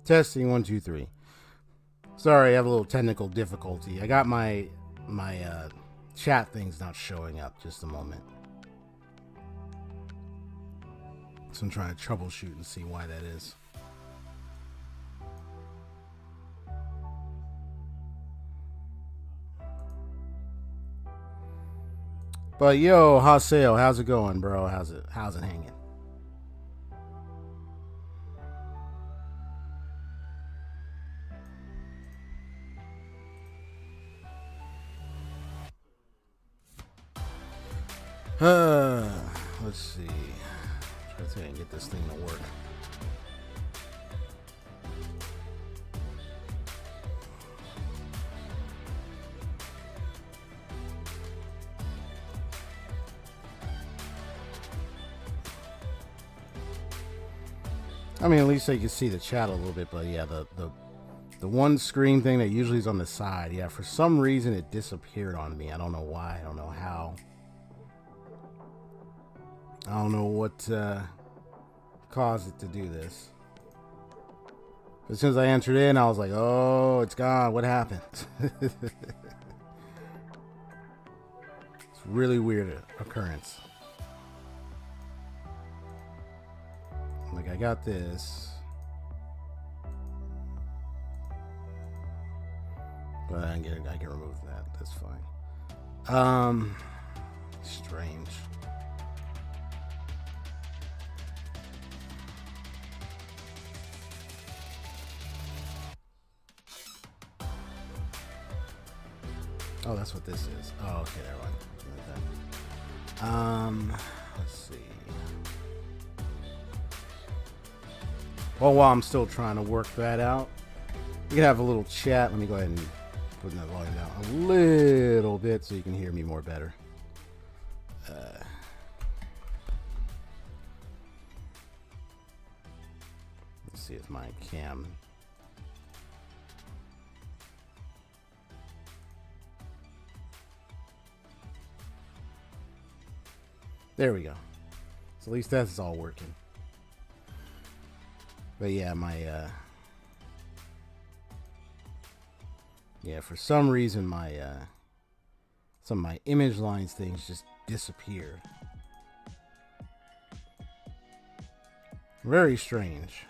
Testing 1 2 3. Sorry, I have a little technical difficulty. I got my chat thing's not showing up. Just a moment. So I'm trying to troubleshoot and see why that is. But yo, Haseo, how's it going, bro? How's it hanging? Let's see. Try to see if I can get this thing to work. I mean, at least I can see the chat a little bit, but yeah, the one screen thing that usually is on the side, yeah, for some reason it disappeared on me. I don't know why. I don't know how. I don't know what caused it to do this. As soon as I entered in, I was like, oh, it's gone. What happened? It's really weird occurrence. Like, I got this. But I can remove that. That's fine. Strange. Oh, that's what this is. Oh, okay, never mind. Let's see. Well, while I'm still trying to work that out, we can have a little chat. Let me go ahead and put that volume down a little bit so you can hear me more better. Let's see if my cam. There we go. So at least that's all working. But yeah, yeah, for some reason some of my image lines things just disappeared. Very strange.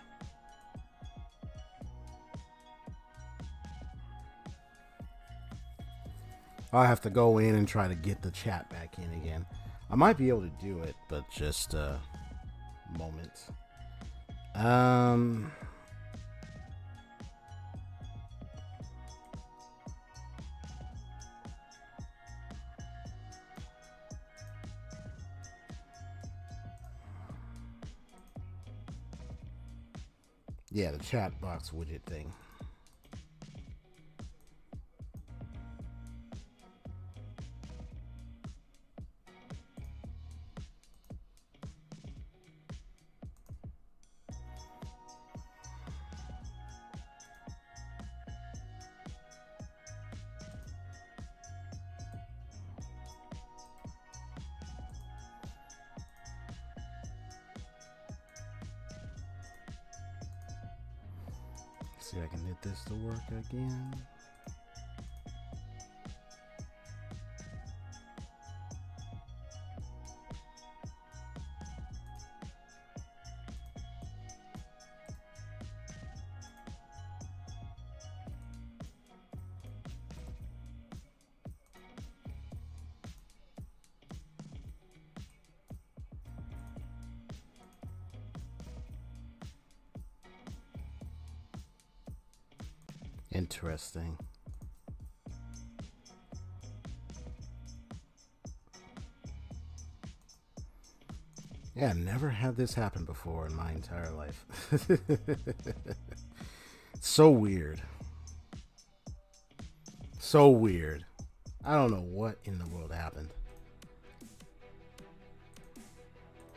I'll have to go in and try to get the chat back in again. I might be able to do it, but just a moment. Yeah, the chat box widget thing. See if I can get this to work again. Interesting. Yeah, never had this happen before in my entire life. So weird. So weird. I don't know what in the world happened.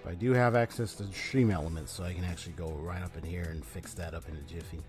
But I do have access to stream elements, so I can actually go right up in here and fix that up in a jiffy.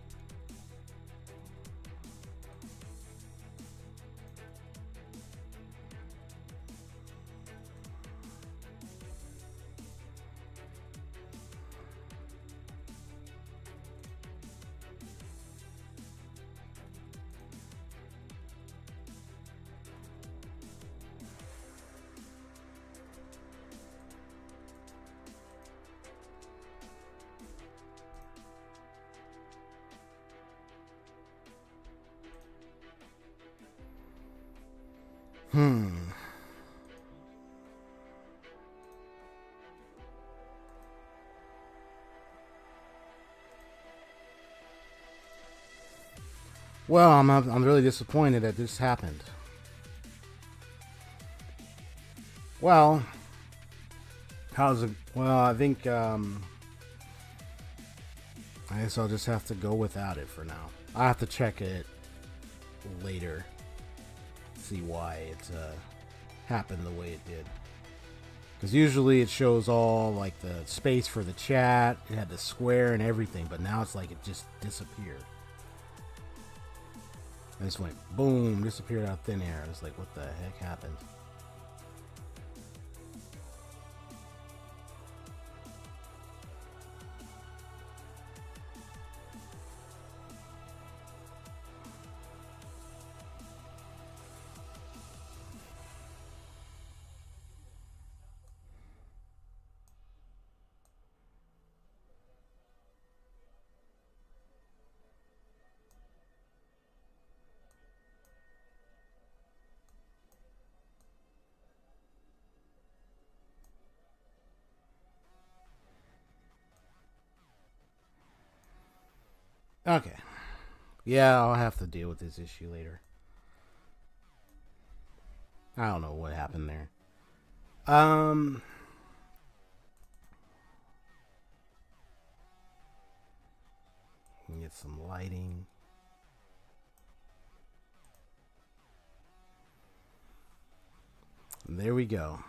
Well, I'm really disappointed that this happened. Well, how's it? Well, I think I guess I'll just have to go without it for now. I have to check it later, see why it happened the way it did. Because usually it shows all like the space for the chat, it had the square and everything, but now it's like it just disappeared. It just went boom, disappeared out of thin air. It's like, what the heck happened? Okay. Yeah, I'll have to deal with this issue later. I don't know what happened there. Get some lighting. And there we go.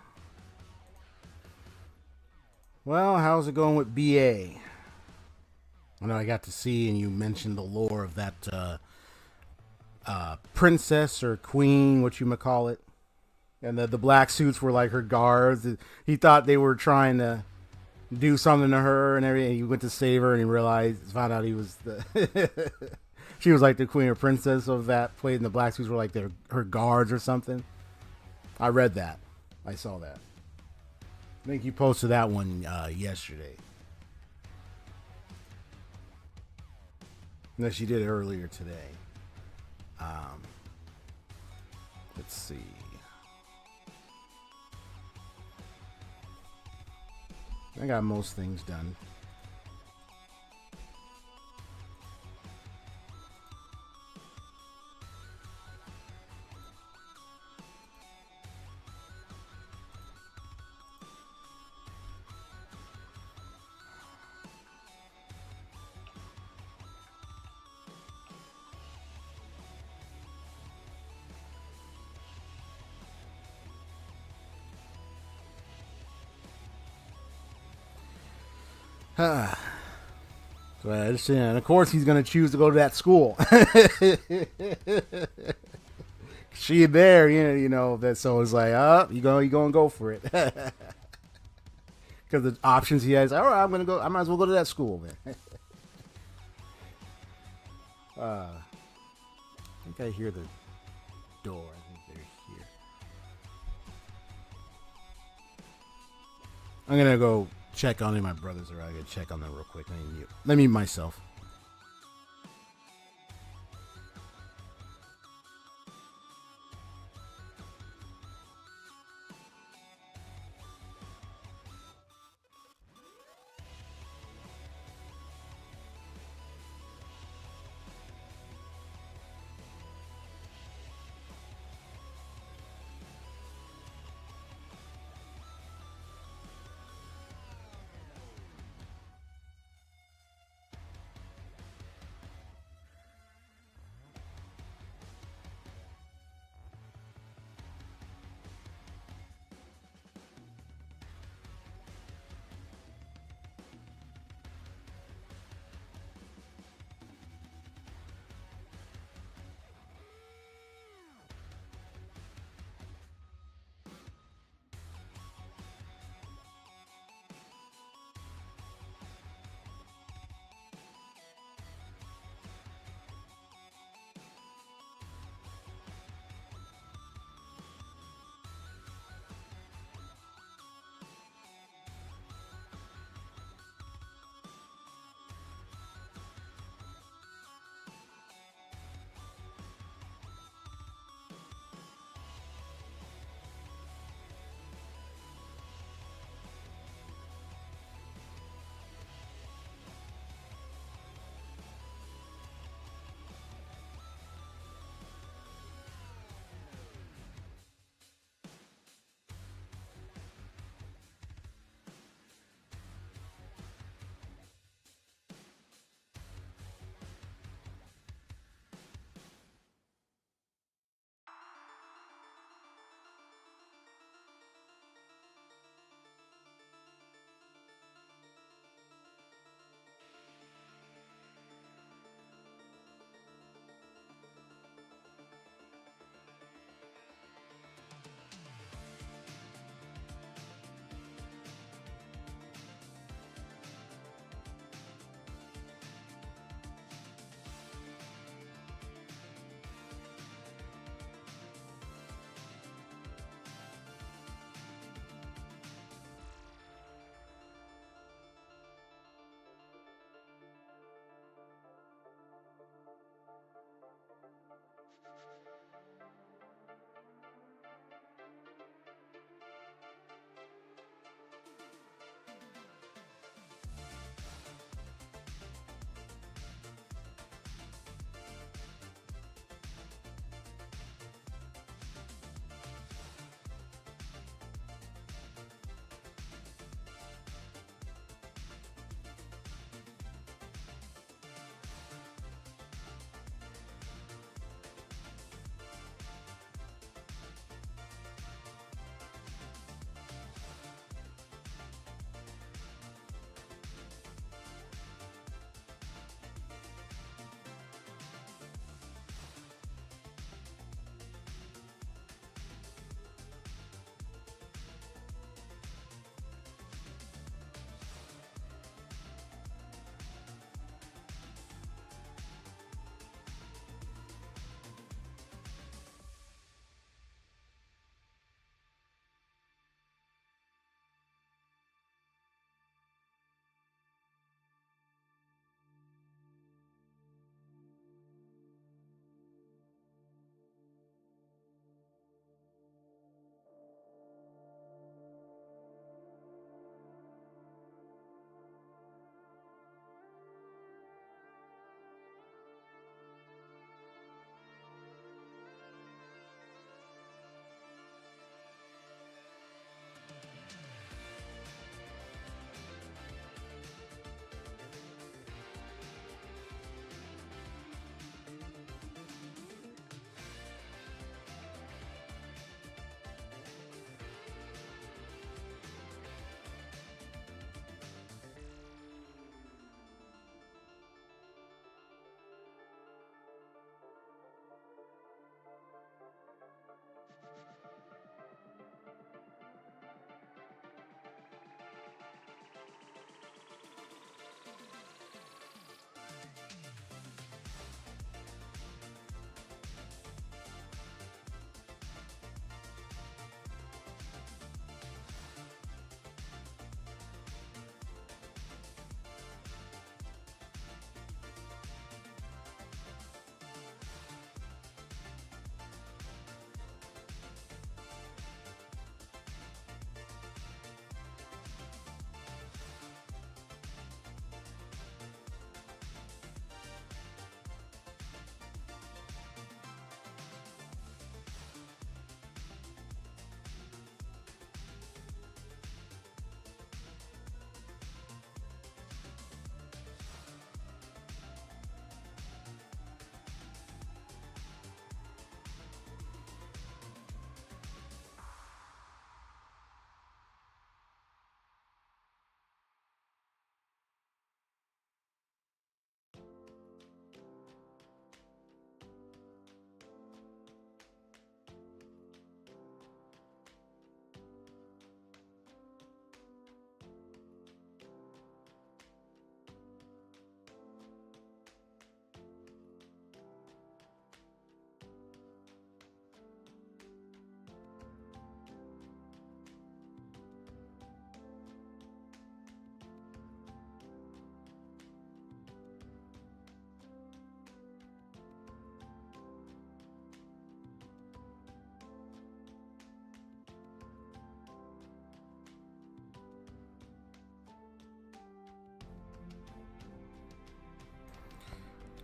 Well, how's it going with BA? I know I got to see, and you mentioned the lore of that princess or queen, what you may call it. And the black suits were like her guards. He thought they were trying to do something to her and everything. He went to save her, and he found out he was the she was like the queen or princess of that place, and the black suits were like her guards or something. I read that. I saw that. I think you posted that one yesterday. No, she did it earlier today. Let's see. I got most things done. So I understand. And of course, he's going to choose to go to that school. She there, you know that. So it's like, you going to go for it because the options he has. All right, I'm going to go. I might as well go to that school, man. I think I hear the door. I think they're here. I'm gonna go check on him. My brothers are. I gotta check on them real quick. Let me mute myself.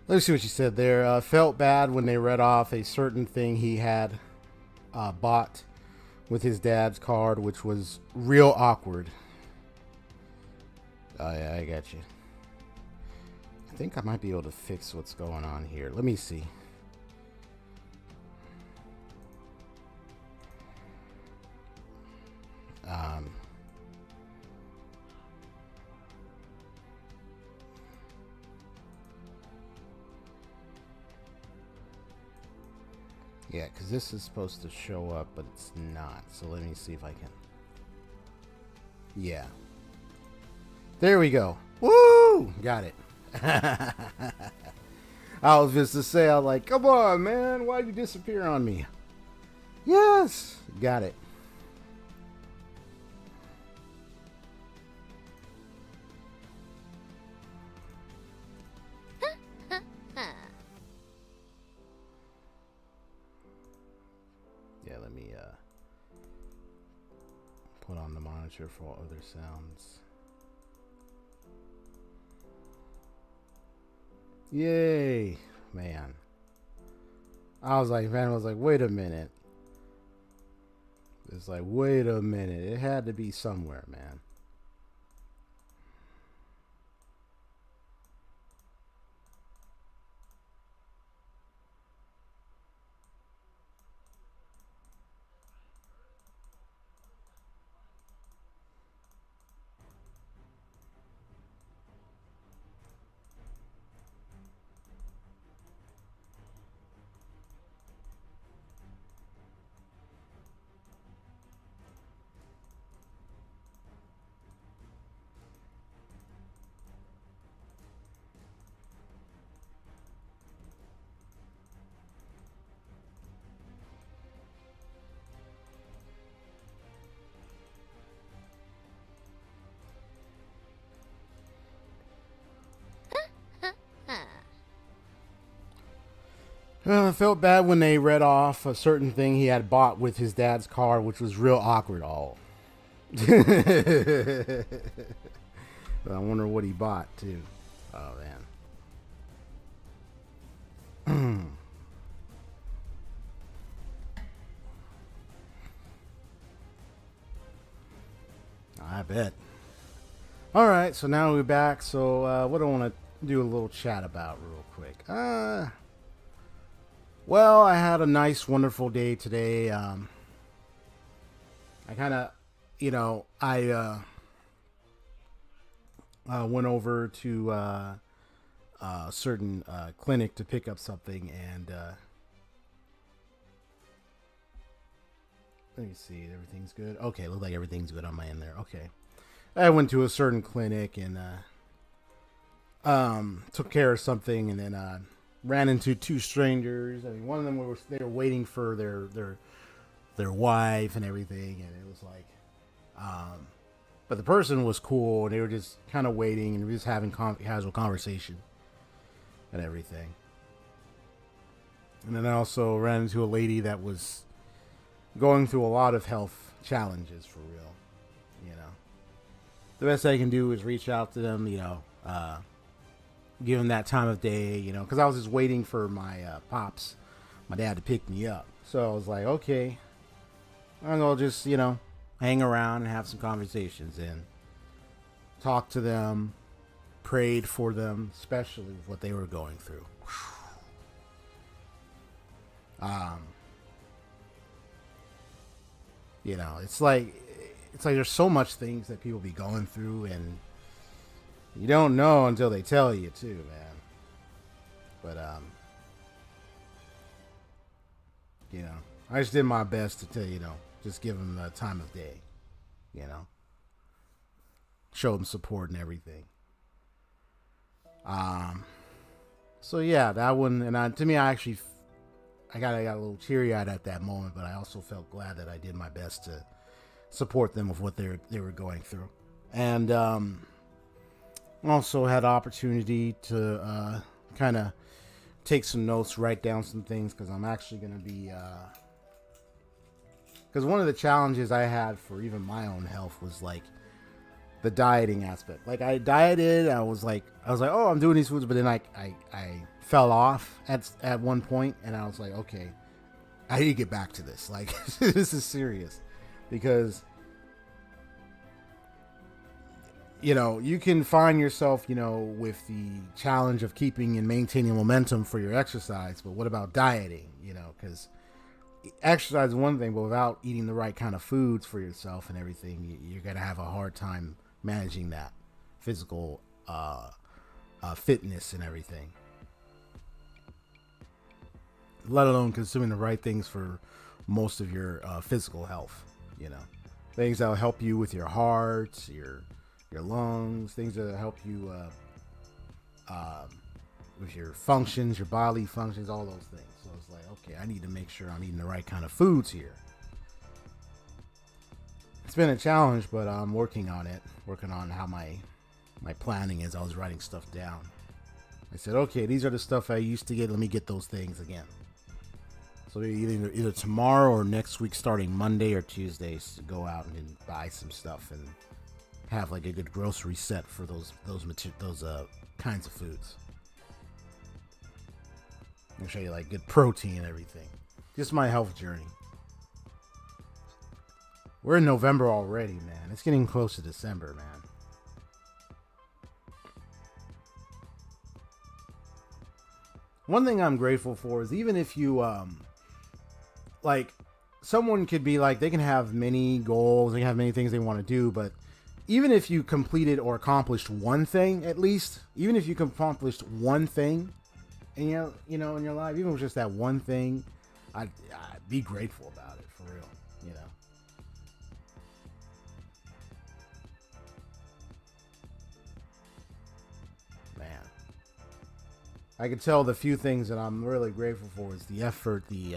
Let's see what she said there. Felt bad when they read off a certain thing he had bought with his dad's card, which was real awkward. Oh, yeah, I got you. I think I might be able to fix what's going on here. Let me see. Yeah, because this is supposed to show up, but it's not. So let me see if I can. Yeah. There we go. Woo! Got it. I was just to say, I was like, come on, man. Why'd you disappear on me? Yes! Got it. Yeah, let me put on the monitor for all other sounds. Yay, man. I was like, wait a minute. It's like, wait a minute. It had to be somewhere, man. I felt bad when they read off a certain thing he had bought with his dad's car, which was real awkward. All. I wonder what he bought too. Oh man. I bet. All right, so now we're back. So what do I want to do a little chat about real quick? Well, I had a nice, wonderful day today. I kind of, I went over to a certain clinic to pick up something, and let me see, everything's good. Okay, looks like everything's good on my end there. Okay, I went to a certain clinic and took care of something, and then ran into two strangers. I mean, one of them they were waiting for their wife and everything, and it was like, but the person was cool, and they were just kind of waiting and just having casual conversation and everything. And then I also ran into a lady that was going through a lot of health challenges for real. The best I can do is reach out to them, give them that time of day, because I was just waiting for my my dad to pick me up. So I was like, okay, I'm going to just, hang around and have some conversations and talk to them, prayed for them, especially with what they were going through. It's like there's so much things that people be going through, and you don't know until they tell you too, man. But I just did my best to tell just give them the time of day, show them support and everything. So yeah, that one, and to me, I got a little teary eyed at that moment, but I also felt glad that I did my best to support them with what they were going through, and also had opportunity to kind of take some notes, write down some things, because I'm actually going to be because one of the challenges I had for even my own health was like the dieting aspect. Like I dieted, I was like, oh, I'm doing these foods, but then I fell off at one point, and I was like, okay, I need to get back to this. Like this is serious, because you can find yourself, with the challenge of keeping and maintaining momentum for your exercise, but what about dieting? Because exercise is one thing, but without eating the right kind of foods for yourself and everything, you're gonna have a hard time managing that physical fitness and everything, let alone consuming the right things for most of your physical health. Things that will help you with your heart, your lungs, things that help you with your functions, your bodily functions, all those things. So it's like, okay, I need to make sure I'm eating the right kind of foods here. It's been a challenge, but I'm working on it, working on how my planning is. I was writing stuff down. I said, okay, these are the stuff I used to get. Let me get those things again. So either tomorrow or next week, starting Monday or Tuesdays, to go out and buy some stuff and have like a good grocery set for those kinds of foods. I'll show you like good protein and everything. Just my health journey. We're in November already, man. It's getting close to December, man. One thing I'm grateful for is, even if you like, someone could be like, they can have many goals, they can have many things they want to do, but even if you completed or accomplished one thing, at least, even if you accomplished one thing in your life, even if it was just that one thing, I'd be grateful about it, for real, Man, I can tell the few things that I'm really grateful for is the effort, the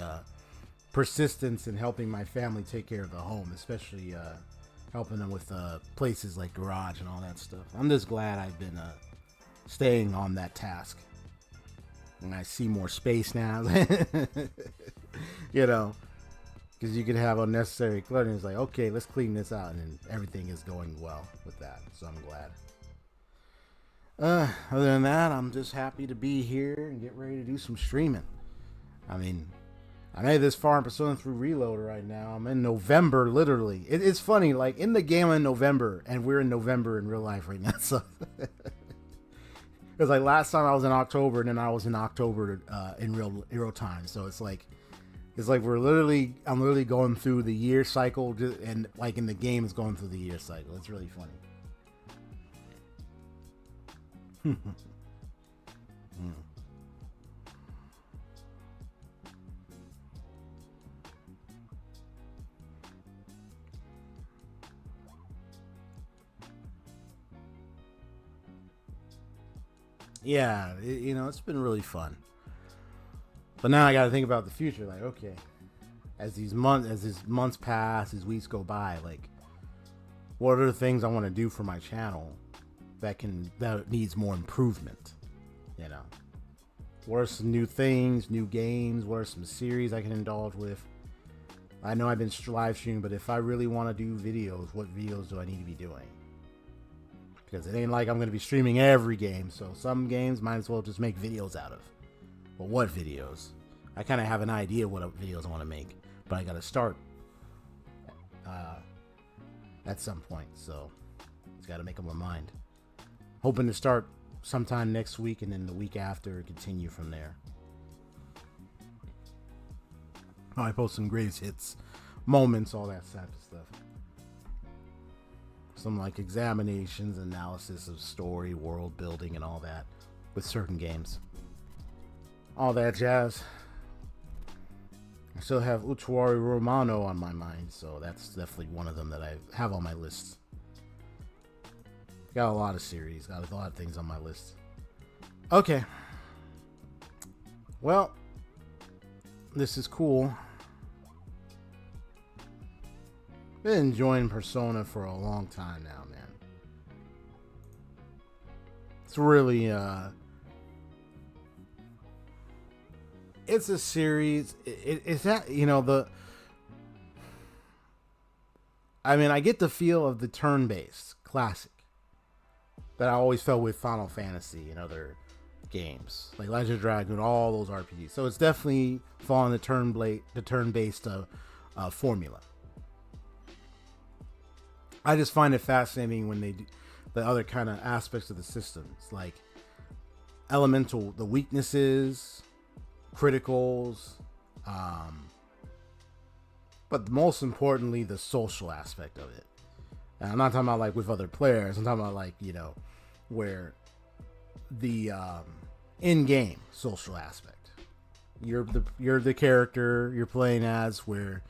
persistence in helping my family take care of the home, especially helping them with places like garage and all that stuff. I'm just glad I've been staying on that task. And I see more space now. Because you could have unnecessary clutter. It's like, okay, let's clean this out. And everything is going well with that. So I'm glad. Other than that, I'm just happy to be here and get ready to do some streaming. I mean, I made this far in Persona 3 Reload right now. I'm in November, literally. It's funny, like, in the game I'm in November, and we're in November in real life right now. So, because like last time I was in October, and then I was in October in real time. So it's like I'm literally going through the year cycle, and like in the game, it's going through the year cycle. It's really funny. Yeah, it's been really fun. But now I got to think about the future. Like, okay, as these months pass, as weeks go by, like, what are the things I want to do for my channel that needs more improvement? What are some new things, new games? What are some series I can indulge with? I know I've been live streaming, but if I really want to do videos, what videos do I need to be doing? Because it ain't like I'm going to be streaming every game. So some games might as well just make videos out of. But what videos? I kind of have an idea what videos I want to make. But I got to start at some point. So it's got to make up my mind. Hoping to start sometime next week, and then the week after continue from there. I post some greatest hits, moments, all that type of stuff. Some like examinations, analysis of story, world building, and all that with certain games. All that jazz. I still have Utuari Romano on my mind, so that's definitely one of them that I have on my list. Got a lot of series, got a lot of things on my list. Okay. Well, this is cool. Been enjoying Persona for a long time now, man. It's really it's a series. It's that, I mean, I get the feel of the turn-based classic that I always felt with Final Fantasy and other games like Legend of Dragon, all those RPGs. So it's definitely following the turn-based formula. I just find it fascinating when they do the other kind of aspects of the systems, like elemental, the weaknesses, criticals, but most importantly, the social aspect of it. And I'm not talking about like with other players. I'm talking about like, you know, where the in-game social aspect. You're the character you're playing as, where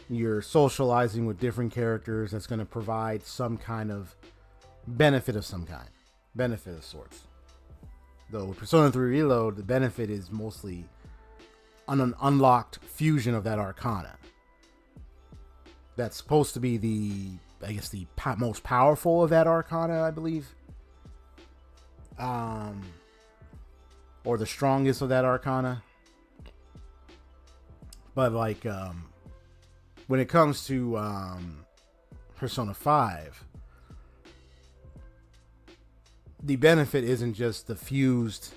you're socializing with different characters. That's going to provide some kind of benefit of some kind, benefit of sorts. Though with Persona 3 Reload, the benefit is mostly an unlocked fusion of that arcana. That's supposed to be the most powerful of that arcana, I believe. Or the strongest of that arcana. But like, when it comes to Persona 5, the benefit isn't just the fused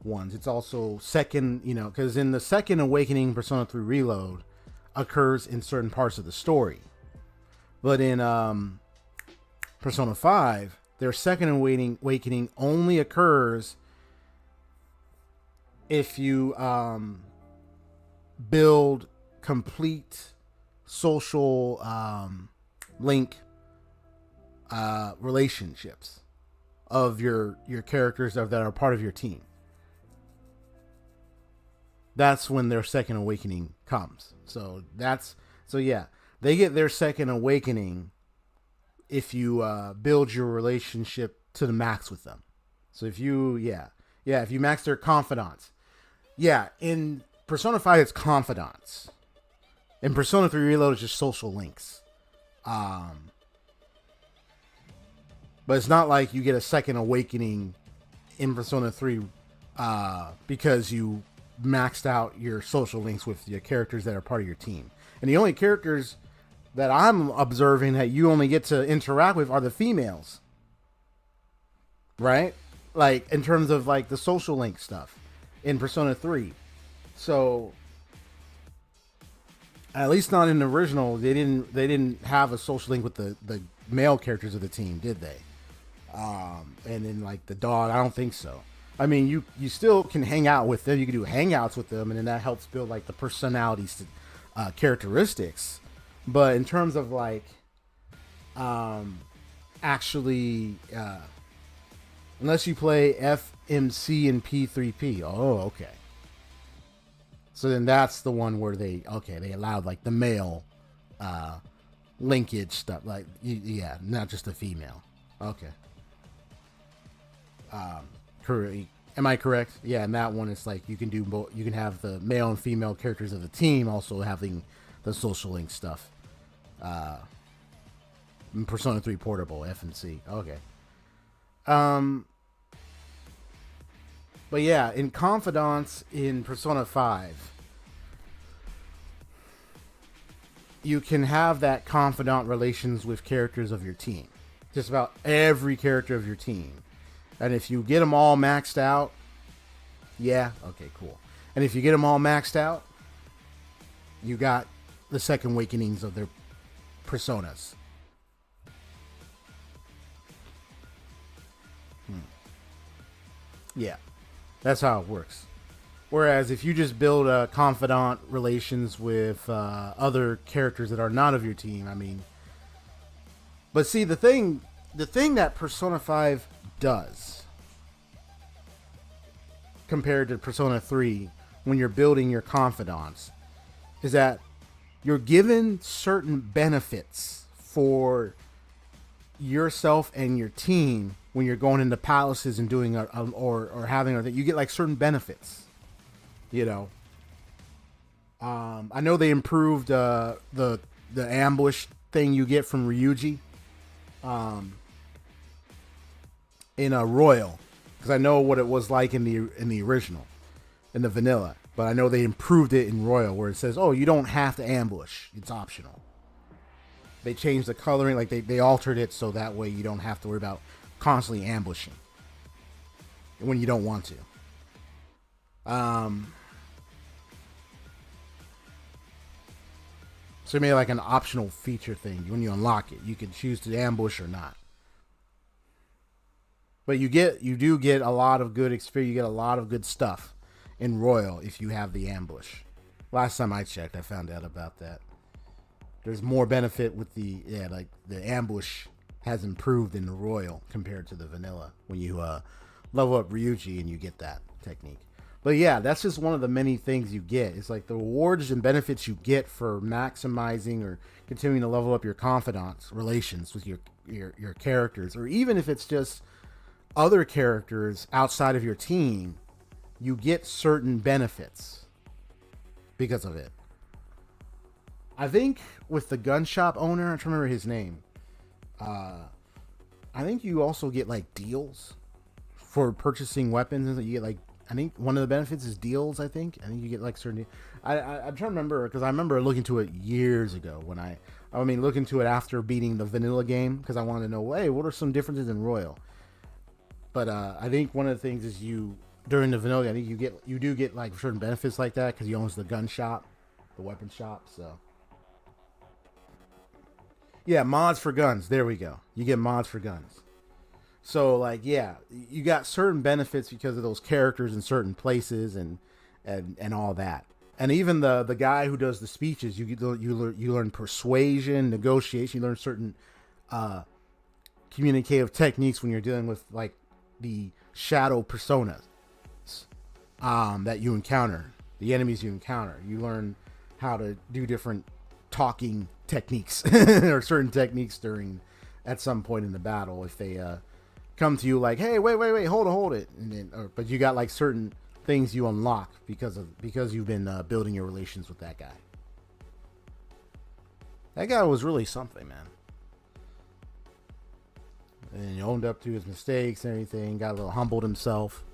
ones. It's also second, you know, because in the second awakening, Persona 3 Reload occurs in certain parts of the story. But in Persona 5, their second awakening only occurs if you build complete social link relationships of your characters that are part of your team. That's when their second awakening comes. So yeah, they get their second awakening if you build your relationship to the max with them. So if you if you max their confidants. Yeah, in Persona 5 it's confidants. In Persona 3 Reload it's just social links. But it's not like you get a second awakening in Persona 3 because you maxed out your social links with your characters that are part of your team. And the only characters that I'm observing that you only get to interact with are the females. Right? Like, in terms of, like, the social link stuff in Persona 3. So, at least not in the original, they didn't have a social link with the male characters of the team, did they? And then, like, the dog, I don't think so. I mean, you still can hang out with them. You can do hangouts with them, and then that helps build, like, the personalities, characteristics. But in terms of, like, actually, unless you play FMC and P3P. Oh, okay. So then that's the one where they allowed, like, the male linkage stuff. Like, yeah, not just the female. Okay. Am I correct? Yeah, and that one it's like you can do both. You can have the male and female characters of the team also having the social link stuff. In Persona 3 Portable, FNC. Okay. But yeah, in Confidants in Persona 5, you can have that confidant relations with characters of your team. Just about every character of your team. And if you get them all maxed out, yeah, okay, cool. And if you get them all maxed out, you got the second awakenings of their personas. Yeah, that's how it works. Whereas if you just build confidant relations with other characters that are not of your team, I mean... But see, the thing that Persona 5 does compared to Persona 3 when you're building your confidants is that you're given certain benefits for yourself and your team when you're going into palaces and doing or having you get like certain benefits, you know. I know they improved the ambush thing you get from Ryuji in a Royal, because I know what it was like in the original, in the vanilla, but I know they improved it in Royal where it says, oh, you don't have to ambush, it's optional. They changed the coloring, like they altered it so that way you don't have to worry about constantly ambushing when you don't want to. So they made like an optional feature thing. When you unlock it, you can choose to ambush or not. But you do get a lot of good experience. You get a lot of good stuff in Royal if you have the ambush. Last time I checked, I found out about that. There's more benefit with the ambush has improved in the Royal compared to the vanilla when you level up Ryuji and you get that technique. But yeah, that's just one of the many things you get. It's like the rewards and benefits you get for maximizing or continuing to level up your confidants relations with your characters, or even if it's just other characters outside of your team, you get certain benefits because of it. I think with the gun shop owner, I'm trying to remember his name. I think you also get like deals for purchasing weapons. You get like, I think one of the benefits is deals. I think you get like certain. I'm trying to remember because I remember looking to it years ago when I looking to it after beating the vanilla game because I wanted to know, hey, what are some differences in Royal? But I think one of the things is during the vanilla, I think you do get like certain benefits like that because you own the gun shop, the weapon shop. So yeah, mods for guns. There we go. You get mods for guns. So like, yeah, you got certain benefits because of those characters in certain places and all that. And even the guy who does the speeches, you learn persuasion, negotiation. You learn certain communicative techniques when you're dealing with like the shadow personas that you encounter, the enemies you encounter. You learn how to do different talking techniques or certain techniques at some point in the battle if they come to you like, hey, wait, hold it, and then, but you got like certain things you unlock because you've been building your relations with that guy. That guy was really something, man. And he owned up to his mistakes and everything. Got a little humbled himself.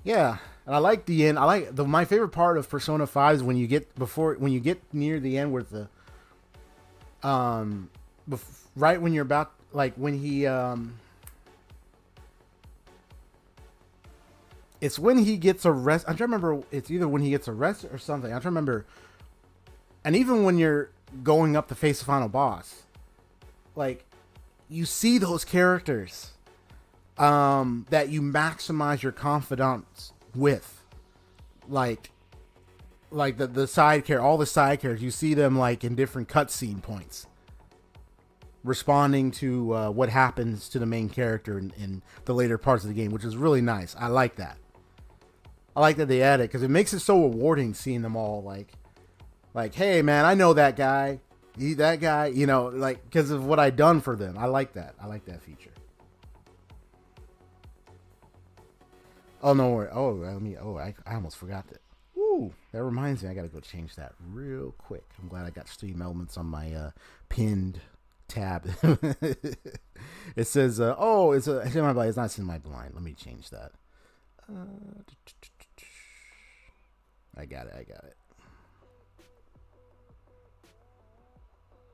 Yeah, and I like the end. My favorite part of Persona 5 is when you get near the end with the right when you're about, like when he it's when he gets arrested. I'm trying to remember. It's either when he gets arrested or something. I'm trying to remember. And even when you're going up to face the final boss, like you see those characters that you maximize your confidence with, like the side character, all the side characters. You see them like in different cutscene points, responding to what happens to the main character in the later parts of the game, which is really nice. I like that. I like that they add it because it makes it so rewarding seeing them all like, hey man, I know that guy, you know, like because of what I done for them. I like that. I like that feature. Oh no, I almost forgot that. Ooh, that reminds me, I gotta go change that real quick. I'm glad I got Stream Elements on my pinned tab. It says, it's in my blind. It's not in my blind. Let me change that. I got it.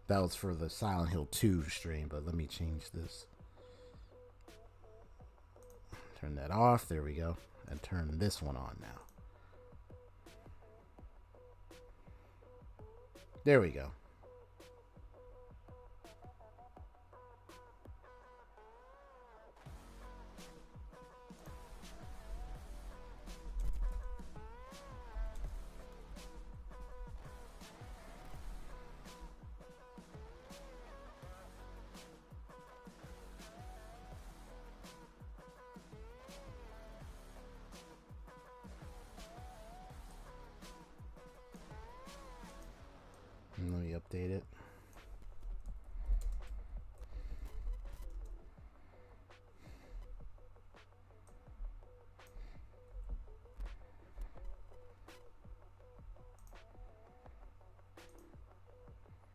That was for the Silent Hill 2 stream, but let me change this. Turn that off. There we go. And turn this one on now. There we go. Let me update it.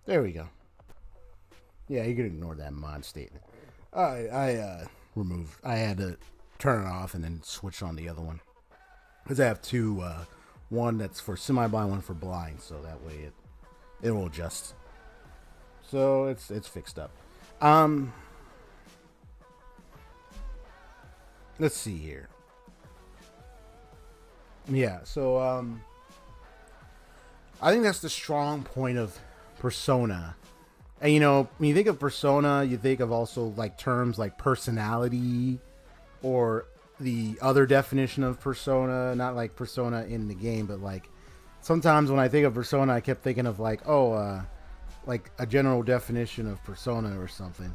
There we go. Yeah, you can ignore that mod statement. I had to turn it off and then switch on the other one. Because I have two, one that's for semi-blind, one for blind, so that way it will adjust So it's fixed up. Let's see here. Yeah, so I think that's the strong point of Persona. And you know, when you think of Persona, you think of also like terms like personality or the other definition of Persona, not like Persona in the game, but like sometimes when I think of Persona, I kept thinking of like, like a general definition of Persona or something.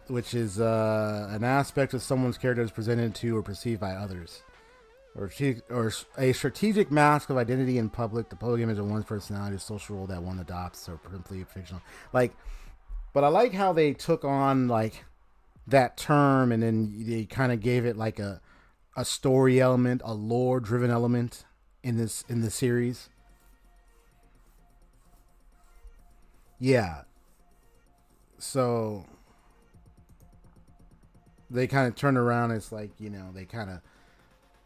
Which is an aspect of someone's character is presented to or perceived by others. Or a strategic mask of identity in public, the public image of one's personality, a social role that one adopts, or simply fictional. Like, but I like how they took on like that term and then they kind of gave it like a story element, a lore driven element in the series. Yeah. So they kind of turned around. It's like, you know, they kind of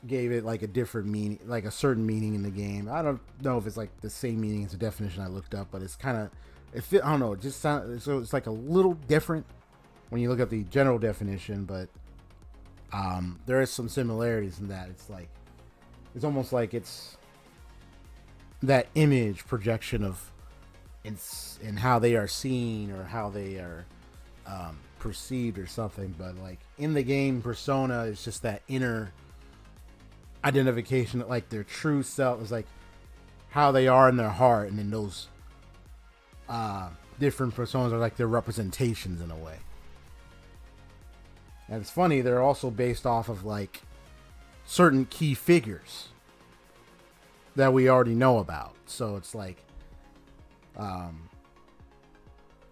gave it like a different meaning, like a certain meaning in the game. I don't know if it's like the same meaning as the definition I looked up, but it's kind of, I don't know, it just sounds, so it's like a little different when you look at the general definition, but there is some similarities in that. It's like, it's almost like it's that image projection of in how they are seen or how they are perceived or something. But like in the game, Persona is just that inner identification, like their true self is like how they are in their heart, and then those different personas are like their representations in a way. And it's funny, they're also based off of like certain key figures that we already know about. So it's like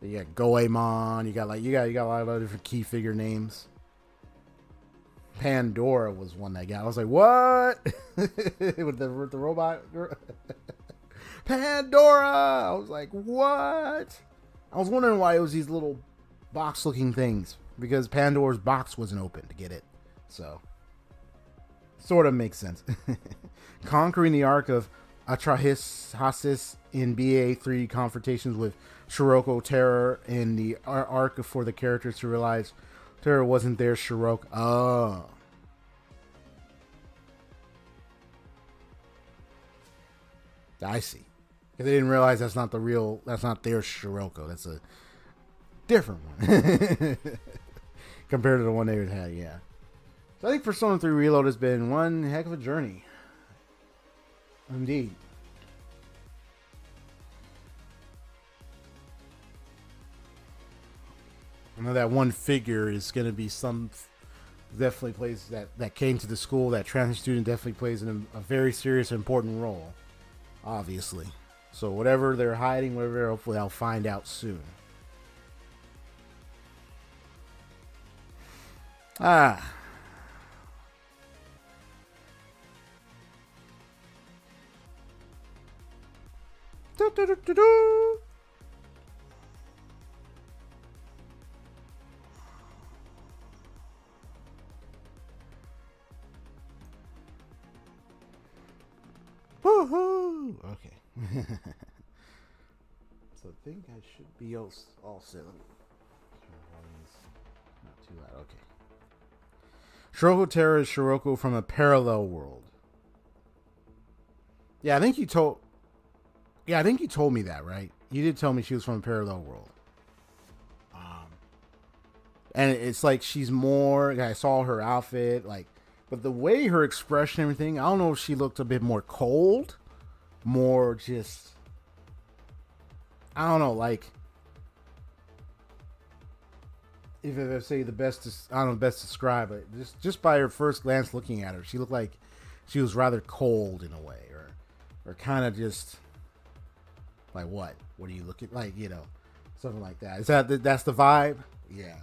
you got Goemon, you got a lot of different key figure names. Pandora was one that got. I was like, what? with the robot Pandora. I was like, what? I was wondering why it was these little box looking things, because Pandora's box wasn't open to get it. So sort of makes sense. Conquering the arc of Atrahasis in BA3 confrontations with Shiroko Terror in the arc for the characters to realize Terror wasn't there. Shiroko. Oh. I see. Because they didn't realize that's not their Shiroko. That's a different one. Compared to the one they had, yeah. So I think Persona 3 Reload has been one heck of a journey. Indeed. I know that one figure is going to be definitely plays that came to the school, that transfer student definitely plays a very serious, important role, obviously. So whatever they're hiding, hopefully I'll find out soon. Ah. Do-do-do-do-do. Woohoo! Okay. So I think I should be all set. Not too loud. Okay. Shiroko Terror is Shiroko from a parallel world. Yeah, I think you told me that, right? You did tell me she was from a parallel world. And it's like she's more. I saw her outfit, like, but the way her expression and everything, I don't know if she looked a bit more cold, more just, I don't know, like, if I say the best, I don't know, best describe it. Just by her first glance looking at her, she looked like she was rather cold in a way, or kind of just like, what are you looking like, something like that. Is that's the vibe? Yeah.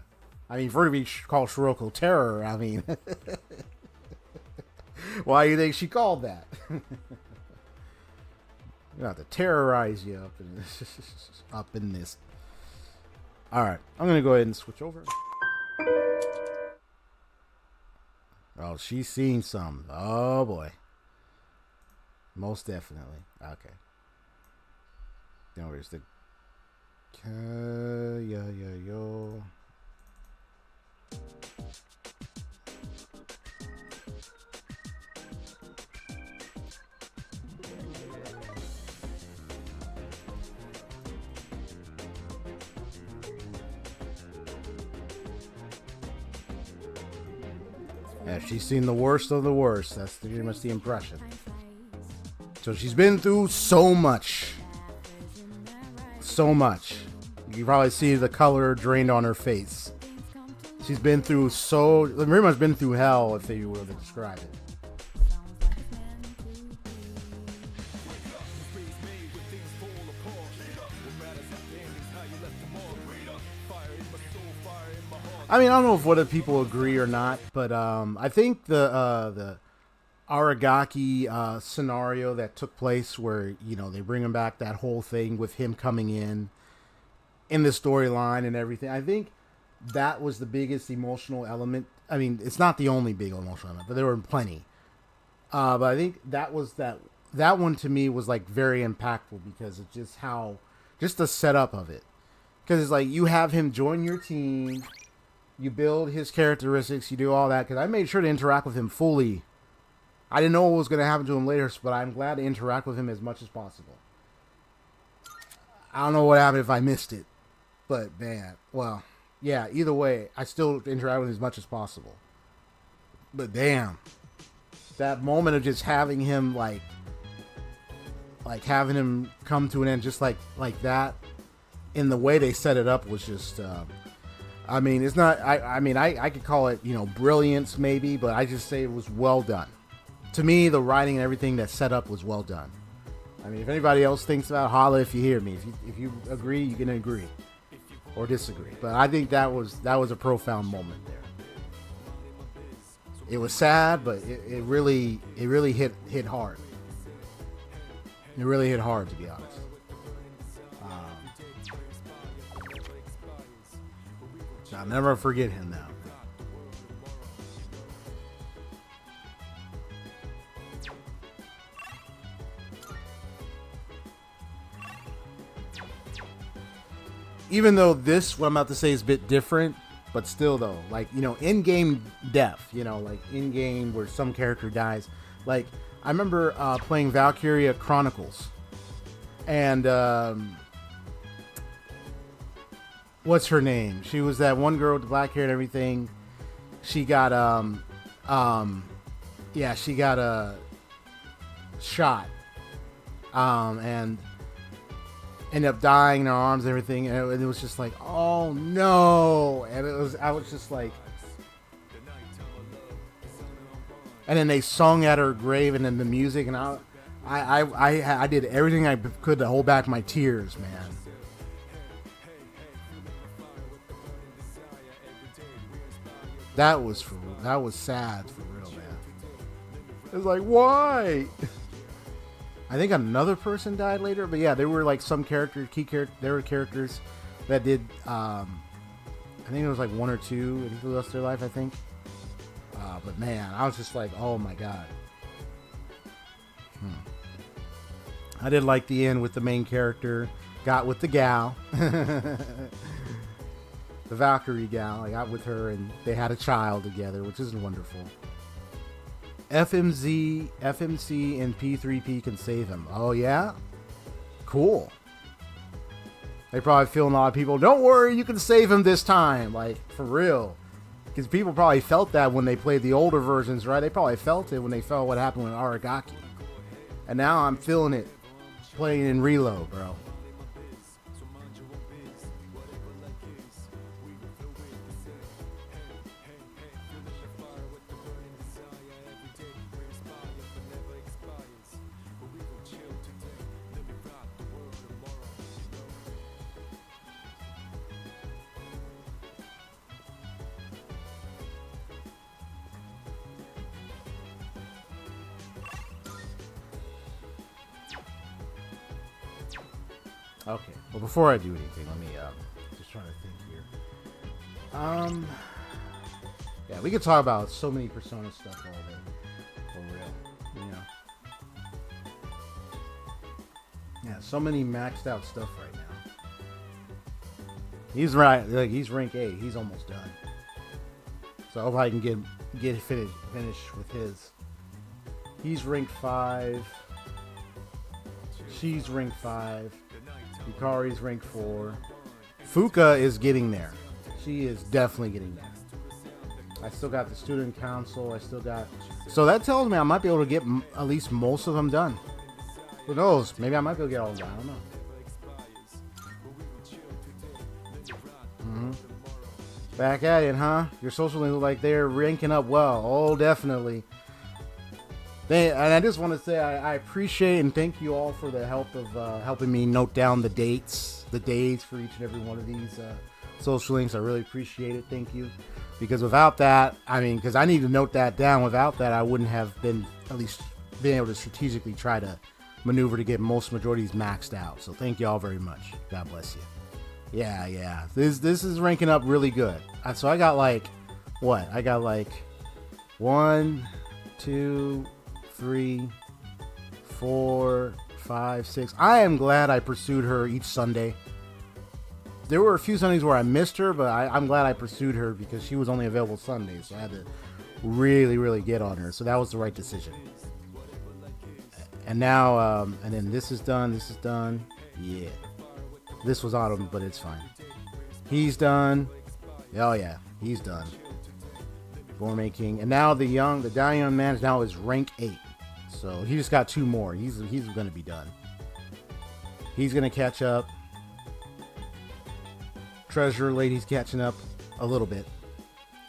I mean, for her to be called Shiroko Terror, I mean, why do you think she called that? You have to terrorize you up in this. All right, I'm gonna go ahead and switch over. Oh, she's seen some. Oh boy. Most definitely. Okay. Now where's the... yo. Yeah, she's seen the worst of the worst. That's pretty much the impression. So she's been through so much. So much. You can probably see the color drained on her face. She's been through very much been through hell, if you were to describe it. I mean, I don't know if whether people agree or not, but I think the Aragaki scenario that took place where, they bring him back, that whole thing with him coming in the storyline and everything. I think that was the biggest emotional element. I mean, it's not the only big emotional element, but there were plenty. But I think that one to me was like very impactful because it's just the setup of it. Because it's like you have him join your team, you build his characteristics, you do all that. Because I made sure to interact with him fully. I didn't know what was going to happen to him later, but I'm glad to interact with him as much as possible. I don't know what happened if I missed it. But, man, well, yeah, either way, I still interact with him as much as possible. But, damn. That moment of just having him, like having him come to an end just like that, in the way they set it up was just... I mean, it's not... I could call it, brilliance, maybe, but I just say it was well done. To me, the writing and everything that set up was well done. I mean, if anybody else thinks about it, holla if you hear me. If you agree, you can agree or disagree. But I think that was a profound moment there. It was sad, but it really hit hard. It really hit hard, to be honest. I'll never forget him now. Even though what I'm about to say is a bit different, but still though, like, in-game death, like in-game where some character dies. Like, I remember playing Valkyria Chronicles, and what's her name? She was that one girl with the black hair and everything. She got she got shot, and ended up dying in her arms and everything, and it was just like, oh no. And I was just like, and then they sung at her grave, and then the music, and I did everything I could to hold back my tears, man. That was sad for real, man. It was like, why? I think another person died later, but yeah, there were like some there were characters that did, I think it was like one or two, and who lost their life, I think. But man, I was just like, oh my god. I did like the end with the main character, got with the gal. The Valkyrie gal, I got with her, and they had a child together, which is wonderful. FMC and P.30 can save him. Oh, yeah? Cool. They probably feeling a lot of people, don't worry, you can save him this time. Like, for real. Because people probably felt that when they played the older versions, right? They probably felt it when they felt what happened with Aragaki. And now I'm feeling it playing in Reload, bro. Okay, well, before I do anything, let me just try to think here. Yeah, we could talk about so many Persona stuff all day, for real, Yeah, so many maxed out stuff right now. He's right. Like, he's rank 8. He's almost done. So I hope I can get finish with his. He's rank 5. She's rank 5. Yukari's rank 4. Fuka is getting there. She is definitely getting there. I still got the student council. I still got... So that tells me I might be able to get at least most of them done. Who knows? Maybe I might be able to get all of them. I don't know. Back at it, huh? Your social links look like they're ranking up well. Oh, definitely. And I just want to say I appreciate and thank you all for the help of helping me note down the dates for each and every one of these social links. I really appreciate it. Thank you. Because without that, I mean, because I need to note that down. Without that, I wouldn't have been at least been able to strategically try to maneuver to get most majorities maxed out. So thank you all very much. God bless you. Yeah. This is ranking up really good. So I got like, what? I got like 1, 2, 3, 4, 5, 6. I am glad I pursued her each Sunday. There were a few Sundays where I missed her, but I'm glad I pursued her because she was only available Sundays. So I had to really get on her. So that was the right decision. And now, and then this is done. This is done. Yeah. This was autumn, but it's fine. He's done. Oh yeah, he's done. Gourmet King. And now the dying young man now is rank 8. So he just got 2 more. He's going to be done. He's going to catch up. Treasure Lady's catching up a little bit.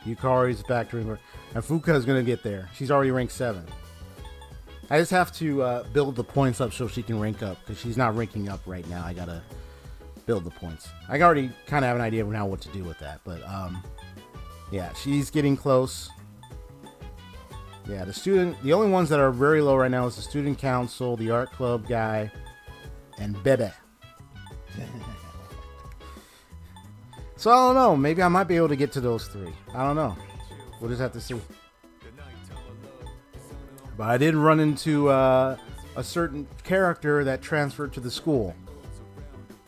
Yukari's back to her. And Fuka is going to get there. She's already ranked 7. I just have to build the points up so she can rank up. Because she's not ranking up right now. I got to build the points. I already kind of have an idea of now what to do with that. But, yeah, she's getting close. Yeah, the only ones that are very low right now is the student council, the art club guy, and Bebe. So I don't know. Maybe I might be able to get to those 3. I don't know. We'll just have to see. But I did run into a certain character that transferred to the school.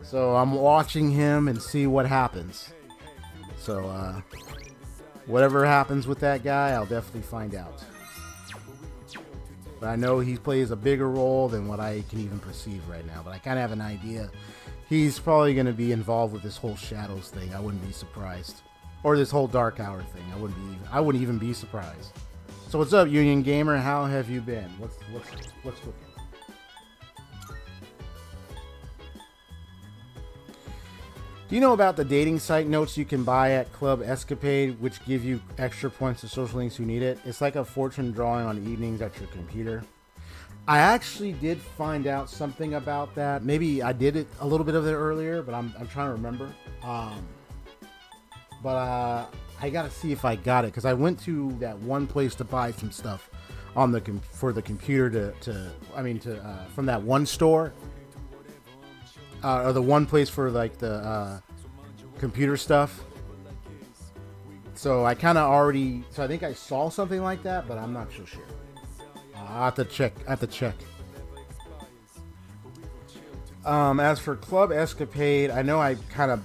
So I'm watching him and see what happens. So whatever happens with that guy, I'll definitely find out. But I know he plays a bigger role than what I can even perceive right now. But I kind of have an idea. He's probably going to be involved with this whole Shadows thing. I wouldn't be surprised. Or this whole Dark Hour thing. I wouldn't even be surprised. So what's up, Union Gamer? How have you been? What's cooking? Do you know about the dating site notes you can buy at Club Escapade, which give you extra points to social links who need it? It's like a fortune drawing on evenings at your computer. I actually did find out something about that. Maybe I did it a little bit of it earlier, but I'm trying to remember. But I gotta see if I got it because I went to that one place to buy some stuff on the for the computer from that one store. Or the one place for like the computer stuff. So I kind of already. So I think I saw something like that, but I'm not so sure. I have to check. As for Club Escapade, I know I kind of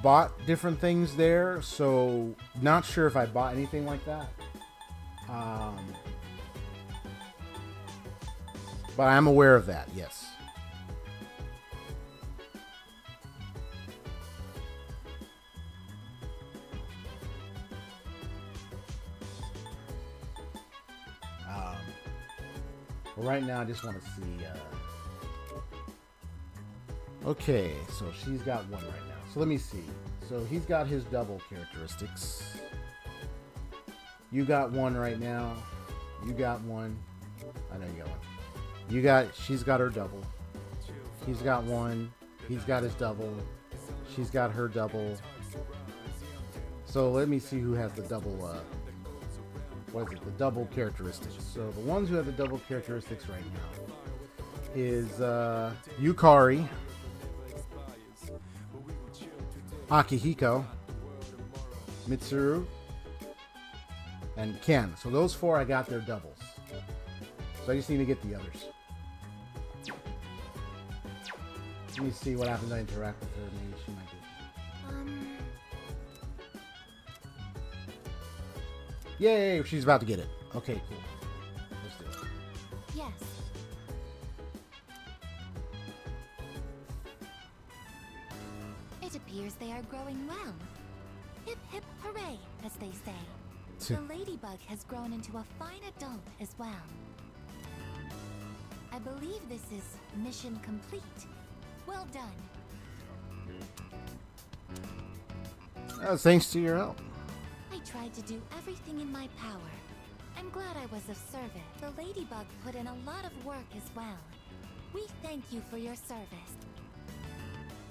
bought different things there, so not sure if I bought anything like that. But I'm aware of that. Yes. Well, right now, I just want to see. Okay, so she's got 1 right now. So let me see. So he's got his double characteristics. You got 1 right now. You got 1. I know you got 1. She's got her double. He's got 1. He's got his double. She's got her double. So let me see who has the double. What is it? The double characteristics. So the ones who have the double characteristics right now is Yukari, Akihiko, Mitsuru, and Ken. So those 4 I got their doubles. So I just need to get the others. Let me see what happens when I interact with her. Maybe she might do. Yay, she's about to get it. Okay, cool. Let's do it. Yes. It appears they are growing well. Hip hip hooray, as they say. The ladybug has grown into a fine adult as well. I believe this is mission complete. Well done. Thanks to your help. I tried to do everything in my power. I'm glad I was of service. The ladybug put in a lot of work as well. We thank you for your service.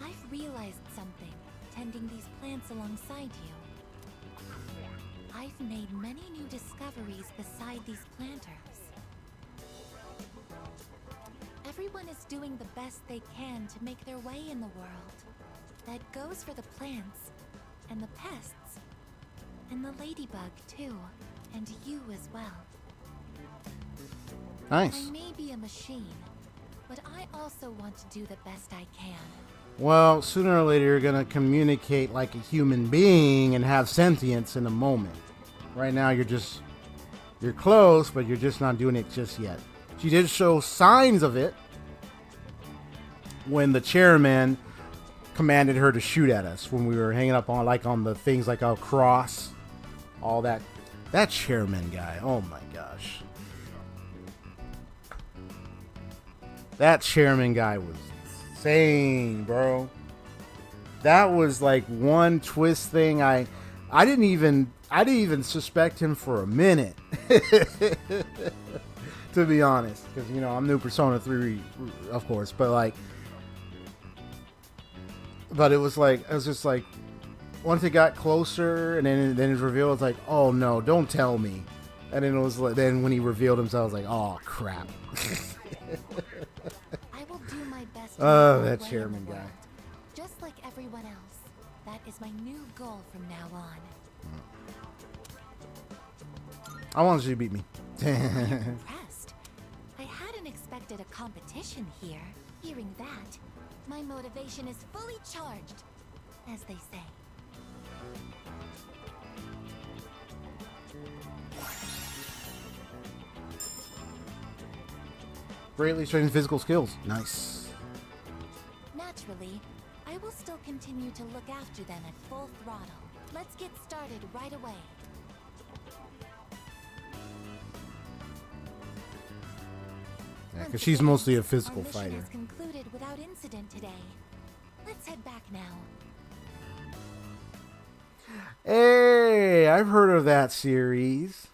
I've realized something, tending these plants alongside you. I've made many new discoveries beside these planters. Everyone is doing the best they can to make their way in the world. That goes for the plants, and the pests, and the ladybug too, and you as well. Nice. I may be a machine, but I also want to do the best I can. Well, sooner or later you're gonna communicate like a human being and have sentience in a moment. Right now you're close, but you're just not doing it just yet. She did show signs of it when the chairman commanded her to shoot at us when we were hanging up on the things like a cross, all that. That chairman guy, oh my gosh. That chairman guy was insane, bro. That was like one twist thing. I didn't even suspect him for a minute. To be honest, because I'm new Persona 3, of course, but it was just like once it got closer and then it was revealed, it's like, oh no, don't tell me. And then it was like, then when he revealed himself, I was like, oh crap. I will do my best. Oh, that chairman guy. Just like everyone else, that is my new goal from now on. I wanted you to beat me. Impressed. I hadn't expected a competition here. Hearing that, my motivation is fully charged, as they say. Greatly strengthen physical skills. Nice. Naturally, I will still continue to look after them at full throttle. Let's get started right away. Yeah, because she's mostly a physical Our mission fighter. has concluded without incident today. Let's head back now. Hey, I've heard of that series.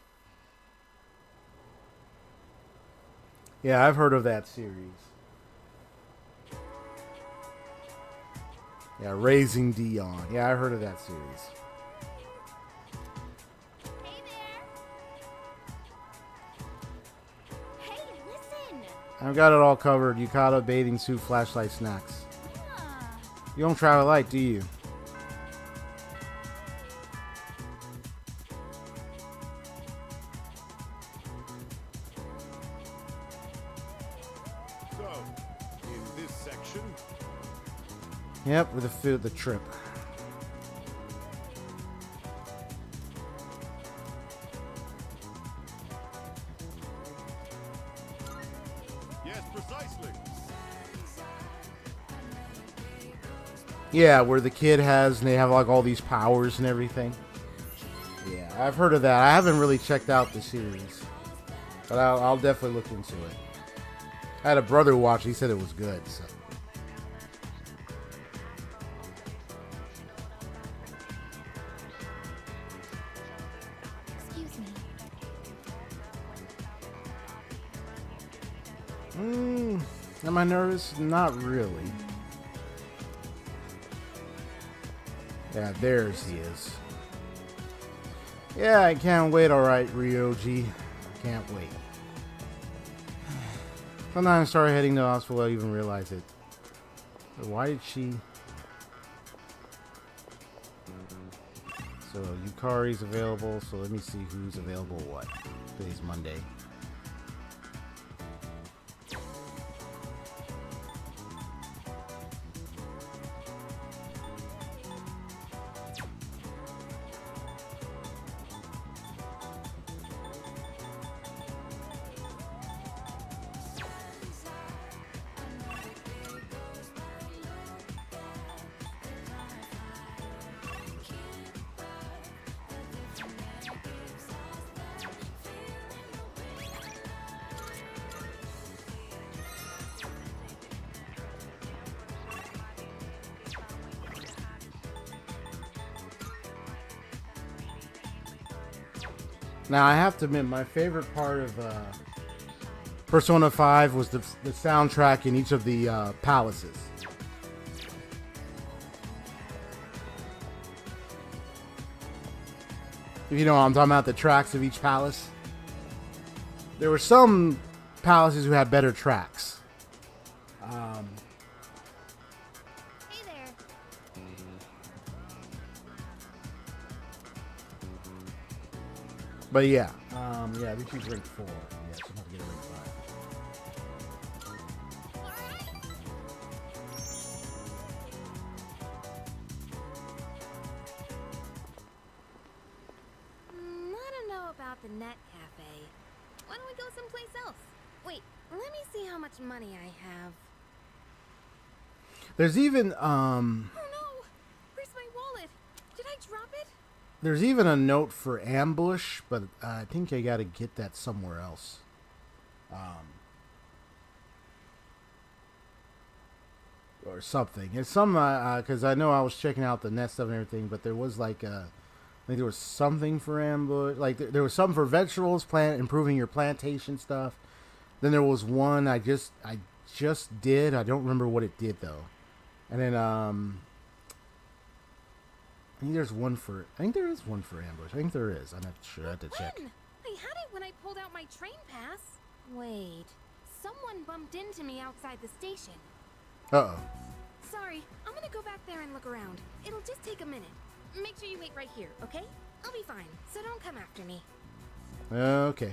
Yeah, I've heard of that series. Yeah, Raising Dion. Yeah, I've heard of that series. Hey there. Hey, listen. I've got it all covered. Yukata, bathing suit, flashlight, snacks. Ah. You don't travel light, do you? So, in this section, Yep, with the trip. yes, precisely. Yeah, where the kid has, and they have like all these powers and everything. Yeah, I've heard of that. I haven't really checked out the series, but I'll definitely look into it. I had a brother watch. He said it was good. So. Excuse me. Am I nervous? Not really. Yeah, there's he is. Yeah, I can't wait. All right, Ryoji. Can't wait. Sometimes I start heading to the hospital, I even realize it. But why did she? So Yukari's available. So let me see who's available. What? Today's Monday. Now I have to admit, my favorite part of Persona 5 was the soundtrack in each of the palaces. If you know what I'm talking about, the tracks of each palace. There were some palaces who had better tracks. Hey there. But yeah, we choose rank 4. Yeah, so I'm about to get a rank 5. I don't know about the net cafe. Why don't we go someplace else? Wait, let me see how much money I have. There's even Oh no! Where's my wallet? Did I drop it? there's even a note for ambush, but I think I gotta get that somewhere else. Or something. It's some because I know I was checking out the net stuff and everything, but there was like I think there was something for ambush. Like there was something for vegetables, improving your plantation stuff. Then there was one I just did. I don't remember what it did though. And then I think there is one for ambush. I think there is. I'm not sure. I have to check. I had it when I pulled out my train pass. Wait, someone bumped into me outside the station. Uh-oh. Sorry, I'm gonna go back there and look around. It'll just take a minute. Make sure you wait right here, okay? I'll be fine, so don't come after me. Okay.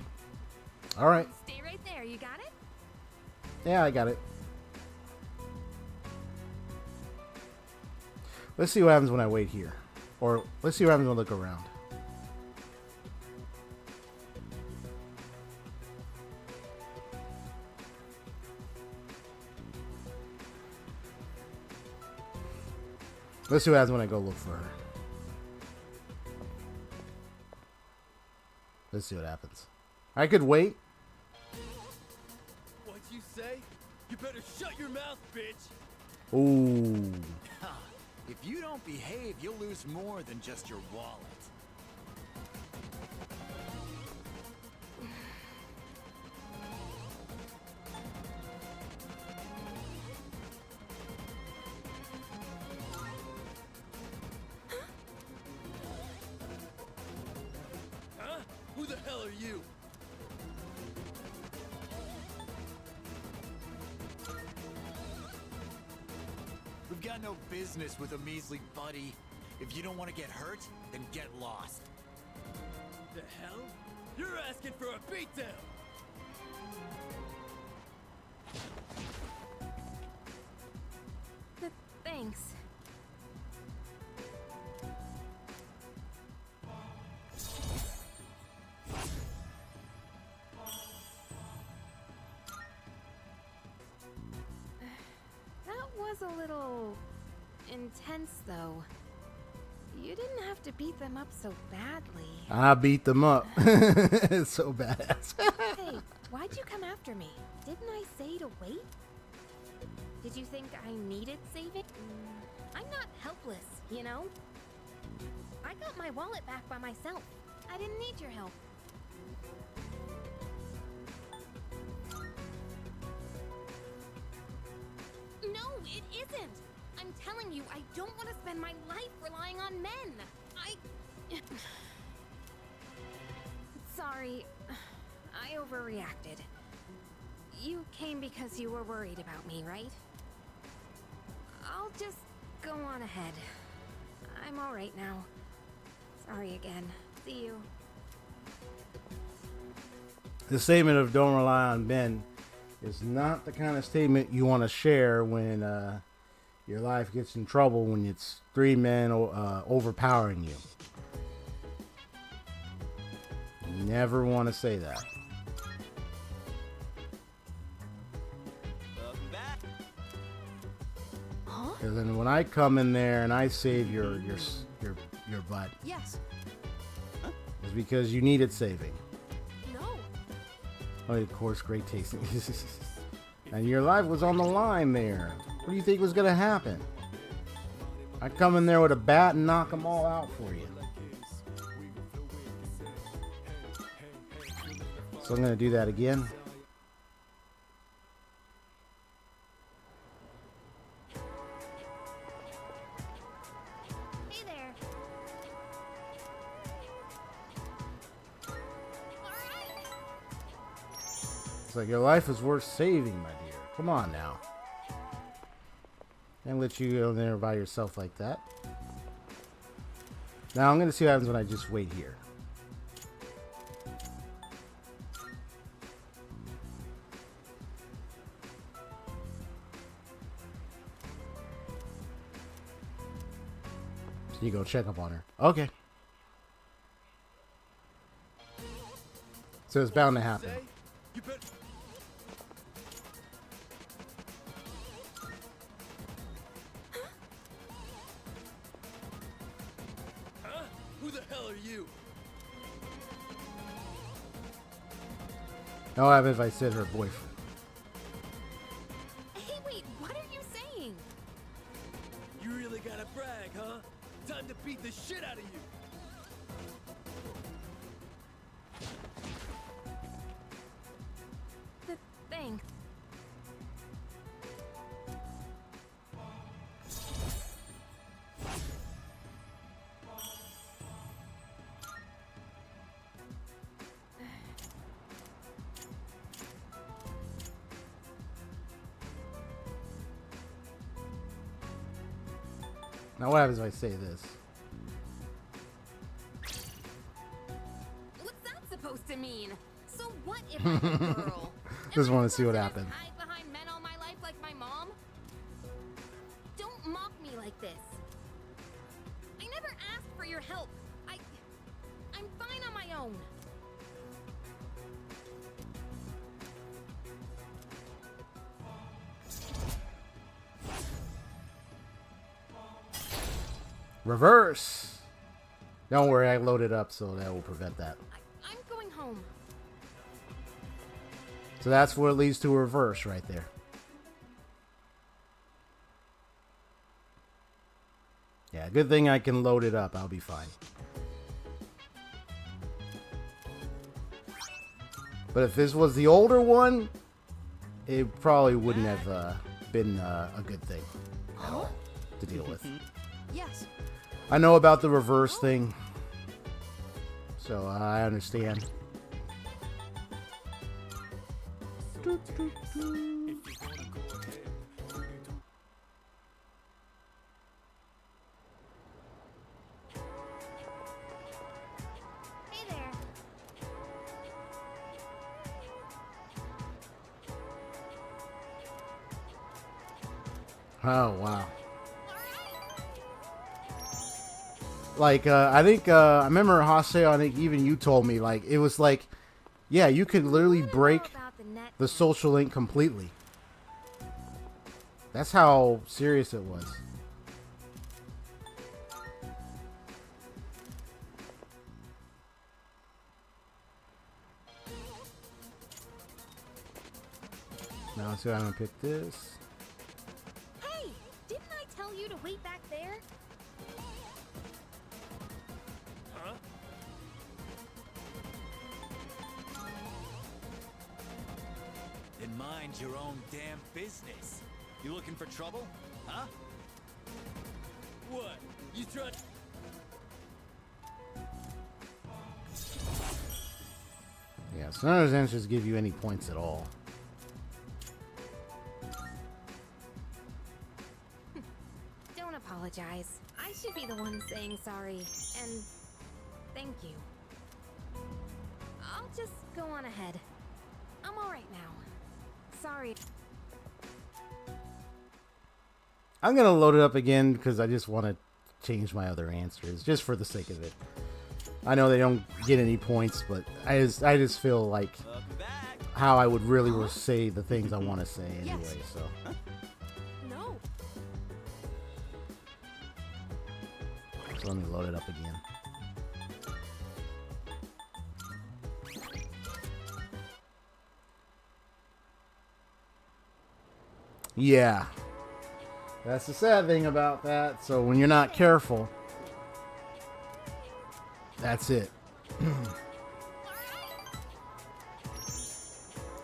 All right. Stay right there, you got it? Yeah, I got it. Let's see what happens when I wait here. Or let's see what happens when I look around. Let's see what happens when I go look for her. Let's see what happens. I could wait. What'd you say? You better shut your mouth, bitch! Ooh. If you don't behave, you'll lose more than just your wallet. Huh? Who the hell are you? We've got no business with a measly buddy. If you don't want to get hurt, then get lost. The hell? You're asking for a beatdown! Thanks. That was a little intense, though. You didn't have to beat them up so badly. I beat them up. It's so badass. Hey, why'd you come after me? Didn't I say to wait? Did you think I needed saving? I'm not helpless, you know? I got my wallet back by myself. I didn't need your help. No, it isn't! I'm telling you, I don't want to spend my life relying on men! Sorry, I overreacted. You came because you were worried about me, right? I'll just go on ahead. I'm alright now. Sorry again. See you. The statement of "don't rely on men" is not the kind of statement you want to share when your life gets in trouble, when it's 3 men overpowering you. You never want to say that. Huh? Because then when I come in there and I save your butt, Yes. it's because you needed saving. No. Oh, of course, great tasting. And your life was on the line there. What do you think was going to happen? I come in there with a bat and knock them all out for you. So I'm going to do that again. Hey there. It's like, your life is worth saving, my dear. Come on now. Can't let you go there by yourself like that. Now I'm going to see what happens when I just wait here. So you go check up on her. Okay. So it's bound to happen. Say, you bet. Huh? Who the hell are you? Now what happens if I said her boyfriend? Hey, wait, what are you saying? You really gotta brag, huh? Time to beat the shit out of you. Thanks. Now what happens if I say this? What's that supposed to mean? So what if I'm a girl? Just Am I want to see what supposed to happens. hide behind men all my life like my mom? Don't mock me like this. I never asked for your help. I'm fine on my own. Reverse. Don't worry, I loaded up, so that will prevent that. I'm going home. So that's what leads to a reverse right there. Yeah, good thing I can load it up. I'll be fine. But if this was the older one, it probably wouldn't have been a good thing at all to deal with. Yes. I know about the reverse thing, so I understand. Hey there. Oh, wow. Like, I think, I remember Haseo, I think even you told me, like, it was like, yeah, you could literally break the social link completely. That's how serious it was. Now let's see, I'm gonna pick this. Hey, didn't I tell you to wait back there? Huh? Then mind your own damn business. You looking for trouble? Huh? What? You trying? Yeah, so none of those answers give you any points at all. Don't apologize. I should be the one saying sorry. And thank you. I'll just go on ahead. I'm alright now. Sorry. I'm gonna load it up again because I just want to change my other answers just for the sake of it. I know they don't get any points, but I just feel like how I would really say the things I want to say anyway. Yes. So No. let me load it up again. Yeah. That's the sad thing about that. So when you're not careful, that's it.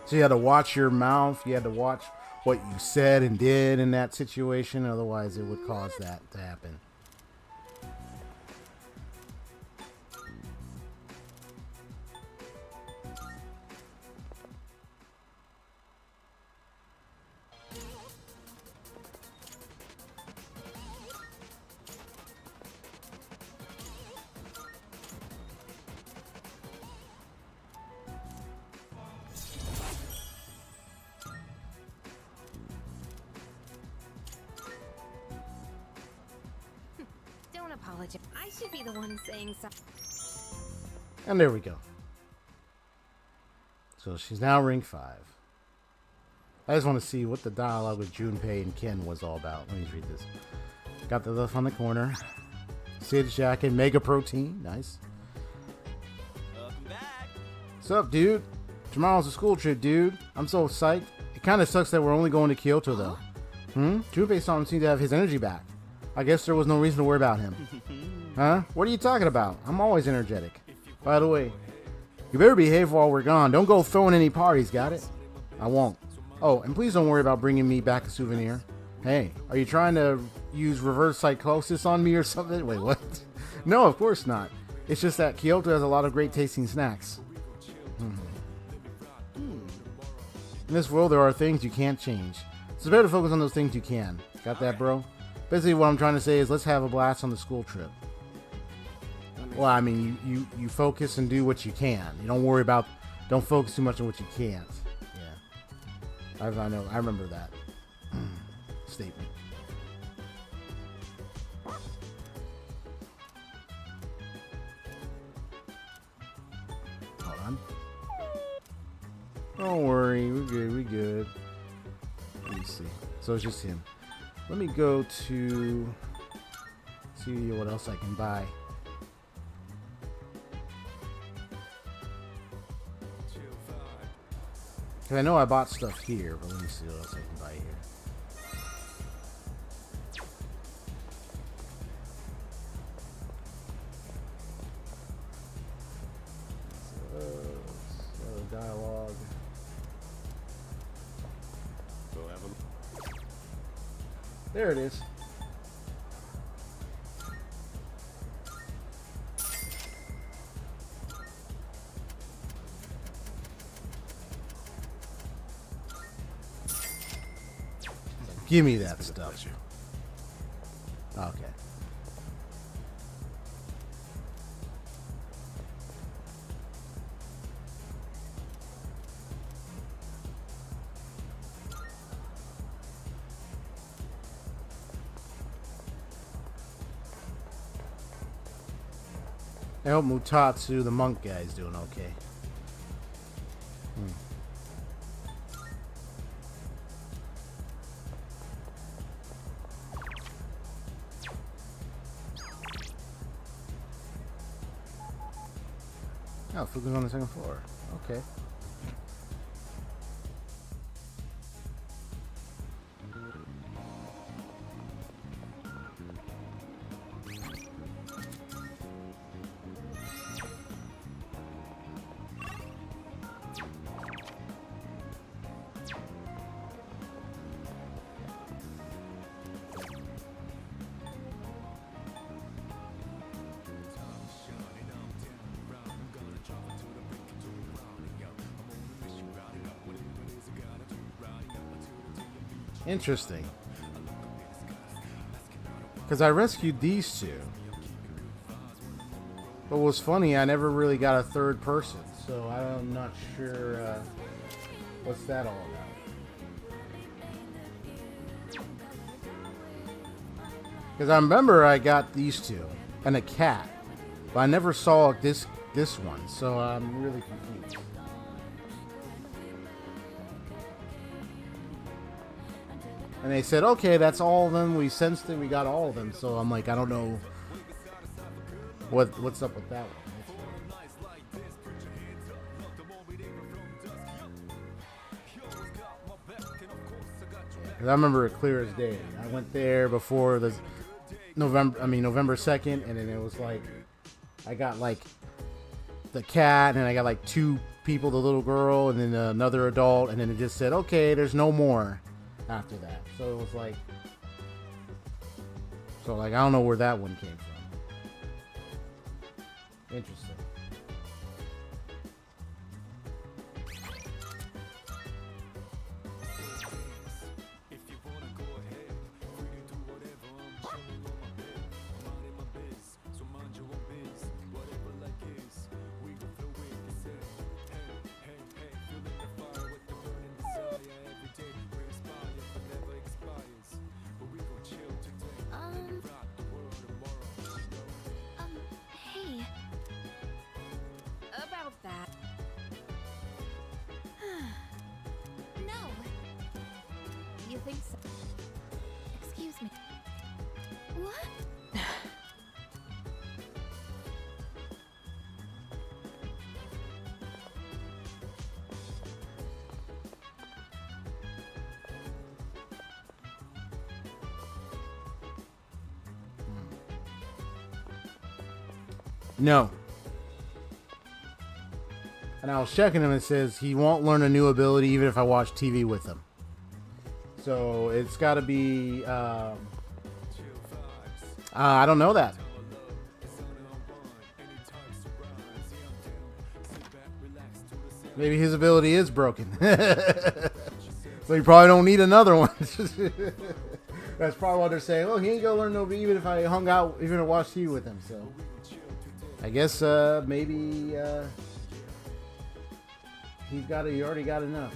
So you had to watch your mouth. You had to watch what you said and did in that situation. Otherwise, it would cause that to happen. Don't apologize. I should be the one saying something. And there we go. So she's now ring 5. I just want to see what the dialogue with Junpei and Ken was all about. Let me read this. Got the left on the corner. Sid's jacket, mega protein. Nice. Welcome back. What's up, dude? Tomorrow's a school trip, dude. I'm so psyched. It kind of sucks that we're only going to Kyoto, though. Junpei seemed to have his energy back. I guess there was no reason to worry about him. Huh? What are you talking about? I'm always energetic. By the way, you better behave while we're gone. Don't go throwing any parties, got it? I won't. Oh, and please don't worry about bringing me back a souvenir. Hey, are you trying to use reverse psychosis on me or something? Wait, what? No, of course not. It's just that Kyoto has a lot of great tasting snacks. In this world, there are things you can't change. So it's better to focus on those things you can. Got that, bro? Basically, what I'm trying to say is let's have a blast on the school trip. Well, I mean, you focus and do what you can. You don't focus too much on what you can't. Yeah. I know. I remember that statement. Hold on. Don't worry. We're good. We're good. Let me see. So it's just him. Let me go to see what else I can buy. Because I know I bought stuff here, but let me see what else I can buy here. So dialogue. There it is. Give me that stuff. Okay. I hope Mutatsu, the monk guy, is doing okay. Oh, Fuku's on the second floor. Okay. Interesting. Because I rescued these two. But what's funny, I never really got a third person. So I'm not sure what's that all about. Because I remember I got these two. And a cat. But I never saw this one. So I'm really confused. And they said, okay, that's all of them. We sensed it. We got all of them. So I'm like, I don't know what's up with that one. Because I remember it clear as day. I went there before the November 2nd, and then it was like, I got like the cat, and I got like two people, the little girl, and then another adult, and then it just said, okay, there's no more after that. So it was like, I don't know where that one came from. Interesting. If you wanna go ahead, free to do whatever. I'm chilling on my bed, minding my biz. So mind your own biz, whatever like is. We gon' flow with this head. Hey, hey, hey, feeling the fire with the burning desire. Every day we inspire, but never expires. But we gon' chill today, then rock the world tomorrow. Hey. About that. No. You think so? Excuse me. What? No. And I was checking him, and it says he won't learn a new ability even if I watch TV with him. So it's got to be. I don't know that. Maybe his ability is broken. So you probably don't need another one. That's probably what they're saying. Oh, he ain't gonna learn no even if I hung out, even to watch TV with him. So I guess maybe he already got enough.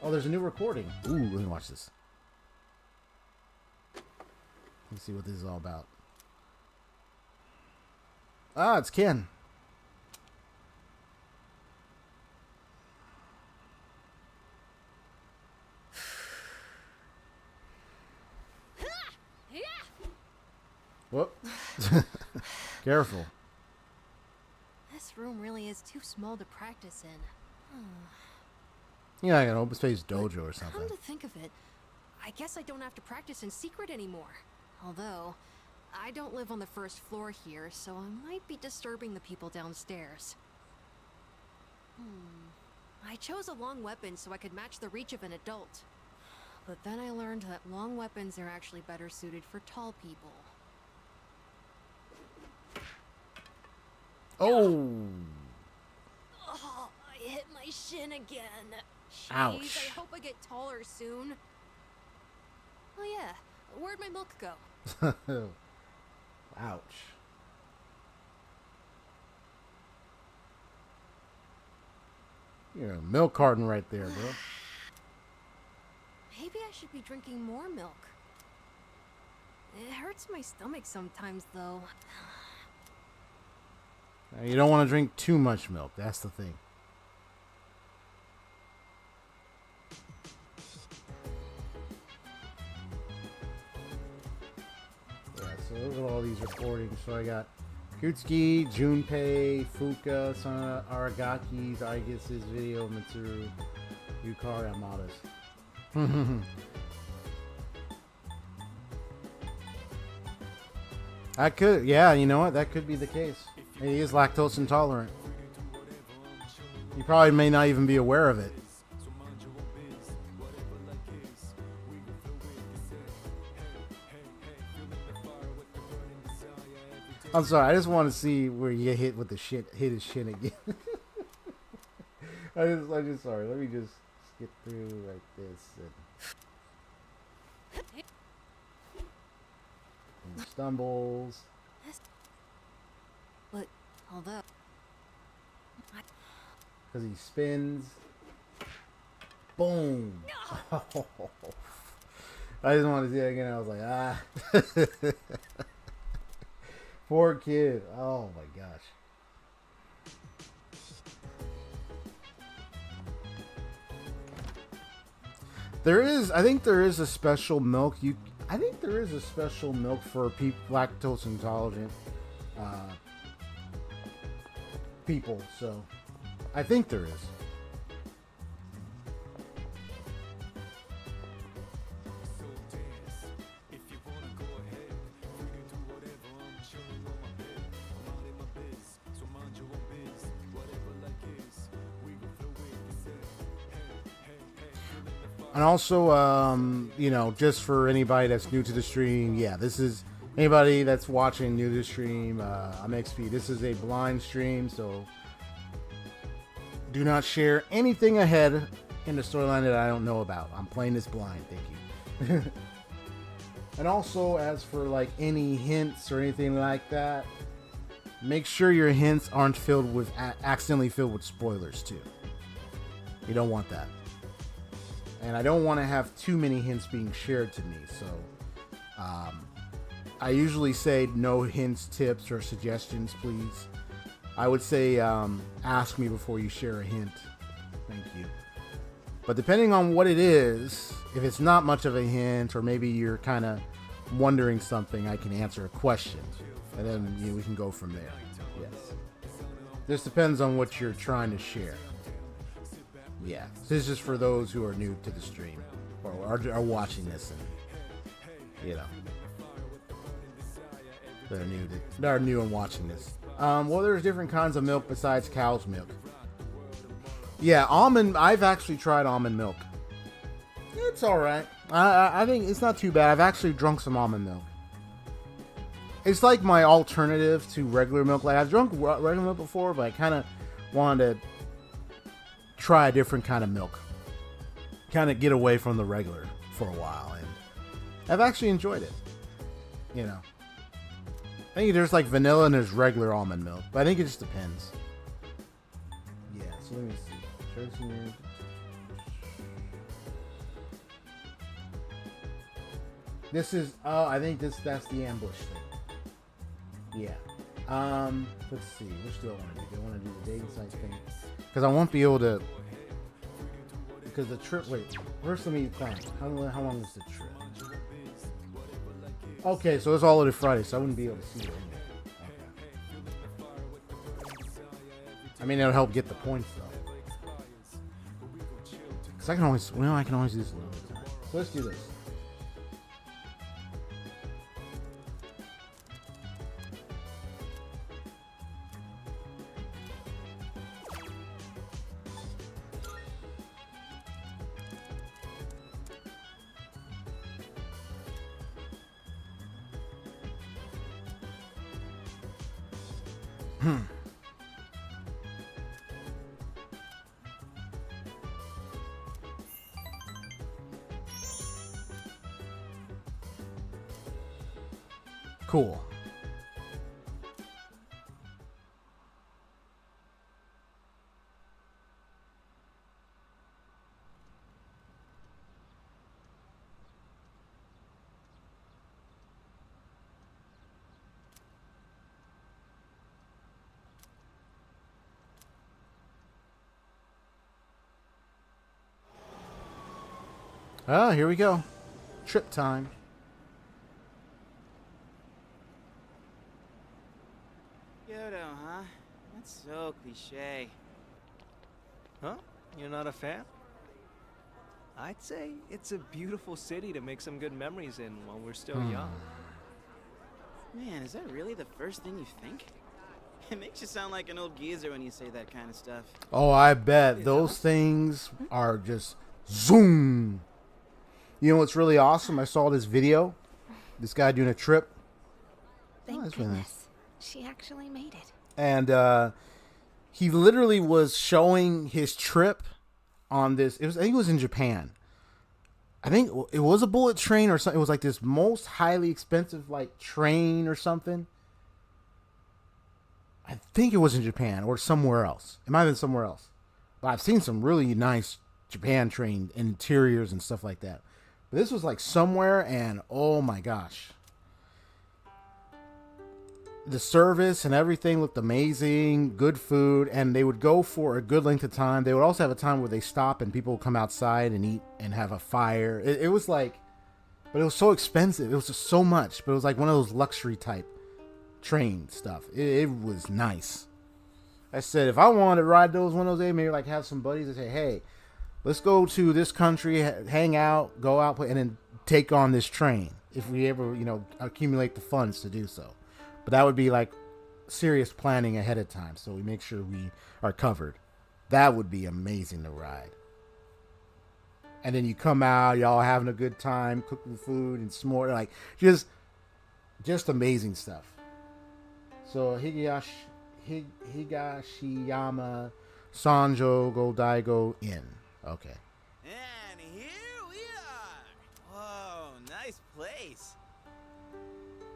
Oh, there's a new recording. Ooh, let me watch this. Let's see what this is all about. Ah, it's Ken. Whoop. Careful. This room really is too small to practice in. Yeah, I got an open space dojo or something. Come to think of it, I guess I don't have to practice in secret anymore. Although, I don't live on the first floor here, so I might be disturbing the people downstairs. I chose a long weapon so I could match the reach of an adult. But then I learned that long weapons are actually better suited for tall people. Oh. Oh, I hit my shin again. Jeez, Ouch. I hope I get taller soon. Oh yeah, where'd my milk go? Ouch. You're a milk carton right there, bro. Maybe I should be drinking more milk. It hurts my stomach sometimes, though. Now, you don't want to drink too much milk. That's the thing. Yeah, so look at all these recordings. So I got Kutsuki, Junpei, Fuka, Sana Aragaki's, Aigis's video, Mitsuru, Yukari Amada's. That could, yeah, you know what? That could be the case. He is lactose intolerant. You probably may not even be aware of it. I'm sorry, I just want to see where you get hit with the shit, hit his shin again. I just sorry. Let me just skip through like this and stumbles. But, although... Because he spins. Boom. I just wanted to see it again. I was like, ah. Poor kid. Oh my gosh. I think there is a special milk. I think there is a special milk for lactose intolerant people. So, I think there is. And also, you know, just for anybody that's new to the stream, yeah, this is anybody that's watching new to the stream. I'm XP. This is a blind stream, so do not share anything ahead in the storyline that I don't know about. I'm playing this blind. Thank you. And also, as for like any hints or anything like that, make sure your hints aren't filled with accidentally filled with spoilers too. You don't want that. And I don't want to have too many hints being shared to me. So I usually say no hints, tips, or suggestions, please. I would say ask me before you share a hint. Thank you. But depending on what it is, if it's not much of a hint, or maybe you're kind of wondering something, I can answer a question. And then we can go from there. Yes. This depends on what you're trying to share. Yeah. This is just for those who are new to the stream or are watching this and, you know, they're new and watching this. Well, there's different kinds of milk besides cow's milk. Yeah, almond. I've actually tried almond milk. It's all right. I think it's not too bad. I've actually drunk some almond milk. It's like my alternative to regular milk. Like I've drunk regular milk before, but I kind of wanted to try a different kind of milk. Kind of get away from the regular for a while, and I've actually enjoyed it. You know, I think there's like vanilla and there's regular almond milk, but I think it just depends. Yeah. So let me see. This is I think that's the ambush thing. Yeah. Let's see. Which do I want to do? Do I want to do the dating site thing? Because I won't be able to. Because the trip. Wait. First, let me plan. How long is the trip? Okay, so it's all of the Friday, so I wouldn't be able to see it. Okay. I mean, it'll help get the points though. Because I can always do this a little bit of time. So let's do this. Cool. Ah, here we go. Trip time. Kyoto, huh? That's so cliche. Huh? You're not a fan? I'd say it's a beautiful city to make some good memories in while we're still young. Man, is that really the first thing you think? It makes you sound like an old geezer when you say that kind of stuff. Oh, I bet those things are just zoom. You know what's really awesome? I saw this video. This guy doing a trip. Thank that's really nice. goodness. She actually made it. And he literally was showing his trip on this. I think it was in Japan. I think it was a bullet train or something. It was like this most highly expensive like train or something. I think it was in Japan or somewhere else. It might have been somewhere else. But I've seen some really nice Japan train interiors and stuff like that. But this was like somewhere, and oh my gosh. The service and everything looked amazing, good food, and they would go for a good length of time. They would also have a time where they stop and people would come outside and eat and have a fire. It was like, but it was so expensive. It was just so much, but it was like one of those luxury type train stuff. It was nice. I said, if I wanted to ride one of those days, maybe like have some buddies and say, hey, let's go to this country, hang out, go out, and then take on this train if we ever, accumulate the funds to do so. But that would be like serious planning ahead of time, so we make sure we are covered. That would be amazing to ride. and then you come out, y'all having a good time, cooking food and s'more, like just amazing stuff. So Higashiyama Sanjo Go Daigo Inn. Okay. And here we are. Whoa, nice place.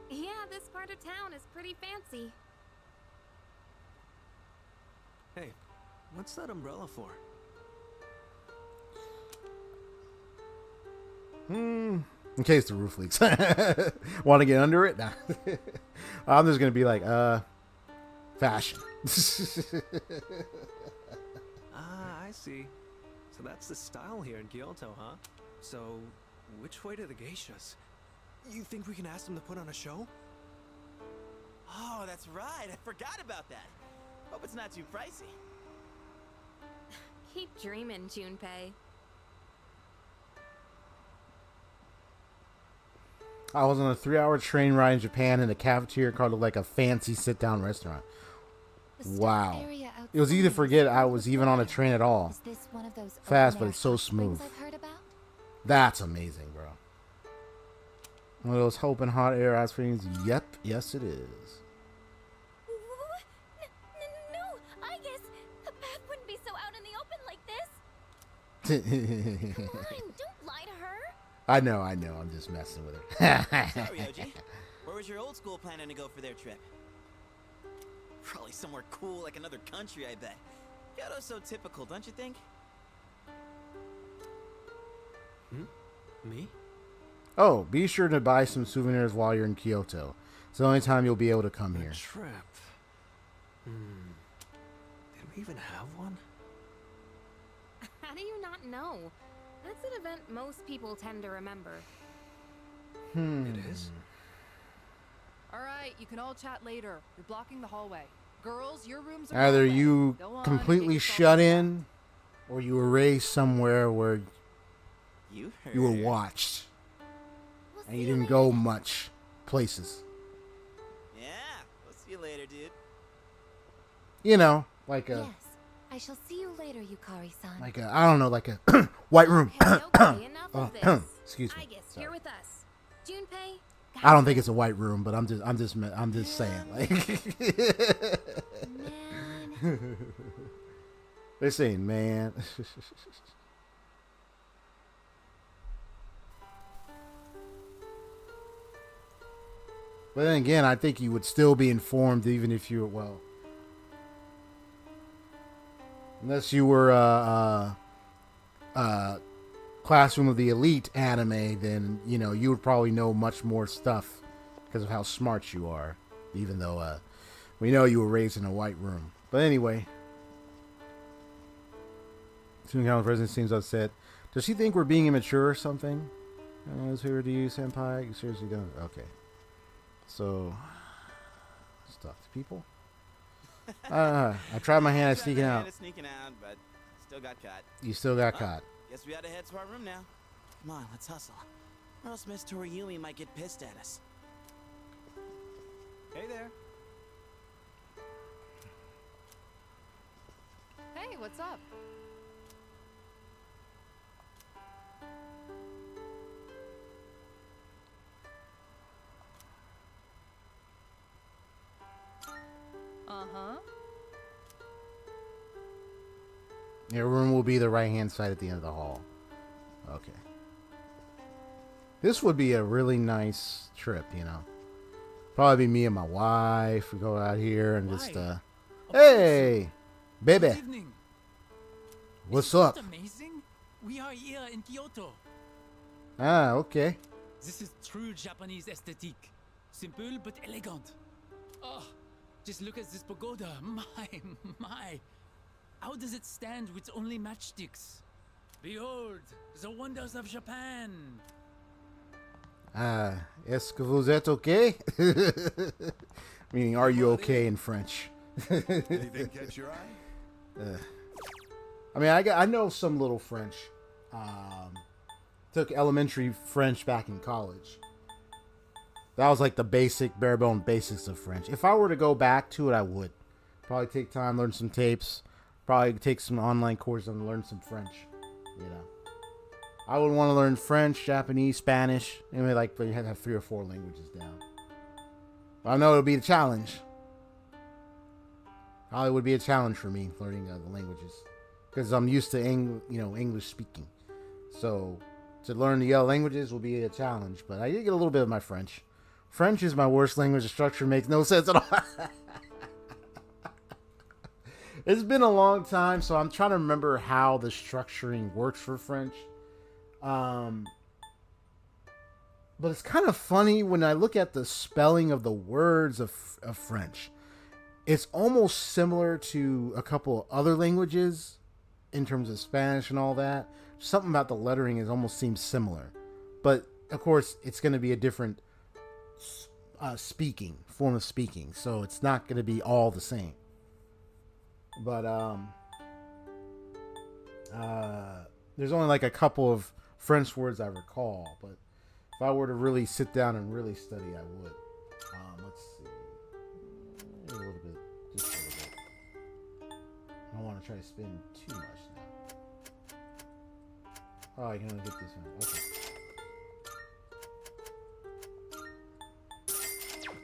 Yeah, this part of town is pretty fancy. Hey, what's that umbrella for? In case the roof leaks. Want to get under it? Nah. I'm just gonna be like, fashion. Ah, I see. So that's the style here in Kyoto, huh? So, which way to the geishas? You think we can ask them to put on a show? Oh, that's right. I forgot about that. Hope it's not too pricey. Keep dreaming, Junpei. I was on a 3-hour train ride in Japan in a cafeteria called like a fancy sit-down restaurant. Wow. It was easy to forget I was even on a train at all. Is this one of those Fast, open-air but it's so hot springs smooth. I've heard about? That's amazing, bro. One of those open hot air ice springs? Yep, yes it is. No, I guess a bath wouldn't be so out in the open like this. Come on, don't lie to her. I know, I'm just messing with her. Sorry, OG. Where was your old school planning to go for their trip? Probably somewhere cool like another country, I bet. Kyoto's so typical, don't you think? Me? Oh, be sure to buy some souvenirs while you're in Kyoto. It's the only time you'll be able to come here. A trip. Did we even have one? How do you not know? That's an event most people tend to remember. It is? Alright, you can all chat later. You're blocking the hallway. Girls, your rooms are Either that way. you Go on, completely get yourself shut a in, or you were raised somewhere where You heard. you were watched. We'll And see you you didn't later. go much places. Yeah, we'll see you later, dude. You know, like a, Yes, I shall see you later, Yukari-san. like a, I don't know, like a white room. Okay, okay, enough of this. Excuse me. I guess Sorry. you're with us. Junpei? I don't think it's a white room, but I'm just saying. Like, Man. they're saying, man. But then again, I think you would still be informed even if you were, well, unless you were Classroom of the Elite anime, then, you know, you would probably know much more stuff because of how smart you are, even though we know you were raised in a white room. But anyway, Student Council President seems upset. Does she think we're being immature or something? Is here to you, Senpai? You seriously don't? Okay. So, let's talk to people. I tried my hand at sneaking out. Sneaking out, but still got caught. You still got Well, caught. Guess we gotta head to our room now. Come on, let's hustle. Or else Miss Toriyumi might get pissed at us. Hey there. Hey, what's up? Uh-huh. Your room will be the right-hand side at the end of the hall. Okay. This would be a really nice trip, you know. Probably be me and my wife. We go out here and just, hey, baby, Good evening. what's Isn't up? it amazing? We are here in Kyoto. Ah, okay. This is true Japanese aesthetic. Simple but elegant. Oh, just look at this pagoda. My. How does it stand with only matchsticks? Behold, the wonders of Japan. Est-ce que vous êtes okay? Meaning, are you okay in French? Anything catch your eye? I mean, I know some little French. Took elementary French back in college. That was like the basic, bare bone basics of French. If I were to go back to it, I would. Probably take time, learn some tapes. Probably take some online courses and learn some French. You know. I would want to learn French, Japanese, Spanish. Anyway, like, but you have to have 3 or 4 languages down. I know it would be a challenge. Probably would be a challenge for me learning the languages, because I'm used to English speaking. So to learn the other languages will be a challenge. But I did get a little bit of my French. French is my worst language. The structure makes no sense at all. It's been a long time, so I'm trying to remember how the structuring works for French. But it's kind of funny when I look at the spelling of the words of French. It's almost similar to a couple of other languages in terms of Spanish and all that. Something about the lettering almost seems similar. But, of course, it's going to be a different form of speaking. So it's not going to be all the same. But there's only like a couple of French words I recall. But if I were to really sit down and really study, I would. Let's see. A little bit. Just a little bit. I don't want to try to spin too much now. Oh, I can only get this one. Okay.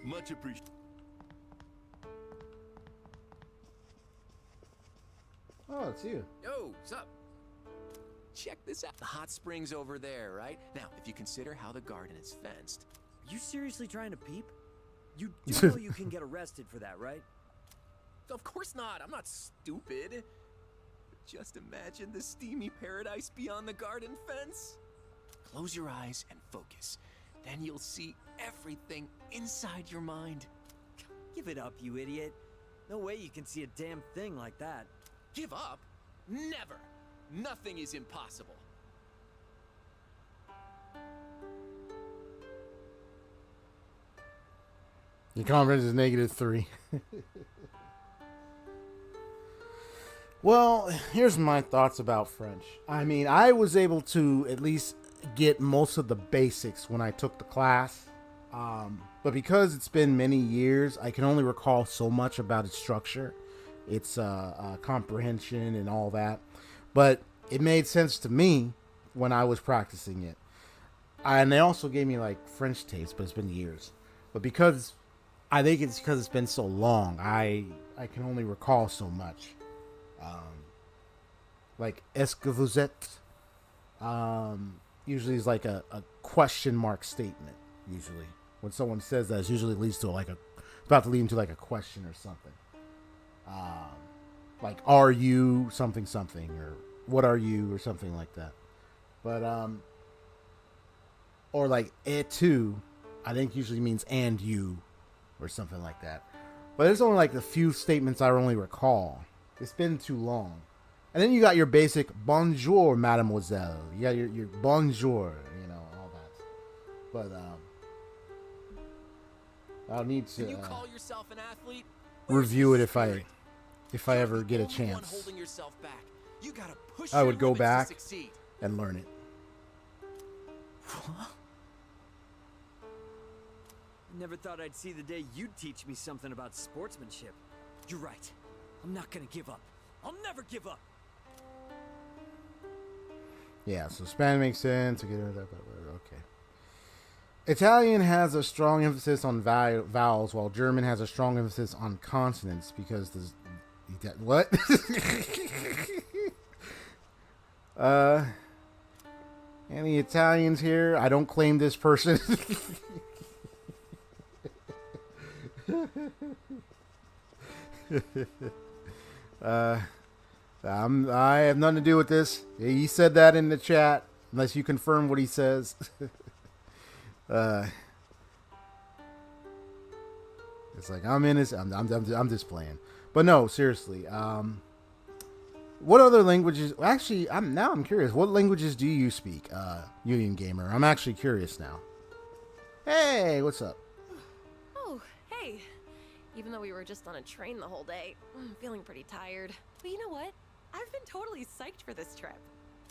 Much appreciated. Oh, it's you. Yo, what's up? Check this out. The hot springs over there, right? Now, if you consider how the garden is fenced. Are you seriously trying to peep? You do know you can get arrested for that, right? Of course not. I'm not stupid. Just imagine the steamy paradise beyond the garden fence. Close your eyes and focus. Then you'll see everything inside your mind. Give it up, you idiot. No way you can see a damn thing like that. Give up? Never. Nothing is impossible. Your confidence is -3. Well, here's my thoughts about French. I mean, I was able to at least get most of the basics when I took the class. But because it's been many years, I can only recall so much about its structure, its comprehension and all that. But it made sense to me when I was practicing it. And they also gave me like French tapes, but it's been years. But because I think it's because it's been so long, I can only recall so much. Like "Est-ce que vous êtes?" Usually is like a question mark statement. Usually, when someone says that, it usually leads to about to lead into like a question or something. Like "Are you something something?" or "What are you?" or something like that. But or like "et tu," I think usually means "and you," or something like that. But there's only like a few statements I only recall. It's been too long. And then you got your basic "bonjour, mademoiselle." You got your bonjour, all that. But I'll need to Can you call yourself an athlete? review it if I ever get a Only one chance. holding yourself back. You gotta push I would your go limits to back succeed. and learn it. Never thought I'd see the day you'd teach me something about sportsmanship. You're right. I'm not gonna give up. I'll never give up. Yeah, so Spanish makes sense. Okay. Italian has a strong emphasis on vowels, while German has a strong emphasis on consonants because what? Any Italians here? I don't claim this person. I have nothing to do with this. He said that in the chat, unless you confirm what he says. It's like I'm in this. I'm just playing. But no, seriously. What other languages? Actually, I'm curious. What languages do you speak, Union Gamer? I'm actually curious now. Hey, what's up? Oh, hey. Even though we were just on a train the whole day, I'm feeling pretty tired. But you know what? I've been totally psyched for this trip.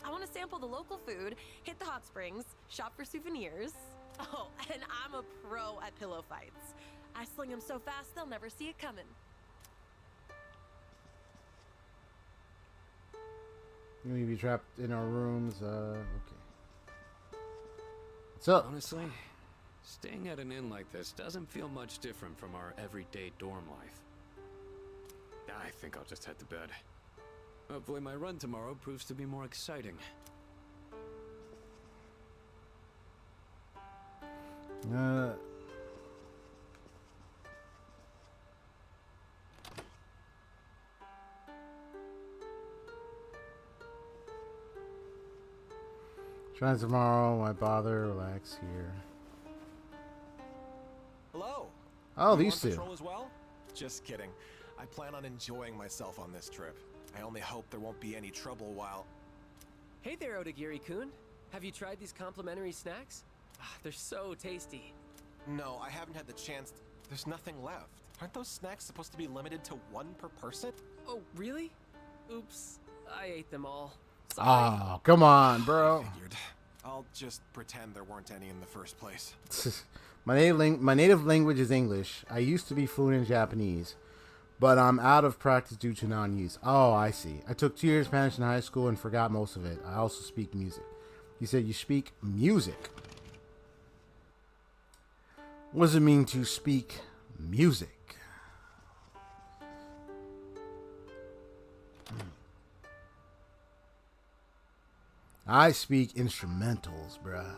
I want to sample the local food, hit the hot springs, shop for souvenirs. Oh, and I'm a pro at pillow fights. I sling them so fast they'll never see it coming. You may be trapped in our rooms. Okay. So Honestly, staying at an inn like this doesn't feel much different from our everyday dorm life. I think I'll just head to bed. Hopefully my run tomorrow proves to be more exciting. Try tomorrow. Why bother? Relax here. Hello. Oh, You these on two. patrol as well? Just kidding. I plan on enjoying myself on this trip. I only hope there won't be any trouble while... Hey there, Odagiri-kun. Have you tried these complimentary snacks? They're so tasty. No, I haven't had the chance. There's nothing left. Aren't those snacks supposed to be limited to one per person? Oh, really? Oops. I ate them all. Sorry. Oh, come on, bro. Figured. I'll just pretend there weren't any in the first place. My native language is English. I used to be fluent in Japanese, but I'm out of practice due to non-use. Oh, I see. I took 2 years Spanish in high school and forgot most of it. I also speak music. You said you speak music. What does it mean to speak music? I speak instrumentals, bruh.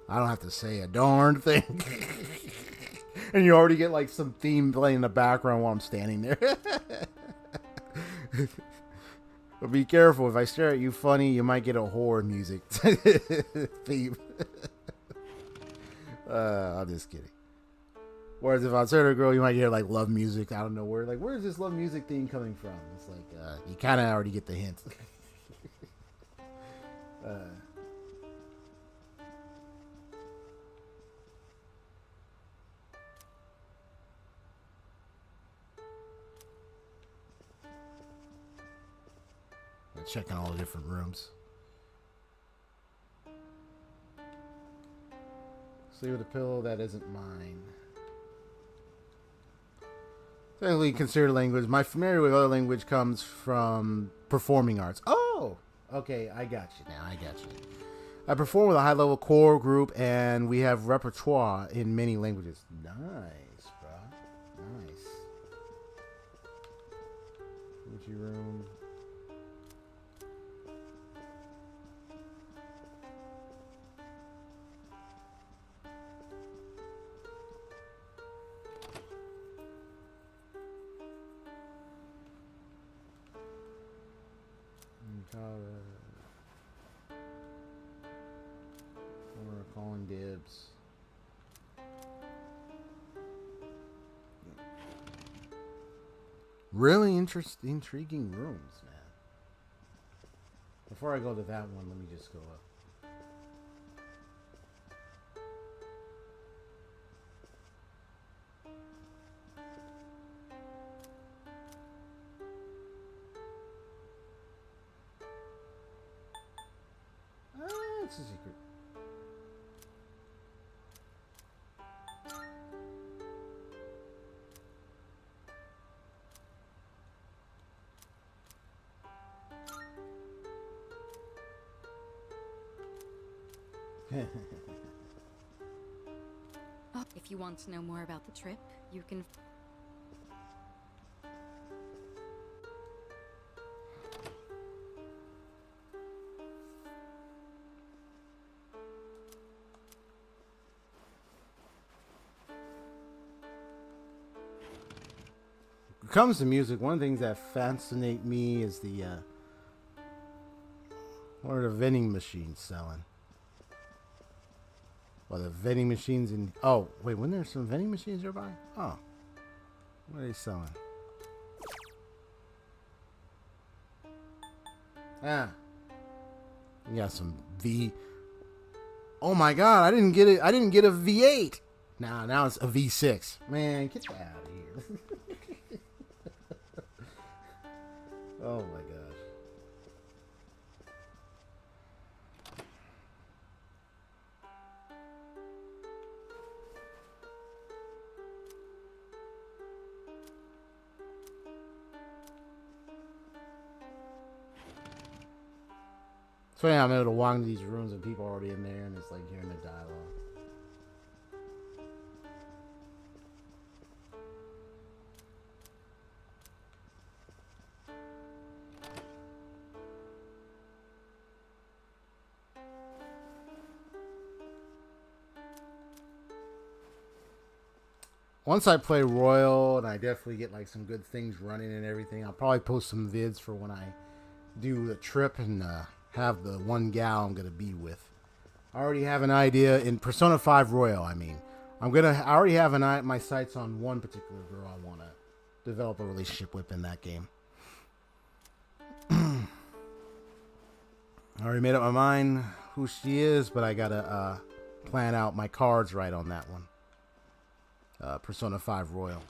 I don't have to say a darn thing. And you already get like some theme playing in the background while I'm standing there. But be careful. If I stare at you funny, you might get a horror music theme. I'm just kidding. Whereas if I stare at a girl, you might hear like love music out of nowhere. Like, where's this love music theme coming from? It's like, you kind of already get the hint. Checking all the different rooms. Sleep with a pillow that isn't mine. Technically considered language. My familiarity with other language comes from performing arts. Oh, okay, I got you now. I got you. I perform with a high-level core group, and we have repertoire in many languages. Nice, bro. Nice. Fuji room. We're calling dibs. Really intriguing rooms, man. Before I go to that one, let me just go up. It's a secret. If you want to know more about the trip, you can... When it comes to music, one of the things that fascinate me is the what are the vending machines selling? Well, the vending machines in... Oh, wait, when there's some vending machines nearby? Oh. What are they selling? Ah. You got some V... Oh my god, I didn't get it. I didn't get a V8. Now it's a V6. Man, get that out of here. Oh my gosh. So yeah, I'm able to walk into these rooms and people are already in there and it's like hearing the dialogue. once I play Royal and I definitely get like some good things running and everything, I'll probably post some vids for when I do the trip and have the one gal I'm gonna be with. I already have an idea in Persona 5 Royal. I mean, I already have my sights on one particular girl I want to develop a relationship with in that game. I already made up my mind who she is, but I gotta plan out my cards right on that one. Persona 5 Royal.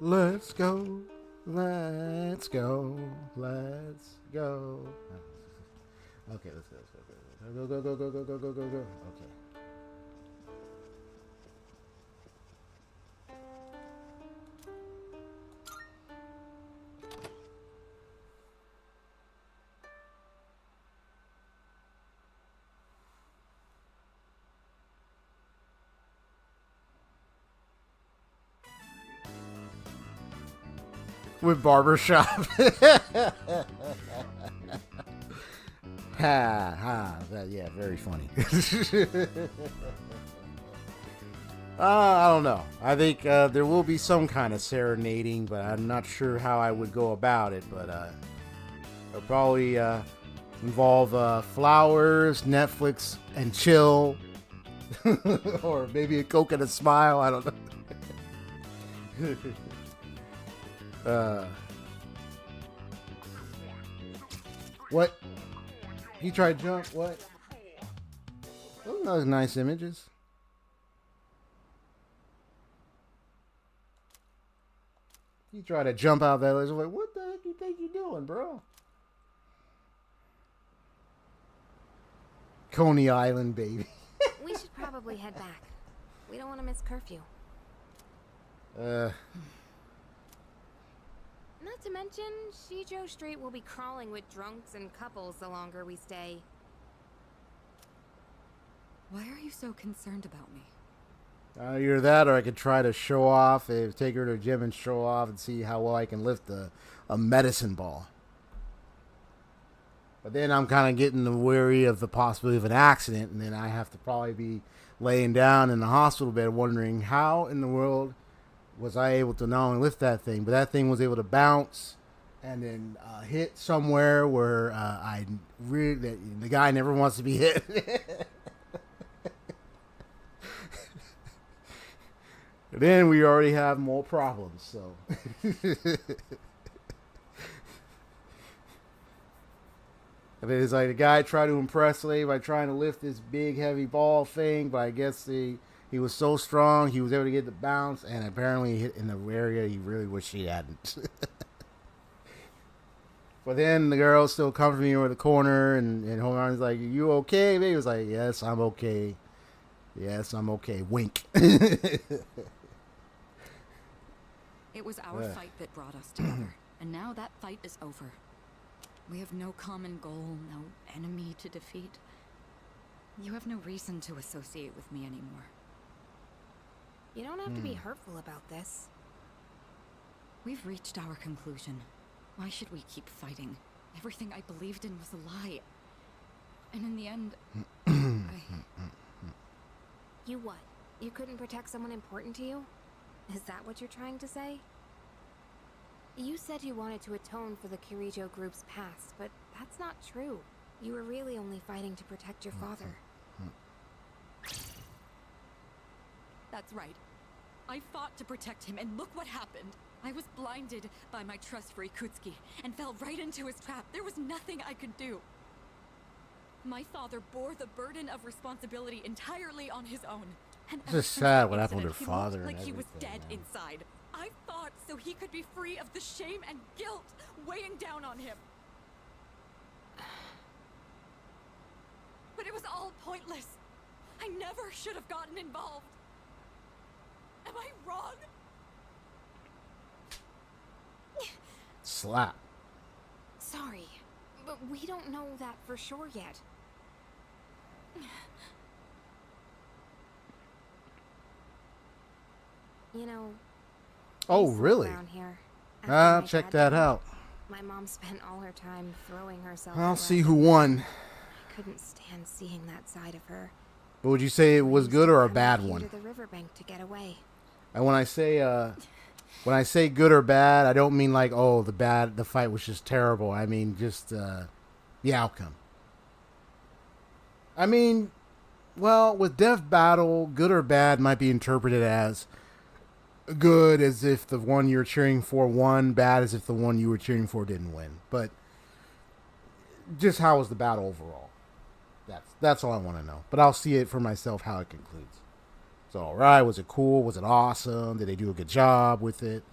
Let's go, let's go, let's go. Okay, let's go, go, go, go, go, go, go, go, go, go. Okay. With barbershop. Yeah, very funny. I don't know. I think there will be some kind of serenading, but I'm not sure how I would go about it. But it'll probably involve flowers, Netflix, and chill. Or maybe a Coke and a smile. I don't know. What? He tried to jump? What? Those are nice images. He tried to jump out that. I was like, what the heck do you think you're doing, bro? Coney Island, baby. We should probably head back. We don't want to miss curfew. Not to mention, Shijo Street will be crawling with drunks and couples the longer we stay. Why are you so concerned about me? Either that, or I could try to show off, take her to the gym and show off and see how well I can lift a medicine ball. But then I'm kind of getting wary of the possibility of an accident, and then I have to probably be laying down in the hospital bed wondering how in the world was I able to not only lift that thing, but that thing was able to bounce and then hit somewhere where the guy never wants to be hit. Then we already have more problems, so. And it's like the guy tried to impress me by trying to lift this big heavy ball thing, but I guess he was so strong he was able to get the bounce, and apparently hit in the area he really wished he hadn't. But then the girl still comforted me over the corner, and hold on, he's like, "Are you okay, baby?" He was like, "Yes, I'm okay. Yes, I'm okay." Wink. It was our fight that brought us together, and now that fight is over. We have no common goal, no enemy to defeat. You have no reason to associate with me anymore. You don't have to be hurtful about this. We've reached our conclusion. Why should we keep fighting? Everything I believed in was a lie. And in the end, You what? You couldn't protect someone important to you? Is that what you're trying to say? You said you wanted to atone for the Kirijo group's past, but that's not true. You were really only fighting to protect your father. that's right. I fought to protect him, and look what happened. I was blinded by my trust for Ikutsuki, and fell right into his trap. There was nothing I could do. My father bore the burden of responsibility entirely on his own. And It's just sad what happened to her father. Like he was everything, dead man. inside. I fought so he could be free of the shame and guilt weighing down on him. But it was all pointless. I never should have gotten involved. Am I wrong? Slap. Sorry, but we don't know that for sure yet. You know, Oh, used to live really? around here. After Ah, my check dad that died, out. My mom spent all her time throwing herself. I'll around see who me. won. I couldn't stand seeing that side of her. But would you say it was Used good to or a come out bad here one? to the riverbank to get away. And when I say good or bad, I don't mean like, oh, the fight was just terrible. I mean just the outcome. I mean, well, with Death Battle, good or bad might be interpreted as good as if the one you're cheering for won, bad as if the one you were cheering for didn't win. But just how was the battle overall? That's all I want to know. But I'll see it for myself how it concludes. So, all right, was it cool? Was it awesome? Did they do a good job with it?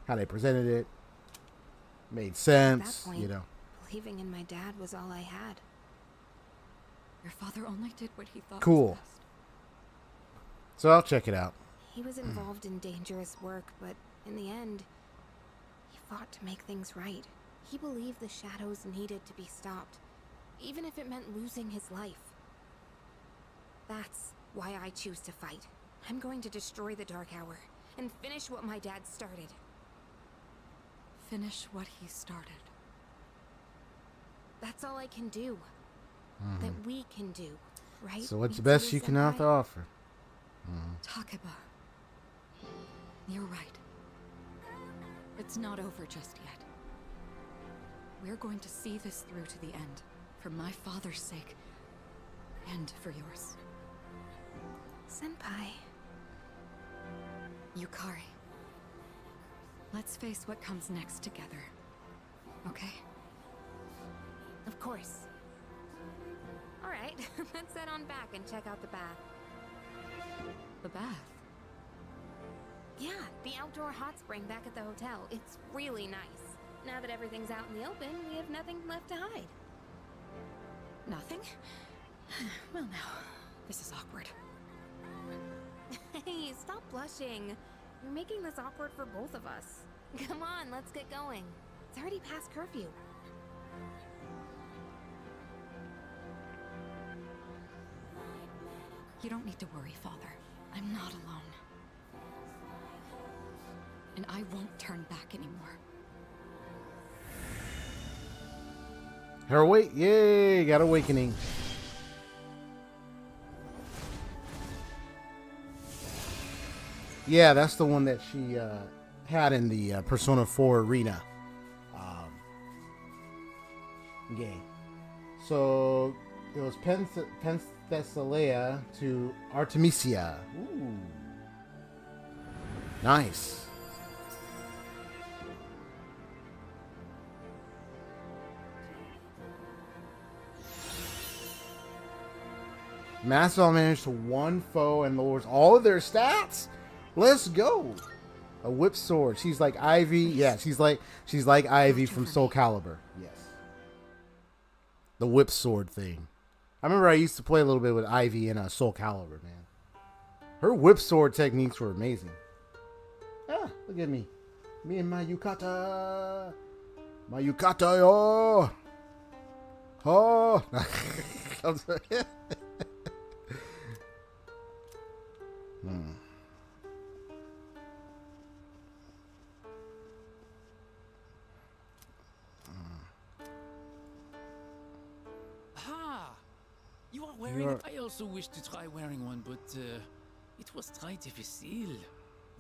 How they presented it? Made sense, At that point, you know. believing in my dad was all I had. Your father only did what he thought Cool. was best. So I'll check it out. He was involved in dangerous work, but in the end, he fought to make things right. He believed the shadows needed to be stopped, even if it meant losing his life. That's why I choose to fight. I'm going to destroy the Dark Hour and finish what my dad started. Finish what he started. That's all I can do. That we can do, right? So what's the best you can have to offer? Takeba. You're right. It's not over just yet. We're going to see this through to the end. For my father's sake. And for yours. Senpai. Yukari. Let's face what comes next together. Okay? Of course. Alright, let's head on back and check out the bath. The bath? Yeah, the outdoor hot spring back at the hotel. It's really nice. Now that everything's out in the open, we have nothing left to hide. Nothing? Well now, this is awkward. Hey, stop blushing. You're making this awkward for both of us. Come on, let's get going. It's already past curfew. You don't need to worry, Father. I'm not alone. And I won't turn back anymore. Her yay, got awakening. Yeah, that's the one that she had in the Persona 4 arena game. So it was Penthesilea to Artemisia. Ooh. Nice. Mastodon managed to one foe and lowers all of their stats. Let's go. A whip sword. She's like Ivy. Yeah, she's like Ivy from Soul Calibur. Yes. The whip sword thing. I remember I used to play a little bit with Ivy in Soul Calibur, man. Her whip sword techniques were amazing. Ah, look at me. Me and my yukata. My yukata, yo. Oh. I'm sorry. You are wearing it. I also wish to try wearing one, but it was très difficile.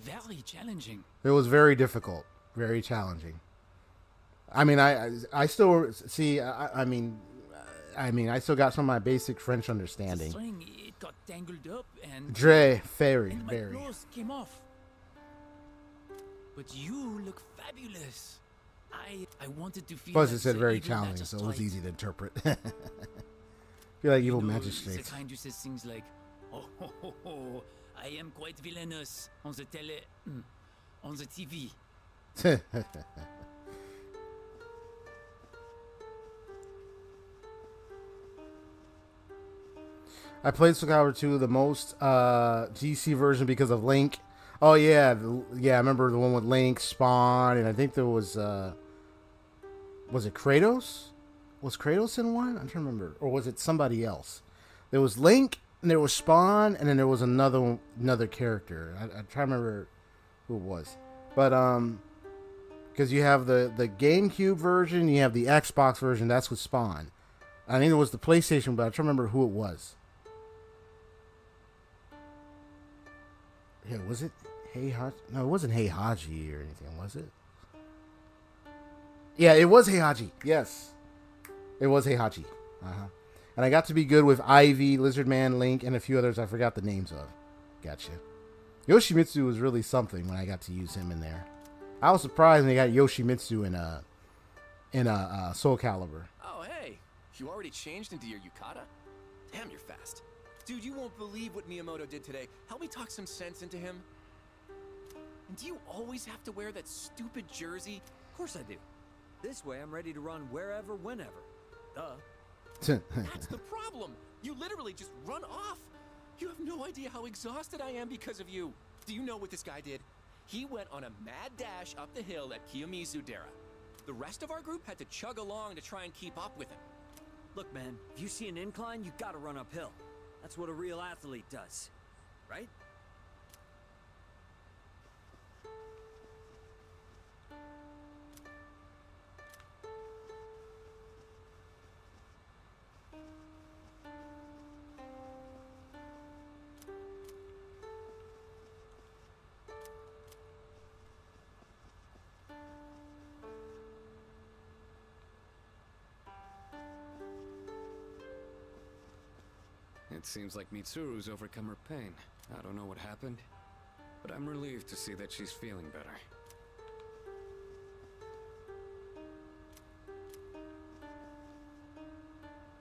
Very challenging. It was very difficult. Very challenging. I mean, I still see. I mean, I still got some of my basic French understanding. The string, it got tangled up and and my clothes came off. But you look fabulous. I wanted to feel. Plus, like it said the very evil challenging, so it was magistrate. easy to interpret. Feel like evil You know, magistrates. the kind who says things like, "Oh, ho, ho, ho, I am quite villainous on the on the TV." I played Soul Calibur 2 the most GC version because of Link. Oh yeah, I remember the one with Link, Spawn, and I think there was it Kratos? Was Kratos in one? I'm trying to remember, or was it somebody else? There was Link, and there was Spawn, and then there was another character. I try to remember who it was. But because you have the GameCube version, you have the Xbox version. That's with Spawn. I think it was the PlayStation, but I don't remember who it was. Yeah, was it Heihachi? No, it wasn't Heihachi or anything, was it? Yeah, it was Heihachi. Yes, it was Heihachi. And I got to be good with Ivy, Lizardman, Link, and a few others I forgot the names of. Gotcha. Yoshimitsu was really something when I got to use him in there. I was surprised when they got Yoshimitsu in Soul Calibur. Oh, hey. You already changed into your yukata? Damn, you're fast. Dude, you won't believe what Miyamoto did today. Help me talk some sense into him. And do you always have to wear that stupid jersey? Of course I do. This way I'm ready to run wherever, whenever. Duh. That's the problem. You literally just run off. You have no idea how exhausted I am because of you. Do you know what this guy did? He went on a mad dash up the hill at Kiyomizu Dera. The rest of our group had to chug along to try and keep up with him. Look, man, if you see an incline, you gotta run uphill. That's what a real athlete does, right? It seems like Mitsuru's overcome her pain. I don't know what happened, but I'm relieved to see that she's feeling better.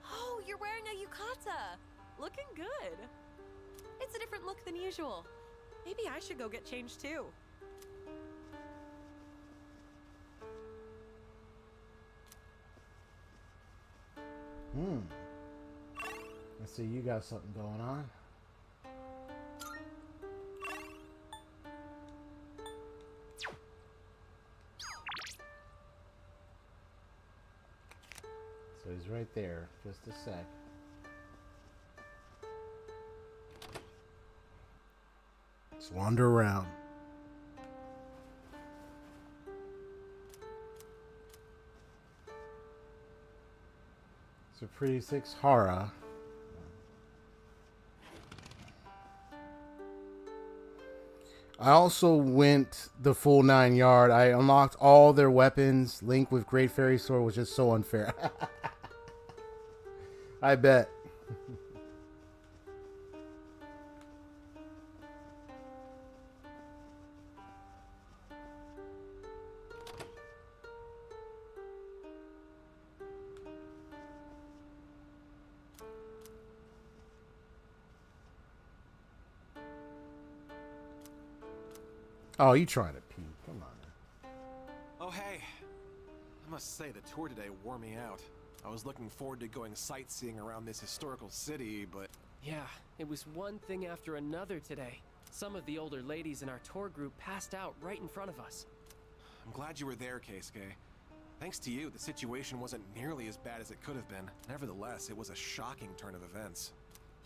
Oh, you're wearing a yukata. Looking good. It's a different look than usual. Maybe I should go get changed too. I see you got something going on. So he's right there. Just a sec. Let's wander around. So Pretty Six Hara. I also went the full 9 yard. I unlocked all their weapons. Link with Great Fairy Sword was just so unfair. I bet. Oh, you trying to pee. Come on. Oh, hey. I must say, the tour today wore me out. I was looking forward to going sightseeing around this historical city, but... Yeah, it was one thing after another today. Some of the older ladies in our tour group passed out right in front of us. I'm glad you were there, Keisuke. Thanks to you, the situation wasn't nearly as bad as it could have been. Nevertheless, it was a shocking turn of events.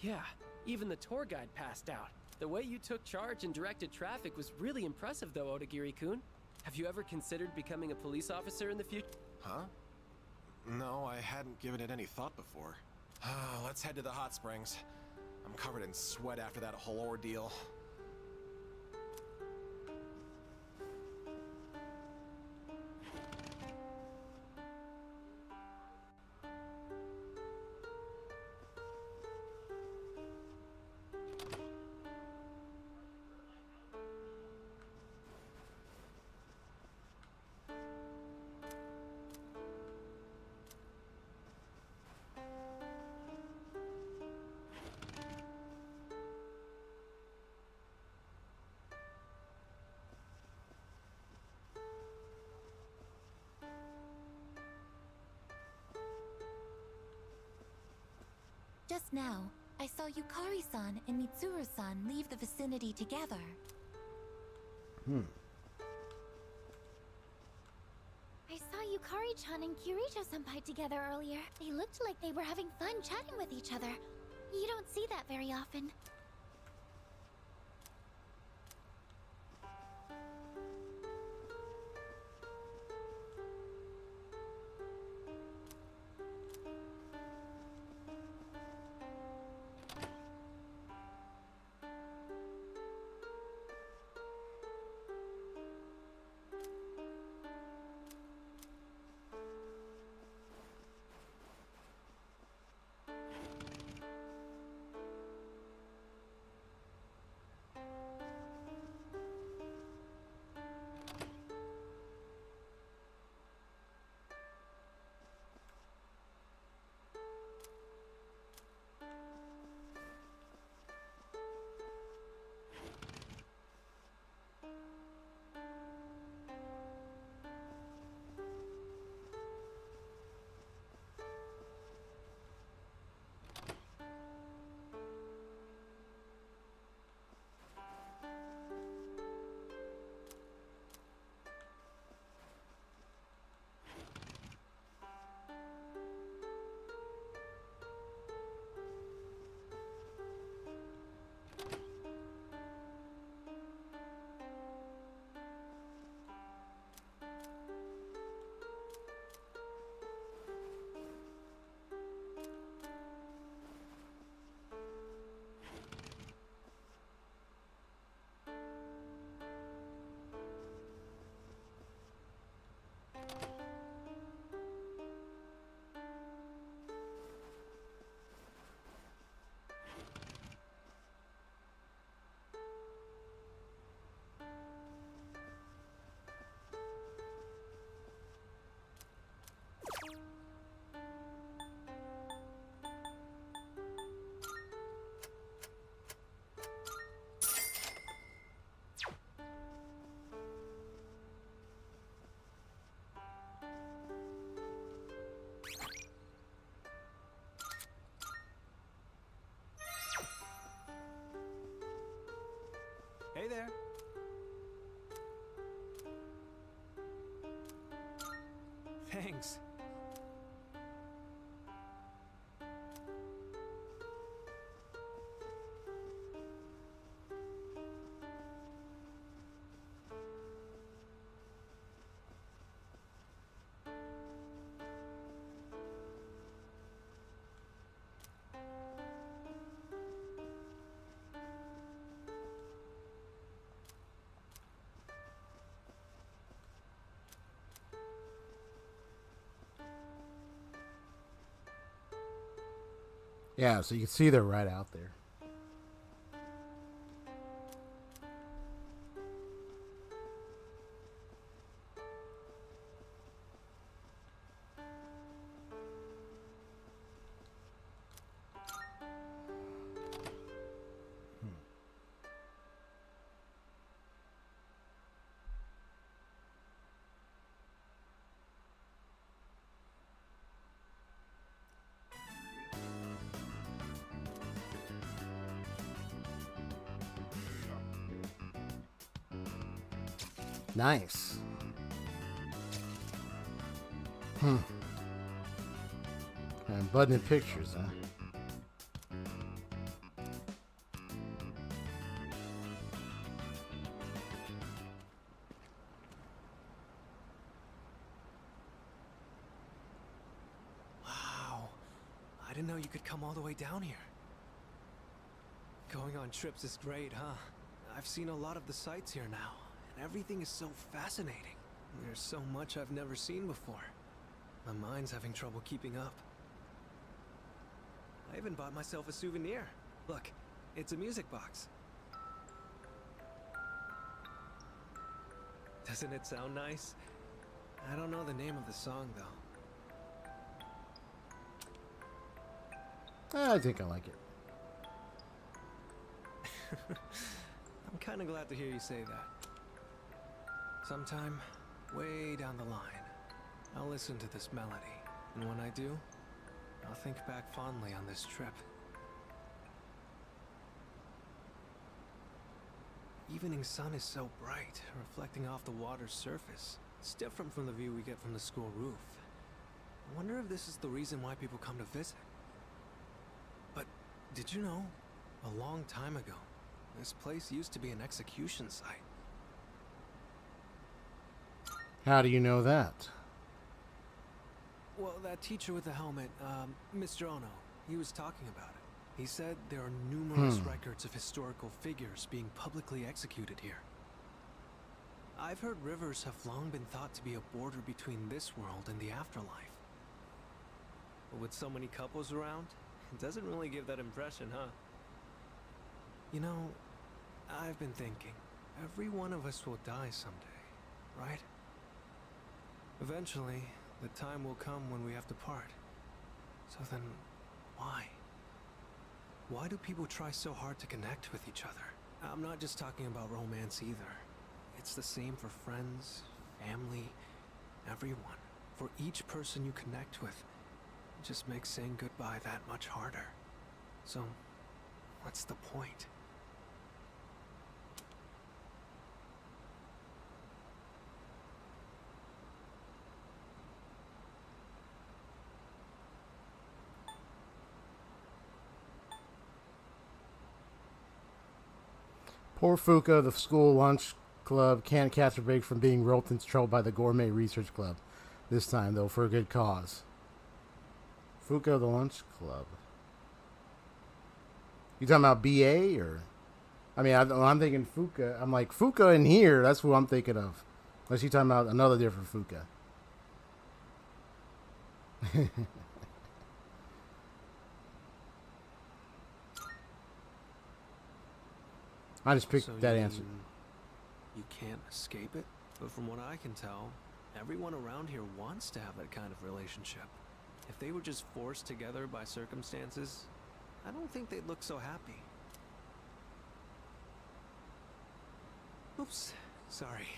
Yeah, even the tour guide passed out. The way you took charge and directed traffic was really impressive, though, Odagiri-kun. Have you ever considered becoming a police officer in the future? Huh? No, I hadn't given it any thought before. Let's head to the hot springs. I'm covered in sweat after that whole ordeal. Just now, I saw Yukari-san and Mitsuru-san leave the vicinity together. I saw Yukari-chan and Kirijo-senpai together earlier. They looked like they were having fun chatting with each other. You don't see that very often. Hey there. Thanks. Yeah, so you can see they're right out there. Nice. And button in pictures, huh? Wow. I didn't know you could come all the way down here. Going on trips is great, huh? I've seen a lot of the sights here now, and everything is so fascinating. There's so much I've never seen before. My mind's having trouble keeping up. I even bought myself a souvenir. Look, it's a music box. Doesn't it sound nice? I don't know the name of the song, though. I think I like it. I'm kind of glad to hear you say that. Sometime, way down the line, I'll listen to this melody, and when I do, I'll think back fondly on this trip. Evening sun is so bright, reflecting off the water's surface. It's different from the view we get from the school roof. I wonder if this is the reason why people come to visit. But did you know, a long time ago, this place used to be an execution site. How do you know that? Well, that teacher with the helmet, Mr. Ono, he was talking about it. He said there are numerous records of historical figures being publicly executed here. I've heard rivers have long been thought to be a border between this world and the afterlife. But with so many couples around, it doesn't really give that impression, huh? You know, I've been thinking, every one of us will die someday, right? Eventually, the time will come when we have to part. So then, why? Why do people try so hard to connect with each other? I'm not just talking about romance either. It's the same for friends, family, everyone. For each person you connect with, it just makes saying goodbye that much harder. So, what's the point? Poor Fuka, the school lunch club, can't catch a break from being roped into trouble by the gourmet research club. This time, though, for a good cause. Fuka, the lunch club. You talking about BA or? I mean, I'm thinking Fuka. I'm like, Fuka in here, that's who I'm thinking of. Unless you're talking about another different Fuka. I just picked that answer. You can't escape it? But from what I can tell, everyone around here wants to have that kind of relationship. If they were just forced together by circumstances, I don't think they'd look so happy. Oops, sorry.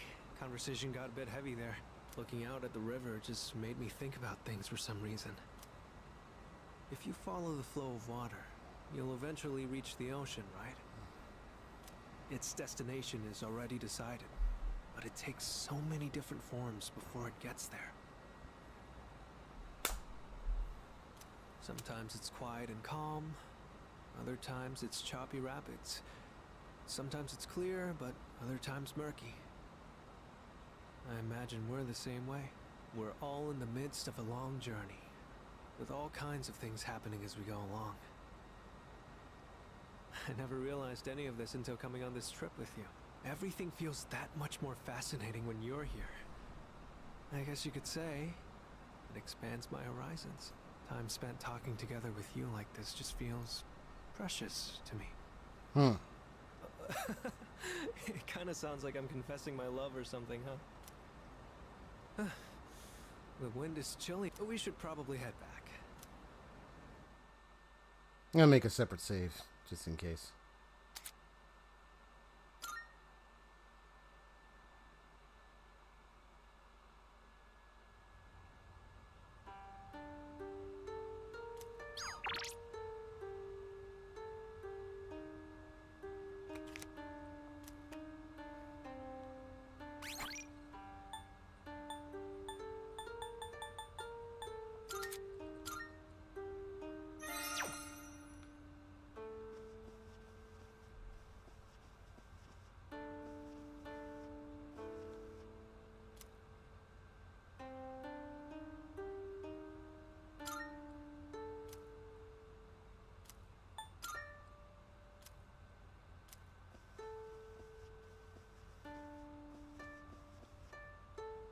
Conversation got a bit heavy there. Looking out at the river just made me think about things for some reason. If you follow the flow of water, you'll eventually reach the ocean, right? its destination is already decided, but it takes so many different forms before it gets there. Sometimes it's quiet and calm, other times it's choppy rapids. Sometimes it's clear, but other times murky. I imagine we're the same way. We're all in the midst of a long journey, with all kinds of things happening as we go along. I never realized any of this until coming on this trip with you. Everything feels that much more fascinating when you're here. I guess you could say it expands my horizons. Time spent talking together with you like this just feels precious to me. It kind of sounds like I'm confessing my love or something, huh? The wind is chilly, but we should probably head back. I'm gonna make a separate save, just in case.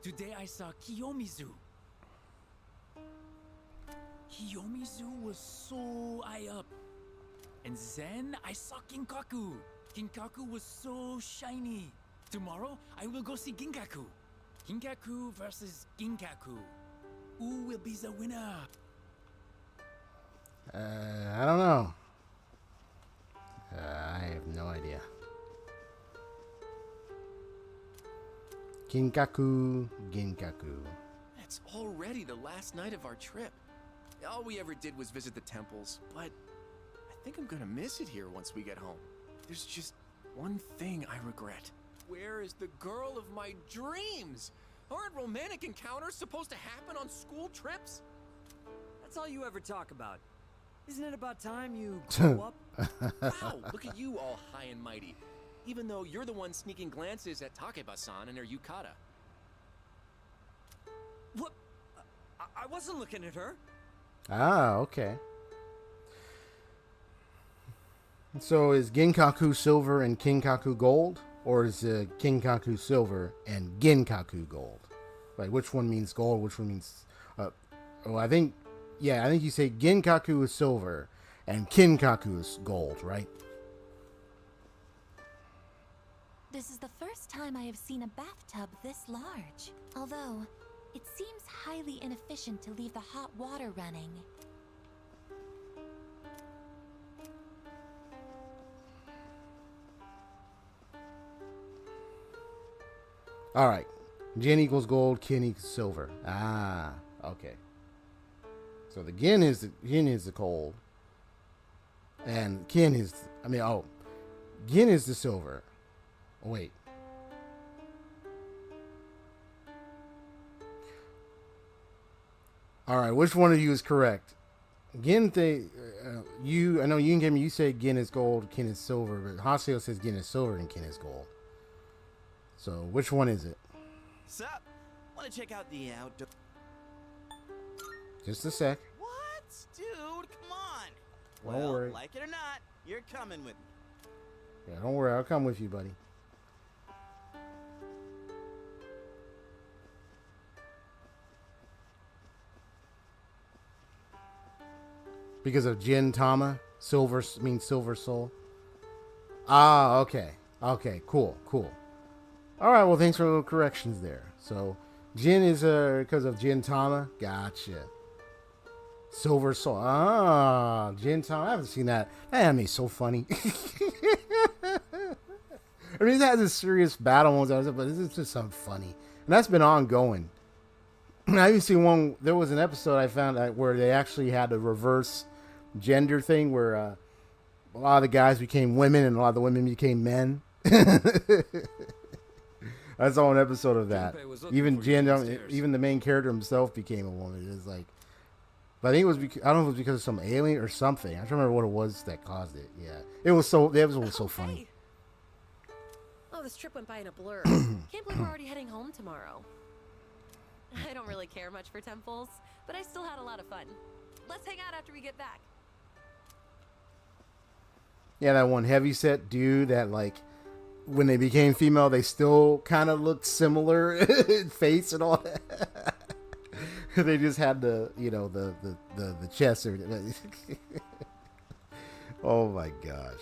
Today I saw Kiyomizu. Kiyomizu was so high up. And then I saw Ginkaku. Ginkaku was so shiny. Tomorrow I will go see Ginkaku. Ginkaku versus Ginkaku. Who will be the winner? I don't know. I have no idea. Ginkaku. It's already the last night of our trip. All we ever did was visit the temples, but I think I'm gonna miss it here once we get home. There's just one thing I regret. Where is the girl of my dreams? Aren't romantic encounters supposed to happen on school trips? That's all you ever talk about. Isn't it about time you grow up? Wow, look at you all high and mighty. Even though you're the one sneaking glances at Takeba-san and her yukata. What? I wasn't looking at her. Ah, okay. So is Ginkaku silver and Kinkaku gold? Or is Kinkaku silver and Ginkaku gold? Like, which one means gold, which one means... I think you say Ginkaku is silver and Kinkaku is gold, right? This is the first time I have seen a bathtub this large. Although, it seems highly inefficient to leave the hot water running. Alright. Gin equals gold, kin equals silver. Ah, okay. So the yin is the gold. And kin is... Gin is the silver. Oh, wait. Alright, which one of you is correct? Gin, I know you and you say Gin is gold, kin is silver, but Haseo says Gin is silver and kin is gold. So, which one is it? Sup? Want to check out the outdoor... Just a sec. What? Dude, come on. Don't Well, worry. like it or not, you're coming with me. Yeah, don't worry. I'll come with you, buddy. Because of Jin Tama, silver means silver soul. Ah, okay. Okay, cool. All right, well, thanks for the little corrections there. So, Jin is because of Jin Tama. Gotcha. Silver soul. Ah, Jin Tama. I haven't seen that. That anime's so funny. I mean, it has a serious battle ones, but this is just something funny. And that's been ongoing. I even seen one, there was an episode I found where they actually had a reverse gender thing where a lot of the guys became women and a lot of the women became men. I saw an episode of that. Junpei was looking Even for you Jin, downstairs. even the main character himself became a woman. It's like, but I think it was. I don't know if it was because of some alien or something. I don't remember what it was that caused it. Yeah, it was so. That was so funny. Oh, this trip went by in a blur. Can't believe we're already heading home tomorrow. I don't really care much for temples, but I still had a lot of fun. Let's hang out after we get back. Yeah, that one heavyset dude that like when they became female, they still kind of looked similar in face and all that. They just had the the chest or oh my gosh.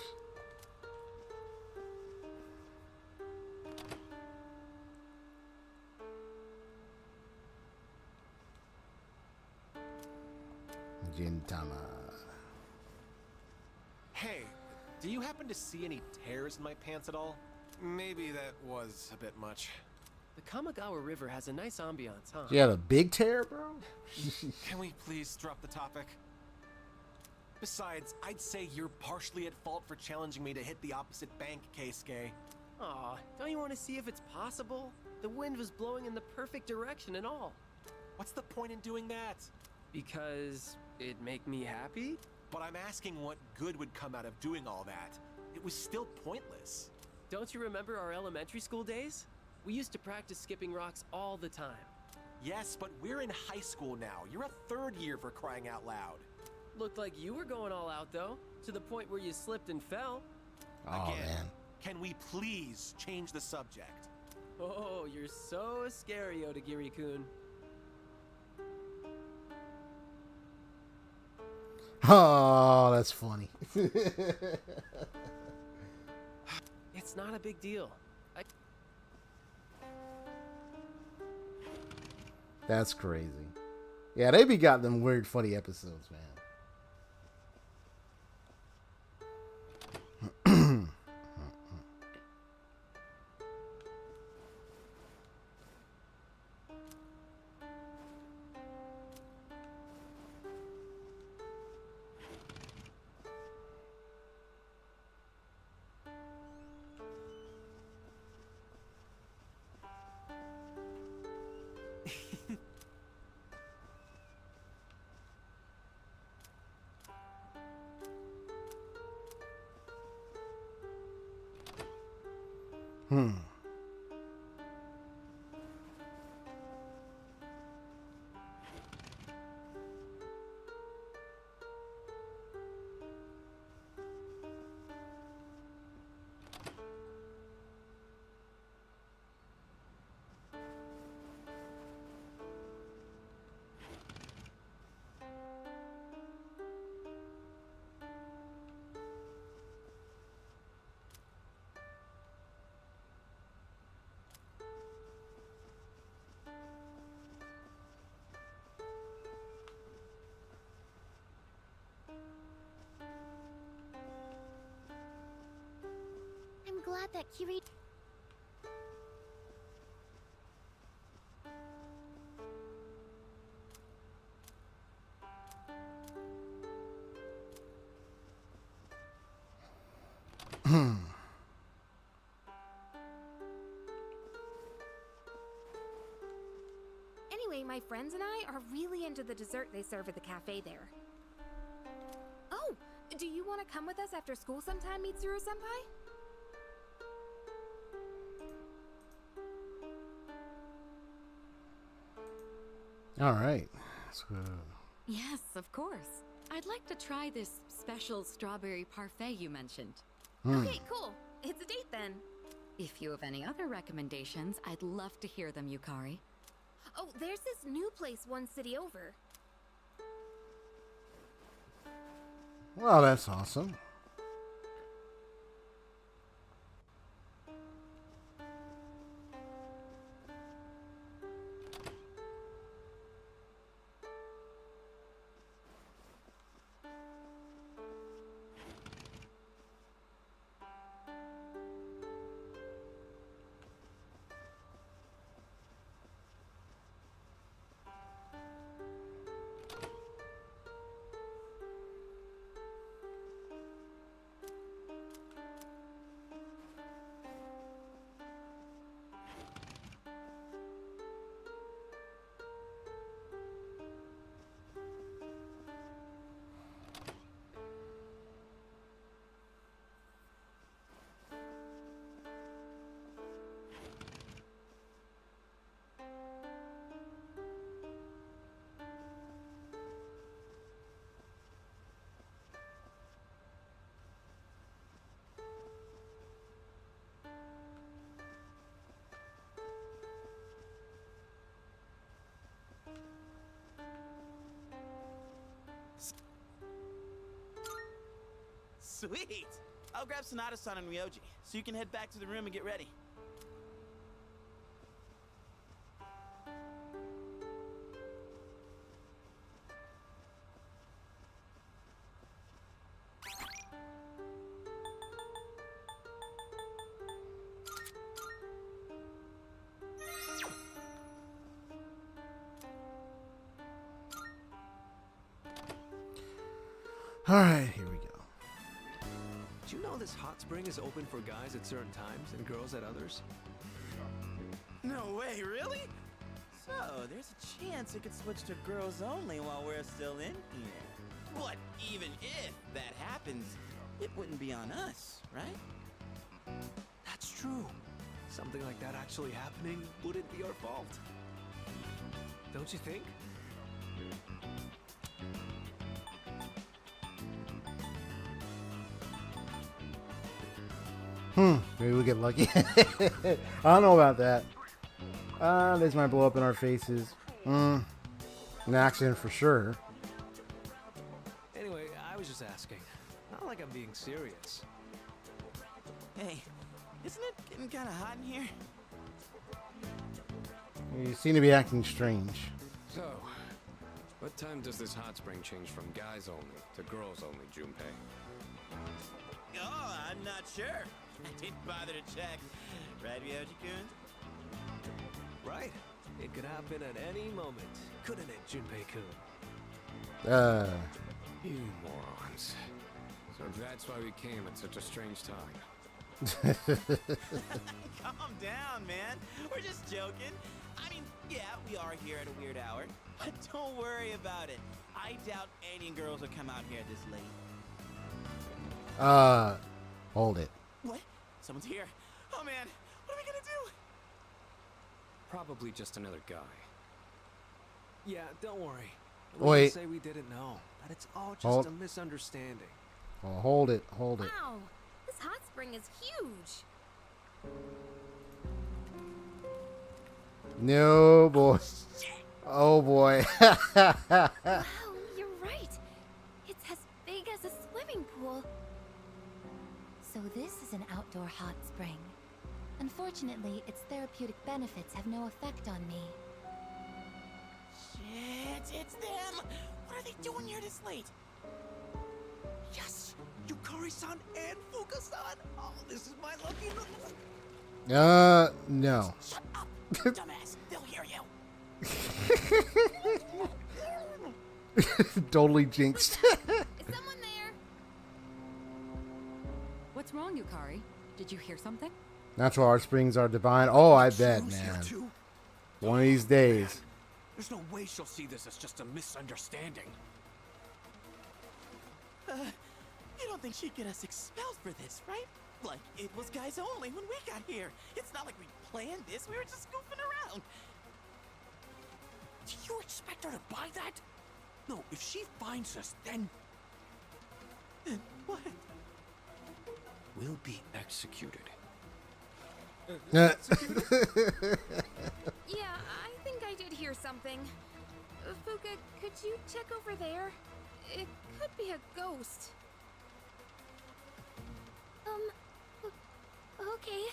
Gintama. Hey, do you happen to see any tears in my pants at all? Maybe that was a bit much. The Kamagawa River has a nice ambiance, huh? You had a big tear, bro? Can we please drop the topic? Besides, I'd say you're partially at fault for challenging me to hit the opposite bank, Keisuke. Aw, don't you want to see if it's possible? The wind was blowing in the perfect direction and all. What's the point in doing that? Because it'd make me happy? But I'm asking what good would come out of doing all that. It was still pointless. Don't you remember our elementary school days? We used to practice skipping rocks all the time. Yes, but we're in high school now. You're a third year, for crying out loud. Looked like you were going all out, though, to the point where you slipped and fell. Oh, Again, man. can we please change the subject? Oh, you're so scary, Otagiri-kun. Oh, that's funny. It's not a big deal. That's crazy. Yeah, they be got them weird, funny episodes, man. I'm glad that Kiri... Anyway, my friends and I are really into the dessert they serve at the cafe there. Oh, do you want to come with us after school sometime, Mitsuru-senpai? All right. So, Yes, of course. I'd like to try this special strawberry parfait you mentioned. Okay, cool. It's a date then. If you have any other recommendations, I'd love to hear them, Yukari. Oh, there's this new place one city over. well, that's awesome. Sweet! I'll grab Sonata-san and Ryoji, so you can head back to the room and get ready. All right, here we go. Do you know this hot spring is open for guys at certain times and girls at others? No way, really? So, there's a chance it could switch to girls only while we're still in here. But even if that happens, it wouldn't be on us, right? That's true. Something like that actually happening wouldn't be our fault. Don't you think? Maybe we'll get lucky. I don't know about that. This might blow up in our faces. An accident for sure. Anyway, I was just asking. Not like I'm being serious. Hey, isn't it getting kind of hot in here? You seem to be acting strange. So, what time does this hot spring change from guys only to girls only, Junpei? Oh, I'm not sure. I didn't bother to check. Right, Ryoji-kun? Right. It could happen at any moment, couldn't it, Junpei-kun? You morons. So that's why we came at such a strange time. Calm down, man. We're just joking. I mean, yeah, we are here at a weird hour. But don't worry about it. I doubt any girls will come out here this late. Hold it. What? Someone's here. Oh, man. What are we gonna do? Probably just another guy. Yeah, don't worry. Wait. Say we didn't know. That it's all just Hold. a misunderstanding. Oh, hold it. Hold it. Wow, this hot spring is huge. No, boy. Oh, boy. Wow, you're right. It's as big as a swimming pool. So this is an outdoor hot spring. Unfortunately, its therapeutic benefits have no effect on me. Shit, it's them! What are they doing here this late? Yes! Yukari-san and Fuka-san! Oh, this is my lucky No. Shut up, dumbass! They'll hear you! Totally jinxed. Is someone there? What's wrong, Yukari? Did you hear something? Natural art springs are divine. Oh, I bet, man. One of these days. There's no way she'll see this as just a misunderstanding. You don't think she'd get us expelled for this, right? Like, it was guys only when we got here. It's not like we planned this. We were just goofing around. Do you expect her to buy that? No, if she finds us, then... What? We'll be executed. Yeah, I think I did hear something. Fuka, could you check over there? It could be a ghost. Okay.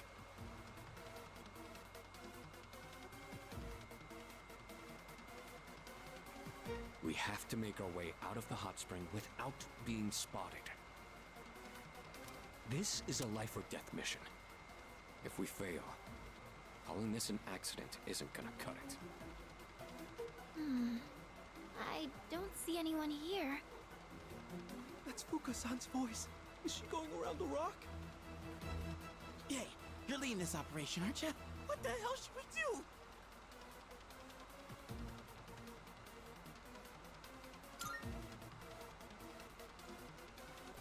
We have to make our way out of the hot spring without being spotted. This is a life or death mission. If we fail, calling this an accident isn't gonna cut it. I don't see anyone here. That's Fuka-san's voice. Is she going around the rock? Hey, you're leading this operation, aren't you? What the hell should we do?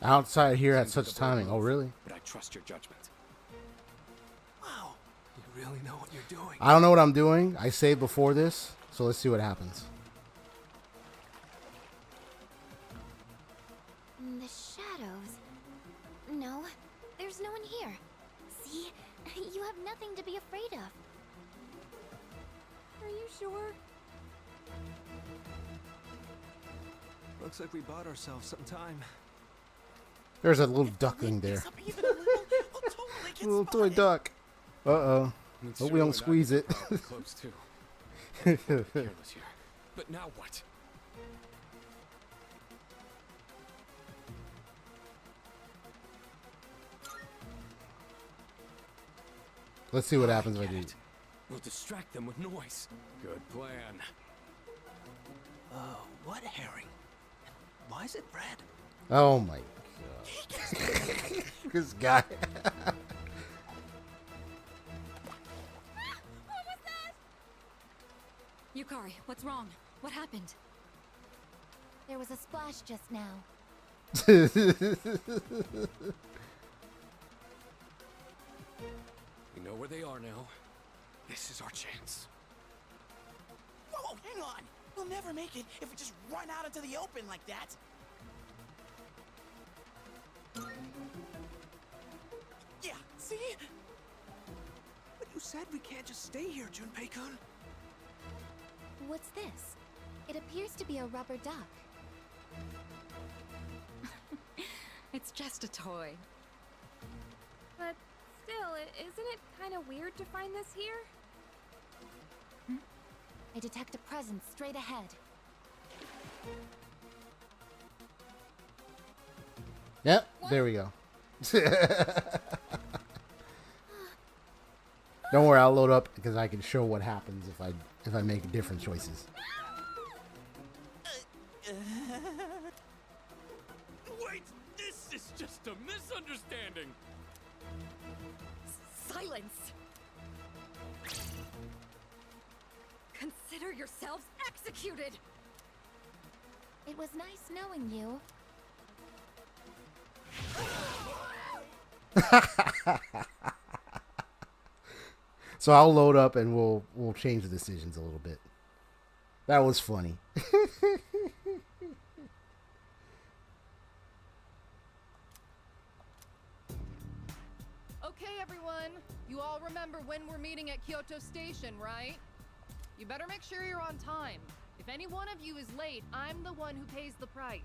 Outside here at such timing. Oh, really? But I trust your judgment. Wow, you really know what you're doing. I don't know what I'm doing. I saved before this, so let's see what happens. The shadows. No, there's no one here. See? You have nothing to be afraid of. Are you sure? Looks like we bought ourselves some time. There's a little duckling there. Little toy duck. Uh-oh. Hope we don't squeeze it. Close too. Careless here. But now what? Let's see what happens if I do. We'll distract them with noise. Good plan. What herring? Why is it red? Oh my god. This guy. Yukari, what's wrong? What happened? There was a splash just now. We know where they are now. This is our chance. Whoa, hang on! We'll never make it if we just run out into the open like that. Yeah, see? But you said we can't just stay here, Junpei-kun. What's this? It appears to be a rubber duck. It's just a toy. But still, isn't it kind of weird to find this here? I detect a presence straight ahead. Yep, there we go. Don't worry, I'll load up because I can show what happens if I make different choices. Wait, this is just a misunderstanding. Silence! Consider yourselves executed! It was nice knowing you. So I'll load up and we'll change the decisions a little bit. That was funny. Okay, everyone. You all remember when we're meeting at Kyoto Station, right? You better make sure you're on time. If any one of you is late, I'm the one who pays the price.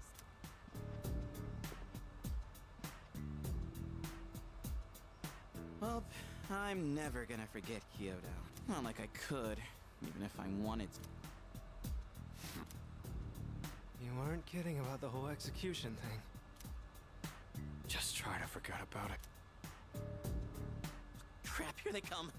Well, I'm never gonna forget Kyoto. Not like I could, even if I wanted to. You weren't kidding about the whole execution thing. Just try to forget about it. Crap, here they come.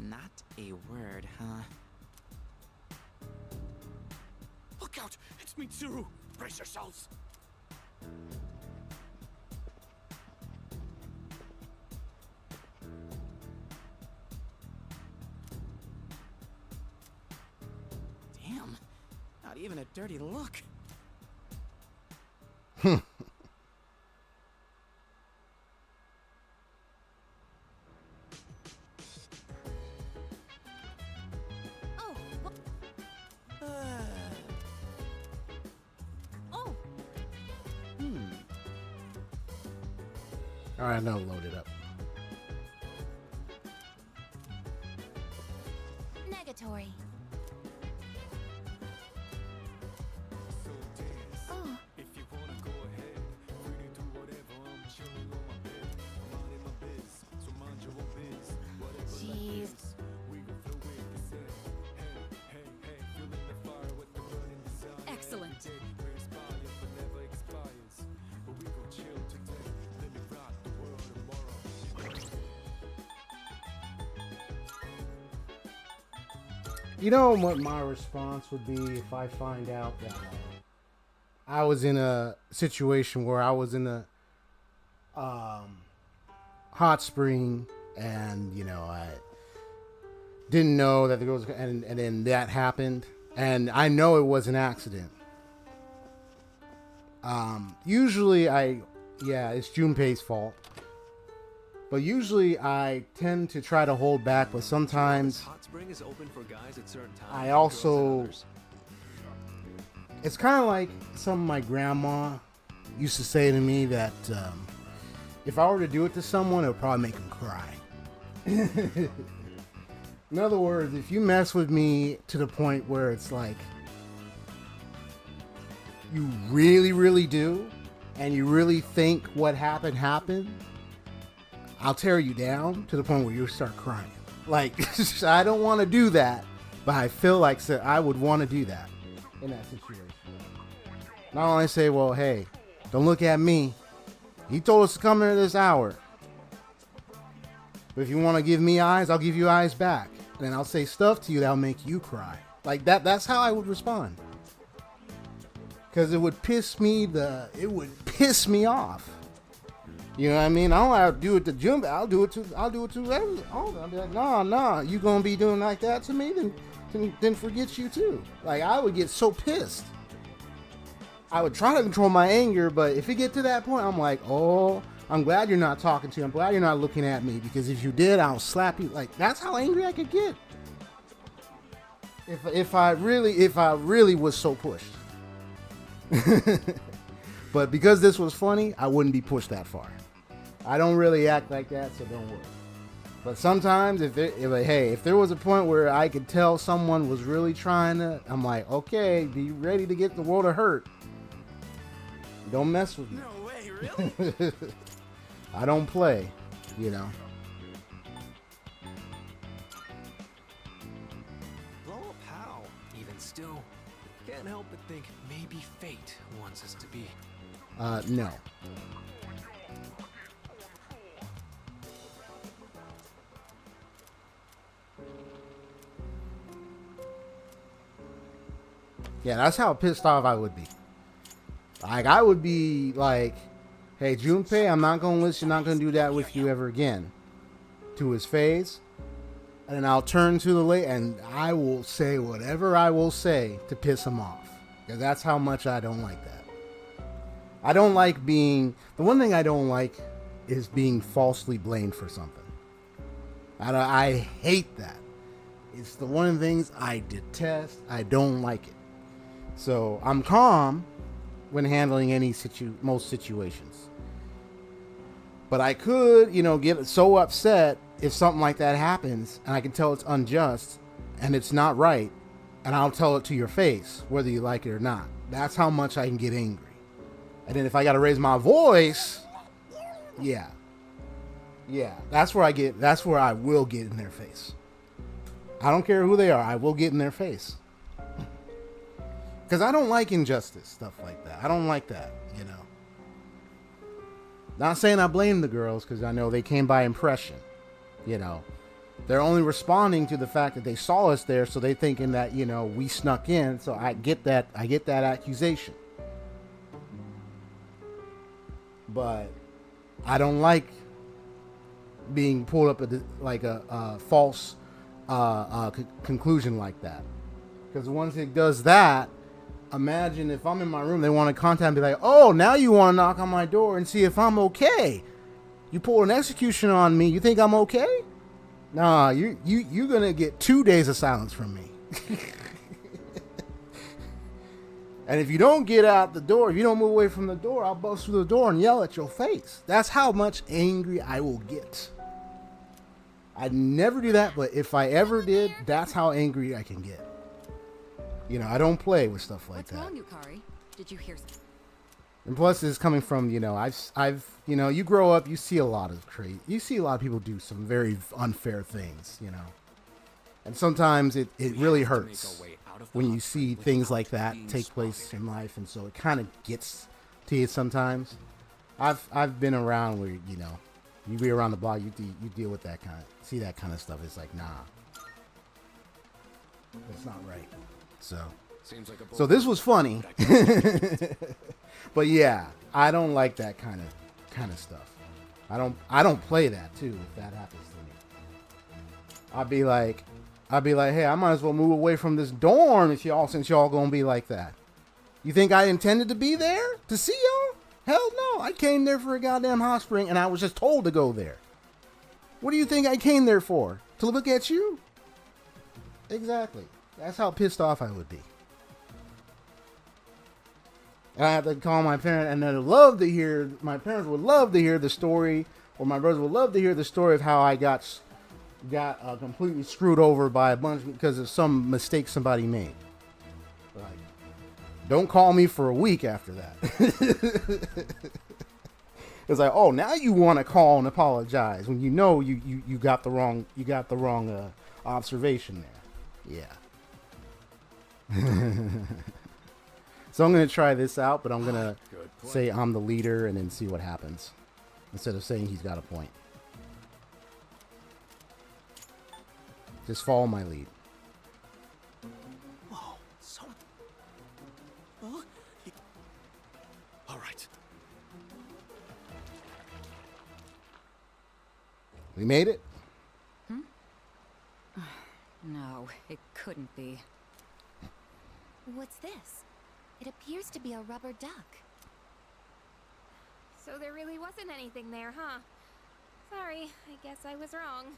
Not a word, huh? Look out! It's Mitsuru! Brace yourselves! Damn, not even a dirty look. Oh. Oh. All right, now load it up. Negatory. Oh. If you wanna go ahead, free to do whatever. I'm chilling on my bed. I'm minding my biz, so mind your own biz. Whatever life Jeez. is, we gon' throw it to say, hey, hey, hey, feeling the fire with the burning desire. Excellent. Every day may inspire, but never expires. But we gon' chill today. Let me rock the world tomorrow. You know what my response would be if I find out that I was in a situation where I was in a hot spring and I didn't know that there was and then that happened and I know it was an accident. Usually it's Junpei's fault. But usually I tend to try to hold back, but sometimes Hot spring is open for guys at certain times. I also It's kind of like something my grandma used to say to me that if I were to do it to someone, it would probably make them cry. In other words, if you mess with me to the point where it's like you really, really do, and you really think what happened, I'll tear you down to the point where you start crying. Like, I don't want to do that, but I feel like I would want to do that in that situation. Not only say, well, hey, don't look at me. He told us to come here this hour. But if you want to give me eyes, I'll give you eyes back. And then I'll say stuff to you that'll make you cry. Like that's how I would respond. Because it would piss me off. You know what I mean? I don't have to do it to Jumbo. I'll do it to everyone. I'll be like, nah, you gonna be doing like that to me? Then forget you too. Like, I would get so pissed. I would try to control my anger, but if it get to that point, I'm like, oh, I'm glad you're not talking to me. I'm glad you're not looking at me, because if you did, I'll slap you. Like, that's how angry I could get. If I really was so pushed. But because this was funny, I wouldn't be pushed that far. I don't really act like that, so don't worry. But sometimes, if there was a point where I could tell someone was really trying to, I'm like, okay, be ready to get the world of hurt. Don't mess with me. No way, really? I don't play, you know. Blow up how? Even still, can't help but think maybe fate wants us to be. No. Yeah, that's how pissed off I would be. Like, I would be like, hey, Junpei, I'm not going to listen, not going to do that with you ever again. To his face. And then I'll turn to the lady and I will say whatever I will say to piss him off. Because that's how much I don't like that. I don't like the one thing I don't like is being falsely blamed for something. I hate that. It's the one of the things I detest. I don't like it. So I'm calm when handling most situations. But I could, get so upset if something like that happens and I can tell it's unjust and it's not right, and I'll tell it to your face, whether you like it or not. That's how much I can get angry. And then if I got to raise my voice, yeah, that's where I will get in their face. I don't care who they are. I will get in their face. Because I don't like injustice, stuff like that. I don't like that, Not saying I blame the girls, because I know they came by impression, They're only responding to the fact that they saw us there, so they thinking that, we snuck in. So I get that accusation. But I don't like being pulled up at a false conclusion like that. Because once it does that, imagine if I'm in my room, they want to contact me like, oh, now you want to knock on my door and see if I'm okay. You pull an execution on me. You think I'm okay? Nah, you're going to get 2 days of silence from me. And if you don't get out the door, if you don't move away from the door, I'll bust through the door and yell at your face. That's how much angry I will get. I'd never do that, but if I ever did, that's how angry I can get. I don't play with stuff like that. What's wrong, Yukari? Did you hear something? And plus, it's coming from, I've you grow up, you see a lot of people do some very unfair things, And sometimes it really hurts when you see things like that take place in life, and so it kind of gets to you sometimes. I've been around where, you be around the block, you deal with that see that kind of stuff. It's like, nah, that's not right. So this was funny. But yeah, I don't like that kind of stuff. I don't play that too if that happens to me. I'd be like, hey, I might as well move away from this dorm since y'all gonna be like that. You think I intended to be there to see y'all? Hell no, I came there for a goddamn hot spring and I was just told to go there. What do you think I came there for? To look at you? Exactly. That's how pissed off I would be. And I have to call my parents, and my parents would love to hear the story, or my brothers would love to hear the story of how I got completely screwed over by a bunch because of some mistake somebody made. Like, don't call me for a week after that. It's like, oh, now you want to call and apologize when you know you got the wrong observation there. Yeah. So I'm gonna try this out, but I'm gonna say I'm the leader and then see what happens instead of saying he's got a point. Just follow my lead. Whoa, so... Well, all right. We made it? No, it couldn't be. What's this? It appears to be a rubber duck. So there really wasn't anything there, huh? Sorry, I guess I was wrong.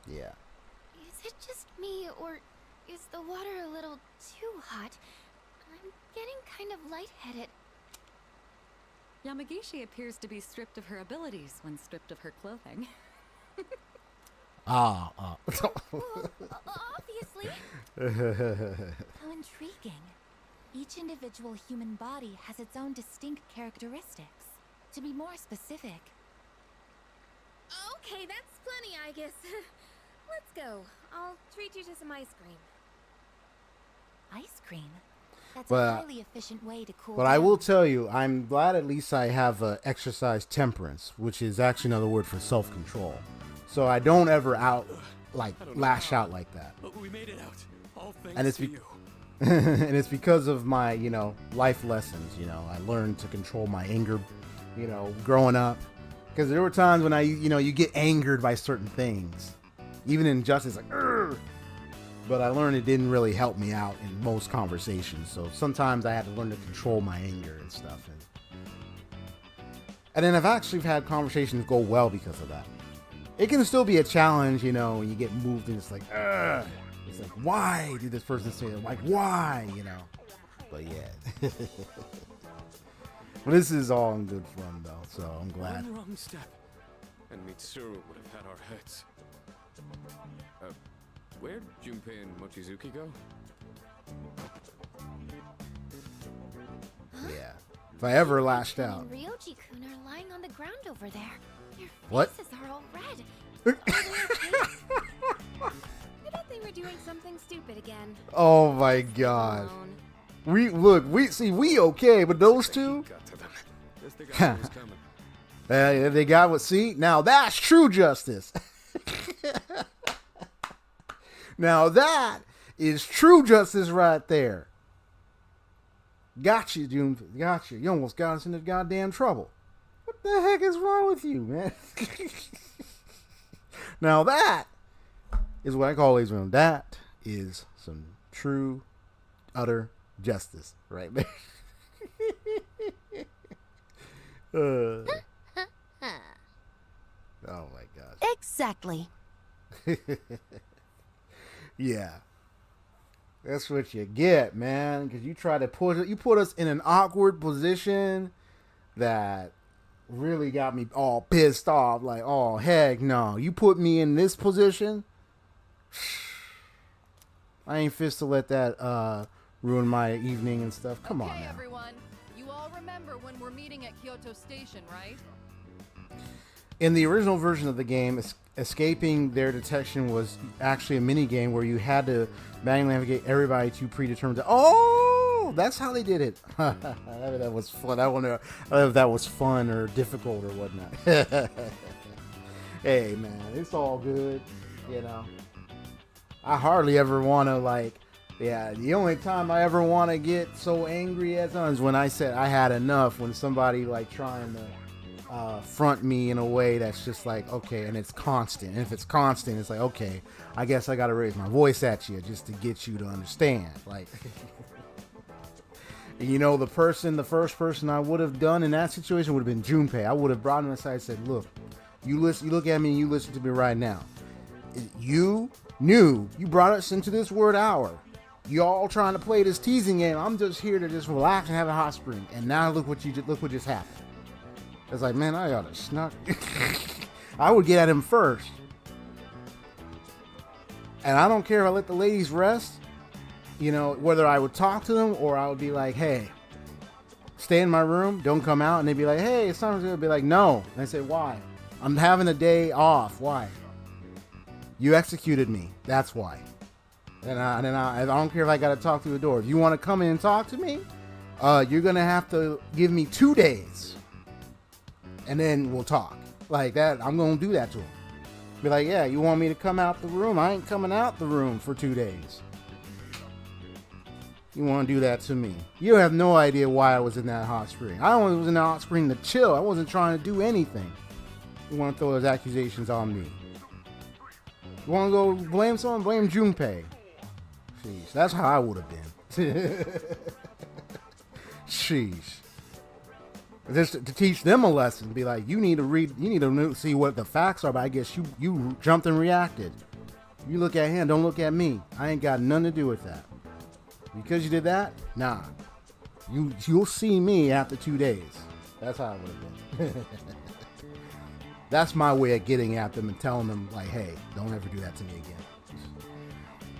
Yeah. Is it just me, or is the water a little too hot? I'm getting kind of lightheaded. Yamagishi appears to be stripped of her abilities when stripped of her clothing. Obviously. How intriguing. Each individual human body has its own distinct characteristics. To be more specific... Okay, that's plenty, I guess. Let's go. I'll treat you to some ice cream. Ice cream? That's But- a highly efficient way to cool But down. I will tell you, I'm glad at least I have exercise temperance, which is actually another word for self-control. So I don't ever lash out like that. But we made it out. All thanks And it's to you. and it's because of my, life lessons. I learned to control my anger, growing up. Because there were times when you get angered by certain things, even in justice, like, "Urgh!" But I learned it didn't really help me out in most conversations. So sometimes I had to learn to control my anger and stuff. And then I've actually had conversations go well because of that. It can still be a challenge, when you get moved and it's like, ugh. It's like, why did this person say that? Like, why, But yeah. Well, this is all in good fun, though, so I'm glad. One wrong step, and Mitsuru would have had our heads. Where'd Junpei and Mochizuki go? Yeah. If I ever lashed out. And Ryoji-kun are lying on the ground over there. Their What? faces are all red. I bet they were doing something stupid again. Oh my god. We okay, but those two? Guess they got what was coming. They got what, see? Now that's true justice. Now that is true justice right there. Got you, June. Got you. You almost got us into goddamn trouble. What the heck is wrong with you, man? Now that is what I call, ladies and gentlemen, that is some true, utter justice right there. Oh my gosh. Exactly. Yeah. That's what you get, man. Because you try to put us in an awkward position that really got me all pissed off. Like, oh, heck no. You put me in this position? I ain't fit to let that ruin my evening and stuff. Come on Okay, now. everyone. You all remember when we're meeting at Kyoto Station, right? In the original version of the game, escaping their detection was actually a mini game where you had to manually navigate everybody to predetermined. Oh, that's how they did it. That was fun. I wonder if that was fun or difficult or whatnot. Hey, man, it's all good. I hardly ever want to the only time I ever want to get so angry at them is when I said I had enough. When somebody trying to front me in a way that's just like, okay, and it's constant. And if it's constant, it's like, okay, I guess I gotta raise my voice at you just to get you to understand. The first person I would have done in that situation would have been Junpei. I would have brought him aside and said, look, you look at me and you listen to me right now. You brought us into this word hour. Y'all trying to play this teasing game. I'm just here to just relax and have a hot spring. And now look what just happened. It's like, man, I ought to snuck. I would get at him first. And I don't care if I let the ladies rest. You know, whether I would talk to them or I would be like, hey, stay in my room, don't come out. And they'd be like, hey, it's time to be like, no. And I say, why? I'm having a day off. Why? You executed me. That's why. And I don't care if I got to talk through the door. If you want to come in and talk to me, you're going to have to give me 2 days. And then we'll talk. Like that, I'm going to do that to him. Be like, yeah, you want me to come out the room? I ain't coming out the room for 2 days. You want to do that to me? You have no idea why I was in that hot spring. I only was in that hot spring to chill. I wasn't trying to do anything. You want to throw those accusations on me? You want to go blame someone? Blame Junpei. Jeez, that's how I would have been. Jeez. Just to teach them a lesson. Be like, you need to read. You need to see what the facts are. But I guess you jumped and reacted. You look at him. Don't look at me. I ain't got nothing to do with that. Because you did that? Nah. You'll see me after 2 days. That's how it would have been. That's my way of getting at them and telling them, like, hey, don't ever do that to me again.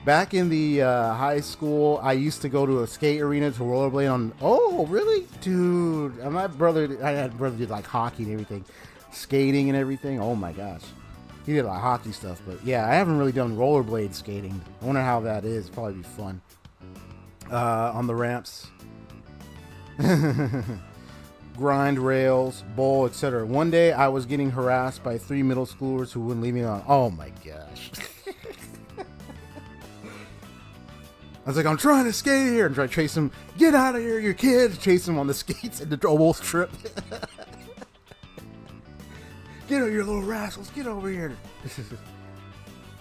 Back in the high school, I used to go to a skate arena to rollerblade on... Oh, really? Dude. I had a brother did like hockey and everything. Skating and everything. Oh, my gosh. He did a lot of hockey stuff. But yeah, I haven't really done rollerblade skating. I wonder how that is. It'd probably be fun. On the ramps. Grind rails, bowl, etc. One day I was getting harassed by 3 middle schoolers who wouldn't leave me alone. Oh my gosh. I was like, I'm trying to skate here and try to chase them. Get out of here, you kids. Chase them on the skates and the almost trip. Get over here, little rascals. Get over here.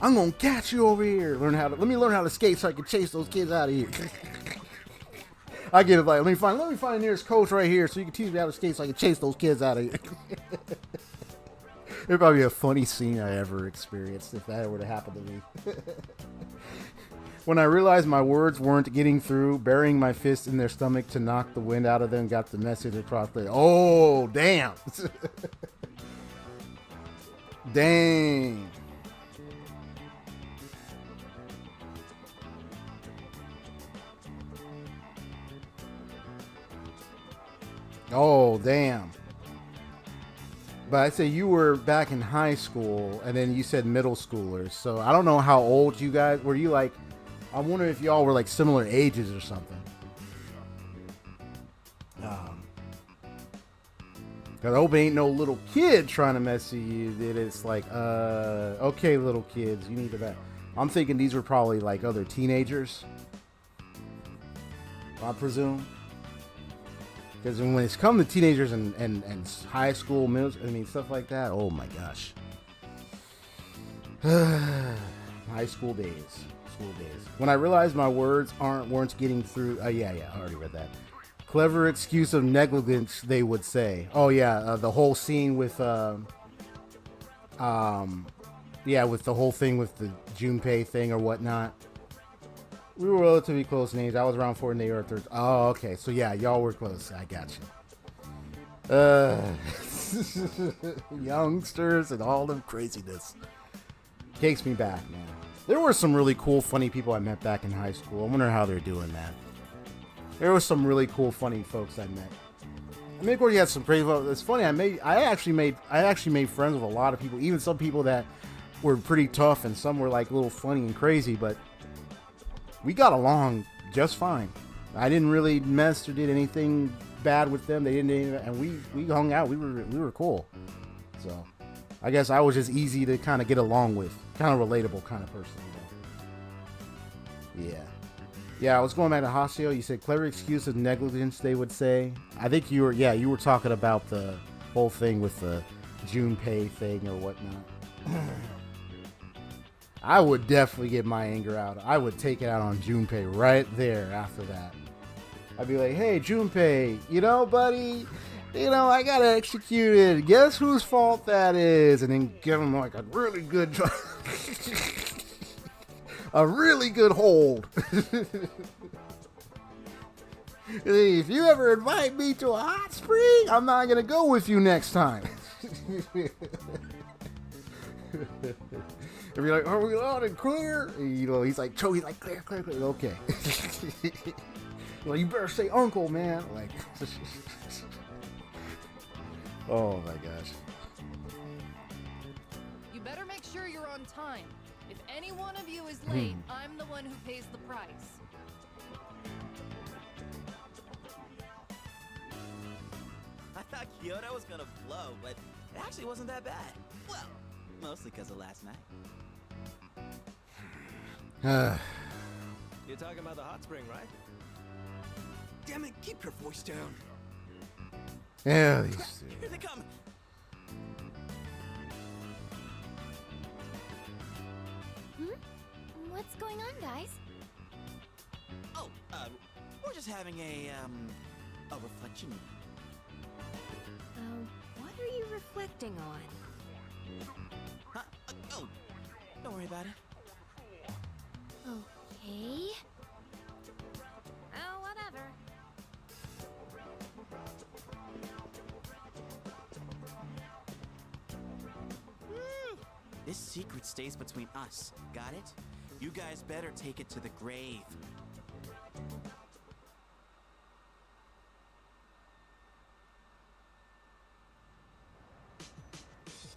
I'm going to catch you over here. Let me learn how to skate so I can chase those kids out of here. I get it, like, let me find the nearest coach right here so you can teach me how to skate so I can chase those kids out of here. It'd probably be a funny scene I ever experienced if that were to happen to me. When I realized my words weren't getting through, burying my fist in their stomach to knock the wind out of them got the message across the... Oh, damn. Dang. Oh, damn. But I say you were back in high school, and then you said middle schoolers. So I don't know how old you guys were. You like? I wonder if y'all were like similar ages or something. Cause I hope ain't no little kid trying to mess with you. That it's like, okay, little kids, you need to back. I'm thinking these were probably like other teenagers. I presume. Because when it's come to teenagers and high school, middle, stuff like that, oh my gosh. High school days. When I realized my words weren't getting through, yeah, I already read that. Clever excuse of negligence, they would say. Oh yeah, the whole scene with, with the whole thing with the Junpei thing or whatnot. We were relatively close in age. I was around 4 and they were 13. Oh, okay. So yeah, y'all were close. I got you. Youngsters and all them craziness. Takes me back, man. There were some really cool, funny people I met back in high school. I wonder how they're doing that. There were some really cool, funny folks I met. I mean, of course, you had some crazy folks. It's funny. I actually made friends with a lot of people. Even some people that were pretty tough, and some were like a little funny and crazy, but we got along just fine. I didn't really mess or did anything bad with them. They didn't, and we hung out. We were cool. So, I guess I was just easy to kind of get along with, kind of relatable kind of person. You know? Yeah. I was going back to Hoshio. You said clever excuse of negligence, they would say. I think you were talking about the whole thing with the Junpei thing or whatnot. I would definitely get my anger out. I would take it out on Junpei right there after that. I'd be like, hey, Junpei, buddy, I got executed. Guess whose fault that is? And then give him like a really good a really good hold. If you ever invite me to a hot spring, I'm not gonna go with you next time. If you're like, are we loud and clear? You know, he's like, clear. Okay. Well, you better say uncle, man. Like, oh my gosh. You better make sure you're on time. If any one of you is late, I'm the one who pays the price. I thought Kyoto was gonna blow, but it actually wasn't that bad. Well, mostly because of last night. You're talking about the hot spring, right? Damn it, keep your voice down. Yeah, these two. Here they come. What's going on, guys? Oh, we're just having a reflection. What are you reflecting on? Huh? Oh, don't worry about it. Okay. Oh, whatever. This secret stays between us. Got it? You guys better take it to the grave.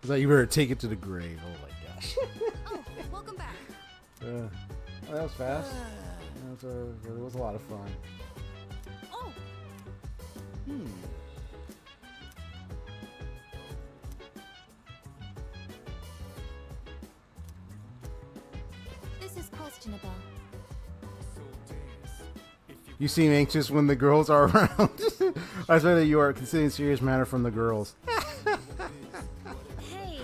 I thought you better take it to the grave. Oh my gosh. Oh, welcome back. Oh, that was fast. It was a lot of fun. Oh, This is questionable. You seem anxious when the girls are around. I swear that you are considering serious matter from the girls. Hey,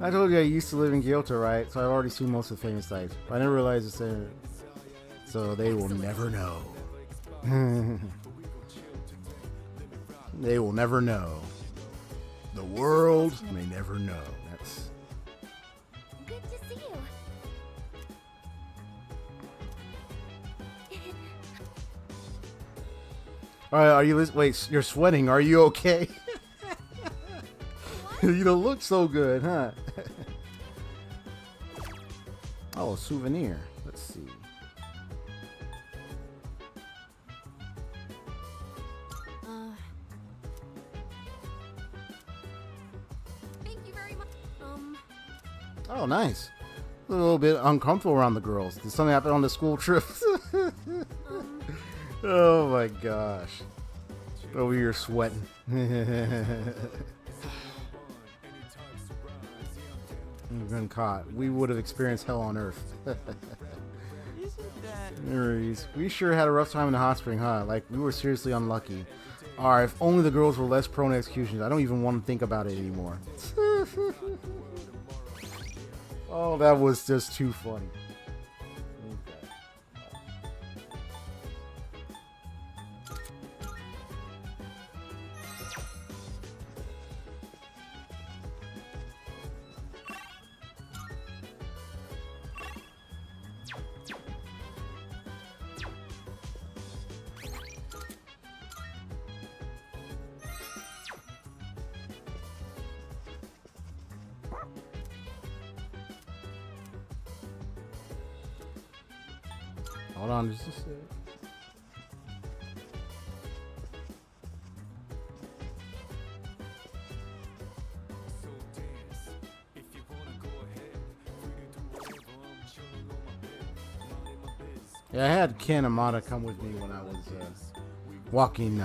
I told you I used to live in Kyoto, right? So I've already seen most of the famous sites. But I never realized it's there. So they will never know. They will never know. The world may never know. That's Good to see you. all right. Are you wait? You're sweating. Are you okay? You don't look so good, huh? Oh, a souvenir. Let's see. thank you very much. Oh, nice. A little bit uncomfortable around the girls. Did something happen on the school trip? Oh my gosh. Over here sweating. We've been caught. We would have experienced hell on earth. Anyways, we sure had a rough time in the hot spring, huh? Like, we were seriously unlucky. Alright, if only the girls were less prone to executions. I don't even want to think about it anymore. Oh, that was just too funny. Hold on, just a sec. Yeah, I had Ken Amada come with me when I was walking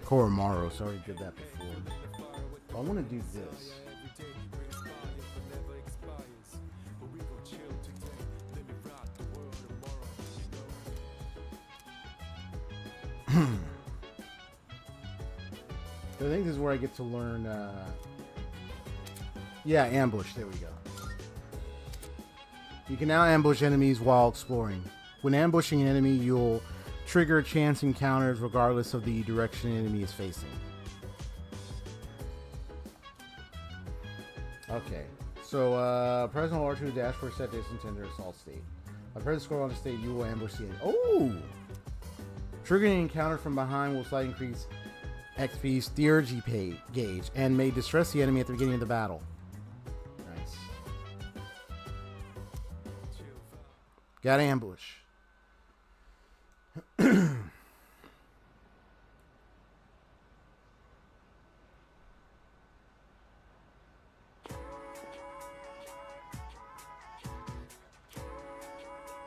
Koromaru, so I already did that before. But I want to do this. I think this is where I get to learn, yeah, ambush, there we go. You can now ambush enemies while exploring. When ambushing an enemy, you'll trigger chance encounters regardless of the direction the enemy is facing. Okay, so press on R2 dash for set distance enter assault state. I've heard the score on the state. You will ambush the enemy. Oh! Triggering an encounter from behind will slightly increase XP's theurgy gauge and may distress the enemy at the beginning of the battle. Nice. Got ambush.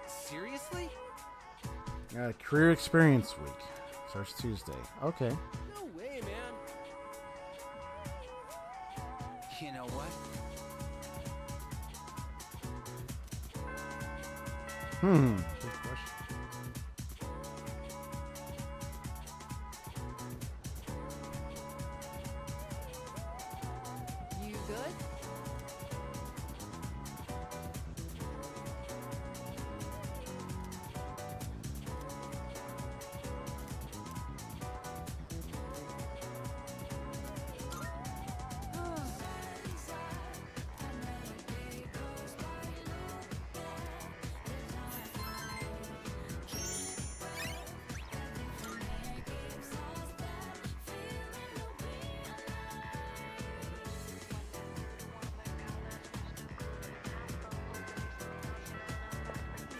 Seriously? Career experience week. Starts Tuesday. Okay. No way, man. You know what? Good question. You good?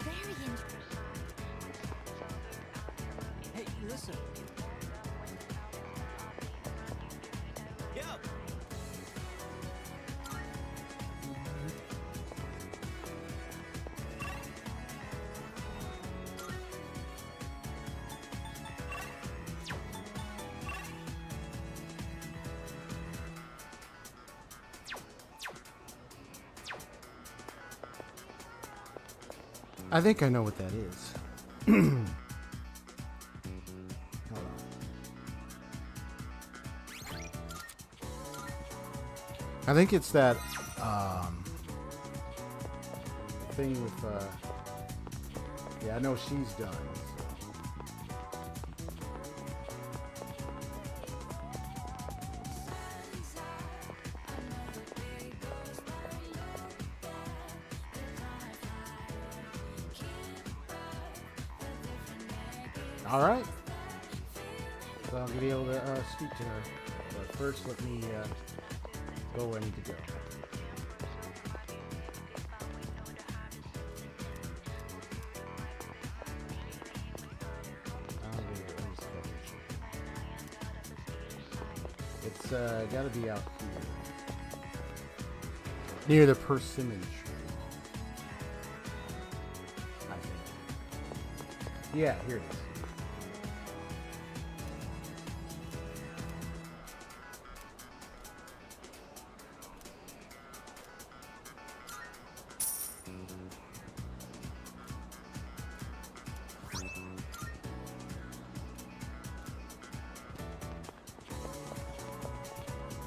Very interesting. Hey, listen. Yo! I think I know what that is. Hold on. I think it's that thing with yeah, I know she's done. All right. So I'm gonna be able to speak to her, but first let me go where I need to go. It's gotta be out here, near the persimmon tree. I think. Yeah, here it is.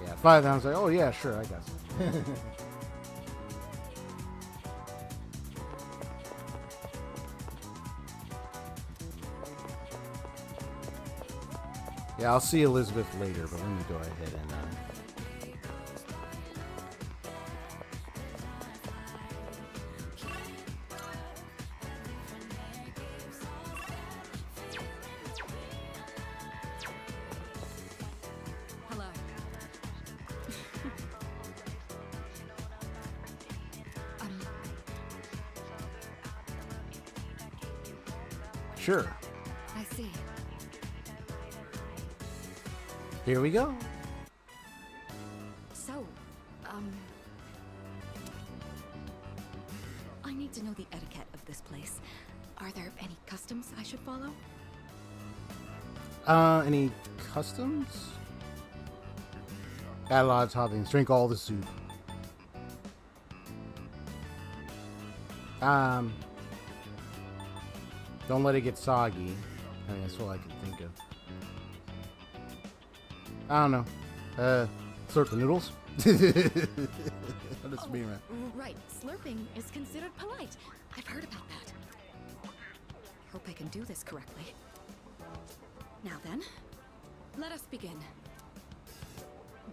Yeah, 5 I was like, oh yeah, sure, I got some. Yeah, I'll see Elizabeth later, but let me go ahead and Hello. sure. I see. Here we go. So, I need to know the etiquette of this place. Are there any customs I should follow? Any customs? Add a lot of toppings. Drink all the soup. Don't let it get soggy. I mean, that's all I can think of. I don't know. Slurp the noodles? That's me, man. Right. Slurping is considered polite. I've heard about that. Hope I can do this correctly. Now then, let us begin.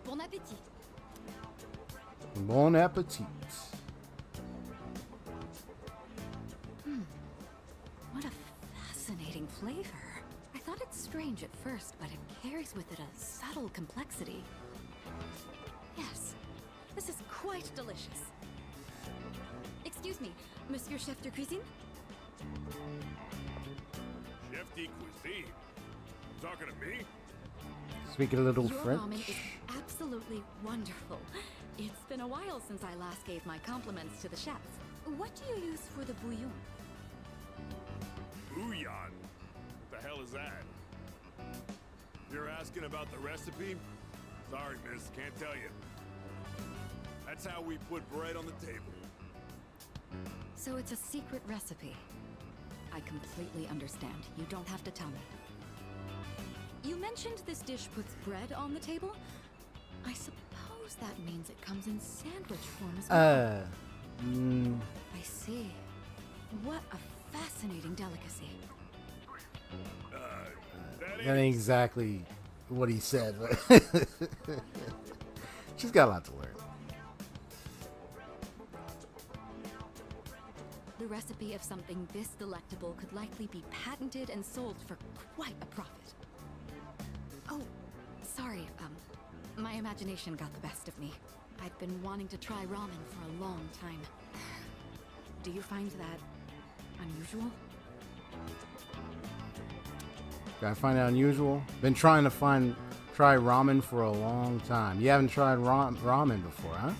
Bon appétit. Bon appetit. What a fascinating flavor. I thought it's strange at first, but it carries with it a subtle complexity. Yes, this is quite delicious. Excuse me, Monsieur Chef de Cuisine? Chef de cuisine? You talking to me? Speaking a little Your French. ramen is absolutely wonderful. It's been a while since I last gave my compliments to the chef. What do you use for the bouillon? Bouillon? What the hell is that? You're asking about the recipe? Sorry, miss, can't tell you. That's how we put bread on the table. So it's a secret recipe. I completely understand. You don't have to tell me. You mentioned this dish puts bread on the table? I suppose that means it comes in sandwich form as well. I see. What a fascinating delicacy. That ain't exactly what he said, but she's got a lot to learn. The recipe of something this delectable could likely be patented and sold for quite a profit. Oh, sorry, my imagination got the best of me. I've been wanting to try ramen for a long time. Do you find that unusual? I find that unusual. Been trying to try ramen for a long time. You haven't tried ramen before, huh?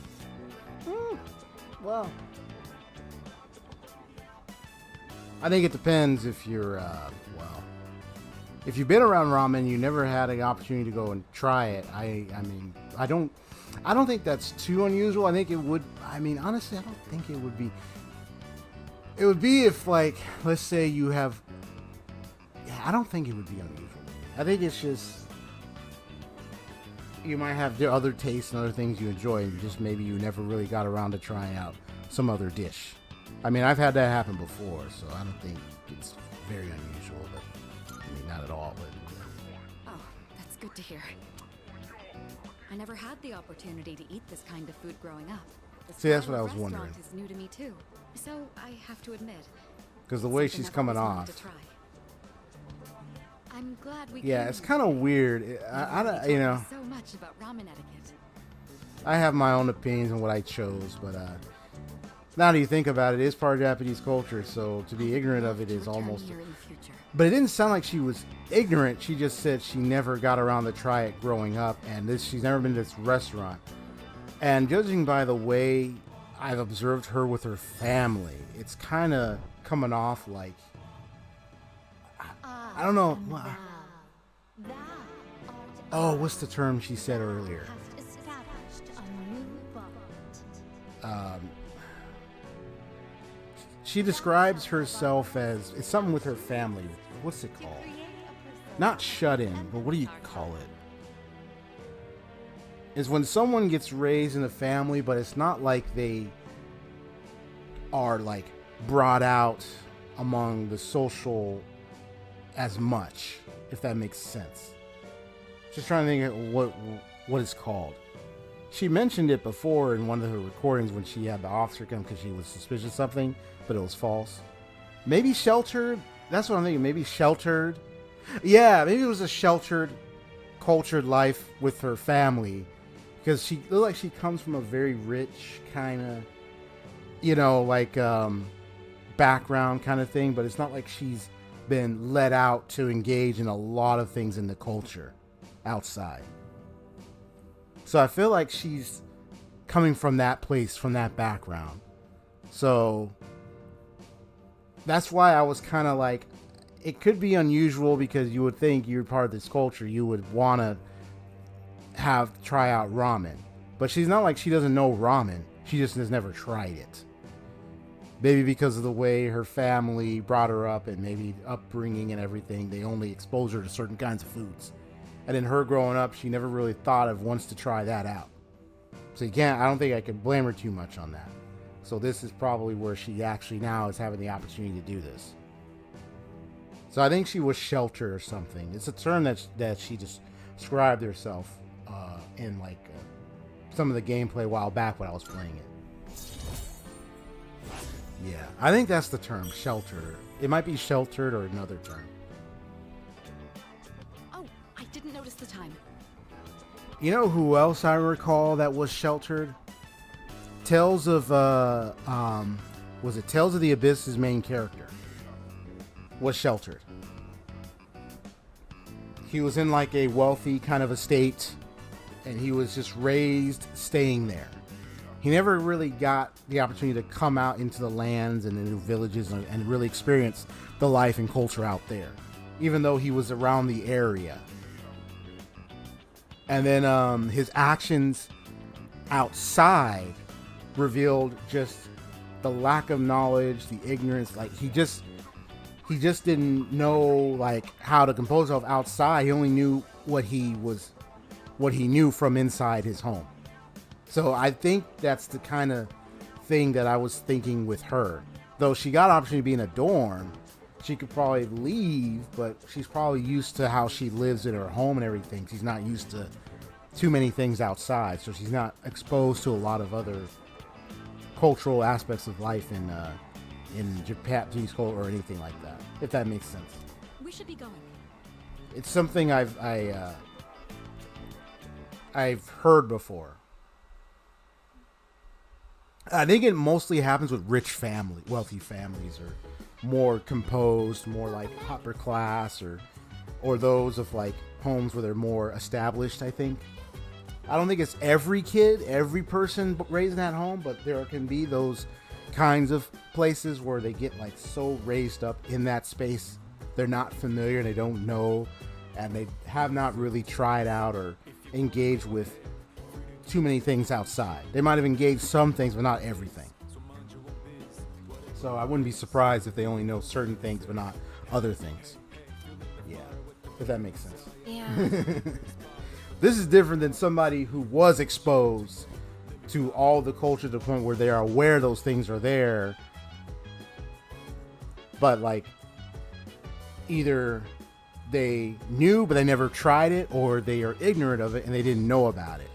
Well, I think it depends if you're, if you've been around ramen, you never had an opportunity to go and try it. I mean, I don't think that's too unusual. I think it would, honestly, I don't think it would be. It would be if, like, let's say you have, I don't think it would be unusual. I think it's just, you might have other tastes and other things you enjoy, and just maybe you never really got around to trying out some other dish. I mean, I've had that happen before, so I don't think it's very unusual, but not at all. But oh, that's good to hear. I never had the opportunity to eat this kind of food growing up. See, that's what I was wondering. Restaurant is new to me too, so I have to admit. Because the way she's coming off. I'm glad we. Yeah, it's kind of weird. I don't. So much about ramen etiquette. I have my own opinions on what I chose, but now that you think about it, it is part of Japanese culture, so to be ignorant of it is almost. But it didn't sound like she was ignorant. She just said she never got around to try it growing up, and she's never been to this restaurant. And judging by the way I've observed her with her family, it's kind of coming off like, I don't know. Oh, what's the term she said earlier? She describes herself as, it's something with her family. What's it called? Not shut in, but what do you call it? Is when someone gets raised in a family, but it's not like they are like brought out among the social as much, if that makes sense. Just trying to think of what it's called. She mentioned it before in one of her recordings when she had the officer come because she was suspicious of something, but it was false. Maybe sheltered. That's what I'm thinking. Maybe sheltered. Yeah, maybe it was a sheltered, cultured life with her family. Because she looked like she comes from a very rich kind of, background kind of thing. But it's not like she's been let out to engage in a lot of things in the culture outside. So I feel like she's coming from that place, from that background. So that's why I was kind of like, it could be unusual because you would think you're part of this culture. You would want to try out ramen. But she's not like she doesn't know ramen. She just has never tried it. Maybe because of the way her family brought her up and maybe upbringing and everything, they only exposed her to certain kinds of foods. And then her growing up, she never really thought of wants to try that out. So I don't think I could blame her too much on that. So this is probably where she actually now is having the opportunity to do this. So I think she was sheltered or something. It's a term that she just described herself in some of the gameplay a while back when I was playing it. Yeah, I think that's the term, shelter. It might be sheltered or another term. Oh, I didn't notice the time. You know who else I recall that was sheltered? Tales of was it Tales of the Abyss's main character was sheltered. He was in like a wealthy kind of estate, and he was just raised staying there. He never really got the opportunity to come out into the lands and the new villages and really experience the life and culture out there, even though he was around the area. And then his actions outside revealed just the lack of knowledge, the ignorance. Like he just didn't know like how to compose himself outside. He only knew what he knew from inside his home. So I think that's the kind of thing that I was thinking with her. Though she got an opportunity to be in a dorm, she could probably leave, but she's probably used to how she lives in her home and everything. She's not used to too many things outside, so she's not exposed to a lot of other cultural aspects of life in Japanese culture or anything like that, if that makes sense. We should be going. It's something I've heard before. I think it mostly happens with wealthy families, or more composed, more like upper class, or those of like homes where they're more established. I think. I don't think it's every person raised in that home, but there can be those kinds of places where they get like so raised up in that space, they're not familiar, they don't know, and they have not really tried out or engaged with too many things outside. They might have engaged some things, but not everything. So I wouldn't be surprised if they only know certain things, but not other things. Yeah, if that makes sense. Yeah. This is different than somebody who was exposed to all the culture to the point where they are aware those things are there, but like either they knew but they never tried it, or they are ignorant of it and they didn't know about it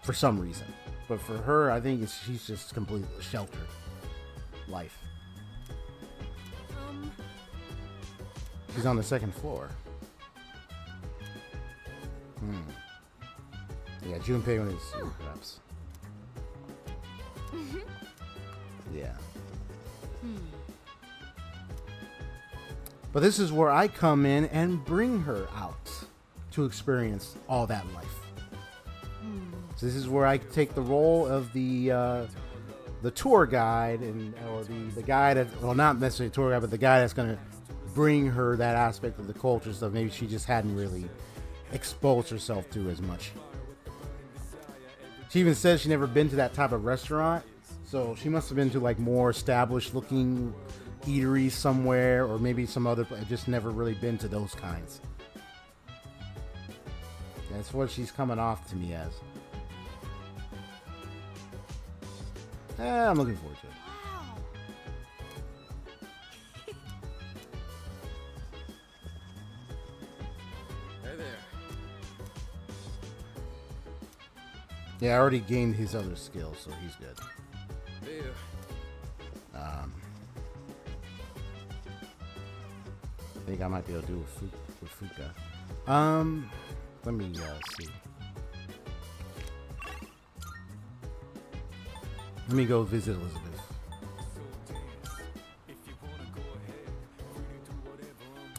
for some reason. But for her, I think she's just completely sheltered life. She's on the second floor. Yeah, Junpei is perhaps. Yeah. But this is where I come in and bring her out to experience all that life. So this is where I take the role of the tour guide or the guy that, well, not necessarily a tour guide, but the guy that's going to bring her that aspect of the culture stuff maybe she just hadn't really exposed herself to as much. She even says she never been to that type of restaurant, so she must have been to like more established looking eateries somewhere, or maybe some other place. Just never really been to those kinds. That's what she's coming off to me as. I'm looking forward to it. Hey there. Yeah, I already gained his other skills, so he's good. Hey you. I think I might be able to do it with Fuka. Let me see. Let me go visit Elizabeth.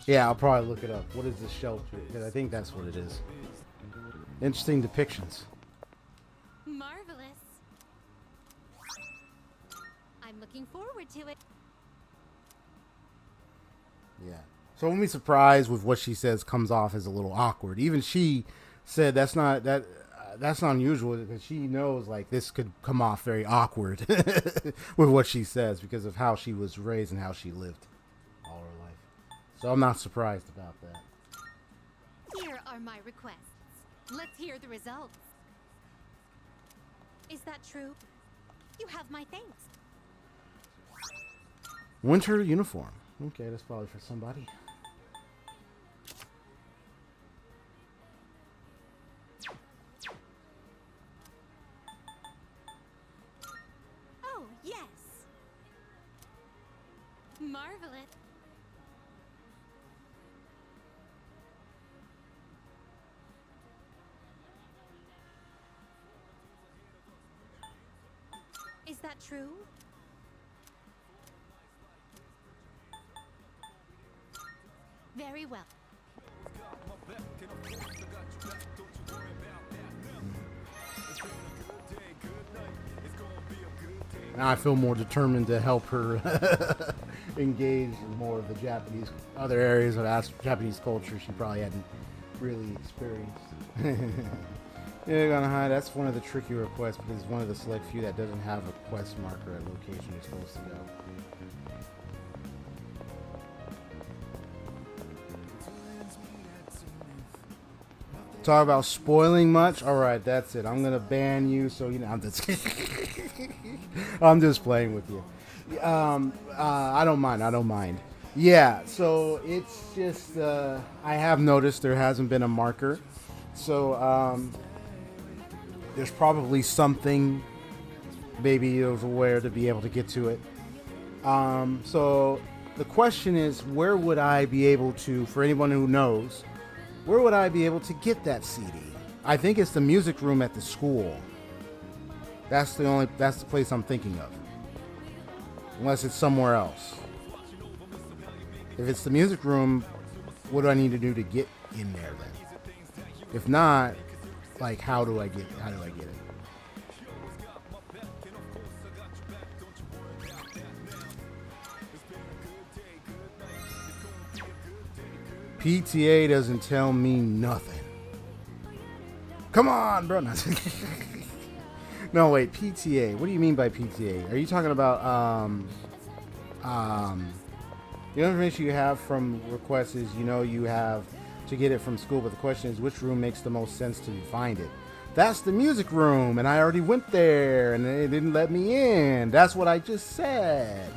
Yeah, I'll probably look it up. What is this shelter? Because I think that's what it is. Interesting depictions. Marvelous. I'm looking forward to it. Yeah. So I won't be surprised with what she says comes off as a little awkward. Even she said that's not unusual, because she knows like this could come off very awkward with what she says because of how she was raised and how she lived all her life. So I'm not surprised about that. Here are my requests. Let's hear the results. Is that true? You have my thanks. Winter uniform. Okay, that's probably for somebody. Oh, yes. Marvelous. Is that true? Very well. Now I feel more determined to help her engage in more of the Japanese, other areas of Japanese culture she probably hadn't really experienced. Yeah, gonna hide. That's one of the tricky requests because it's one of the select few that doesn't have a quest marker at location you're supposed to go. Talk about spoiling much? Alright, that's it. I'm gonna ban you so you know I'm just I'm just playing with you. I don't mind. Yeah, so it's just I have noticed there hasn't been a marker. So there's probably something maybe it was aware to be able to get to it. So the question is, where would I be able to, for anyone who knows, where would I be able to get that CD? I think it's the music room at the school. That's the place I'm thinking of. Unless it's somewhere else. If it's the music room, what do I need to do to get in there then? If not, like how do I get it? PTA doesn't tell me nothing. Come on, bro. No, wait, PTA. What do you mean by PTA? Are you talking about the information you have from requests is you have to get it from school, but the question is which room makes the most sense to find it? That's the music room, and I already went there and they didn't let me in. That's what I just said.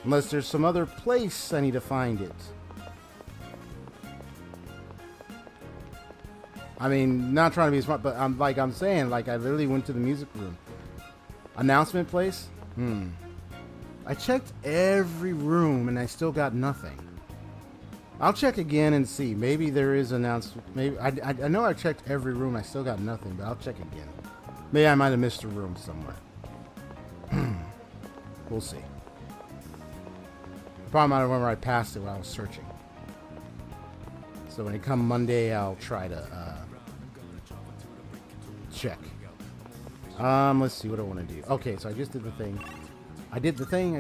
Unless there's some other place I need to find it. I mean, not trying to be smart, but I'm saying, I literally went to the music room. Announcement place? I checked every room and I still got nothing. I'll check again and see. Maybe there is announcement. Maybe I know I checked every room. I still got nothing, but I'll check again. Maybe I might have missed a room somewhere. We'll see. Probably might have went right past it while I was searching. So when it come Monday, I'll try to check. Let's see what I want to do. Okay, so I just did the thing. I did the thing.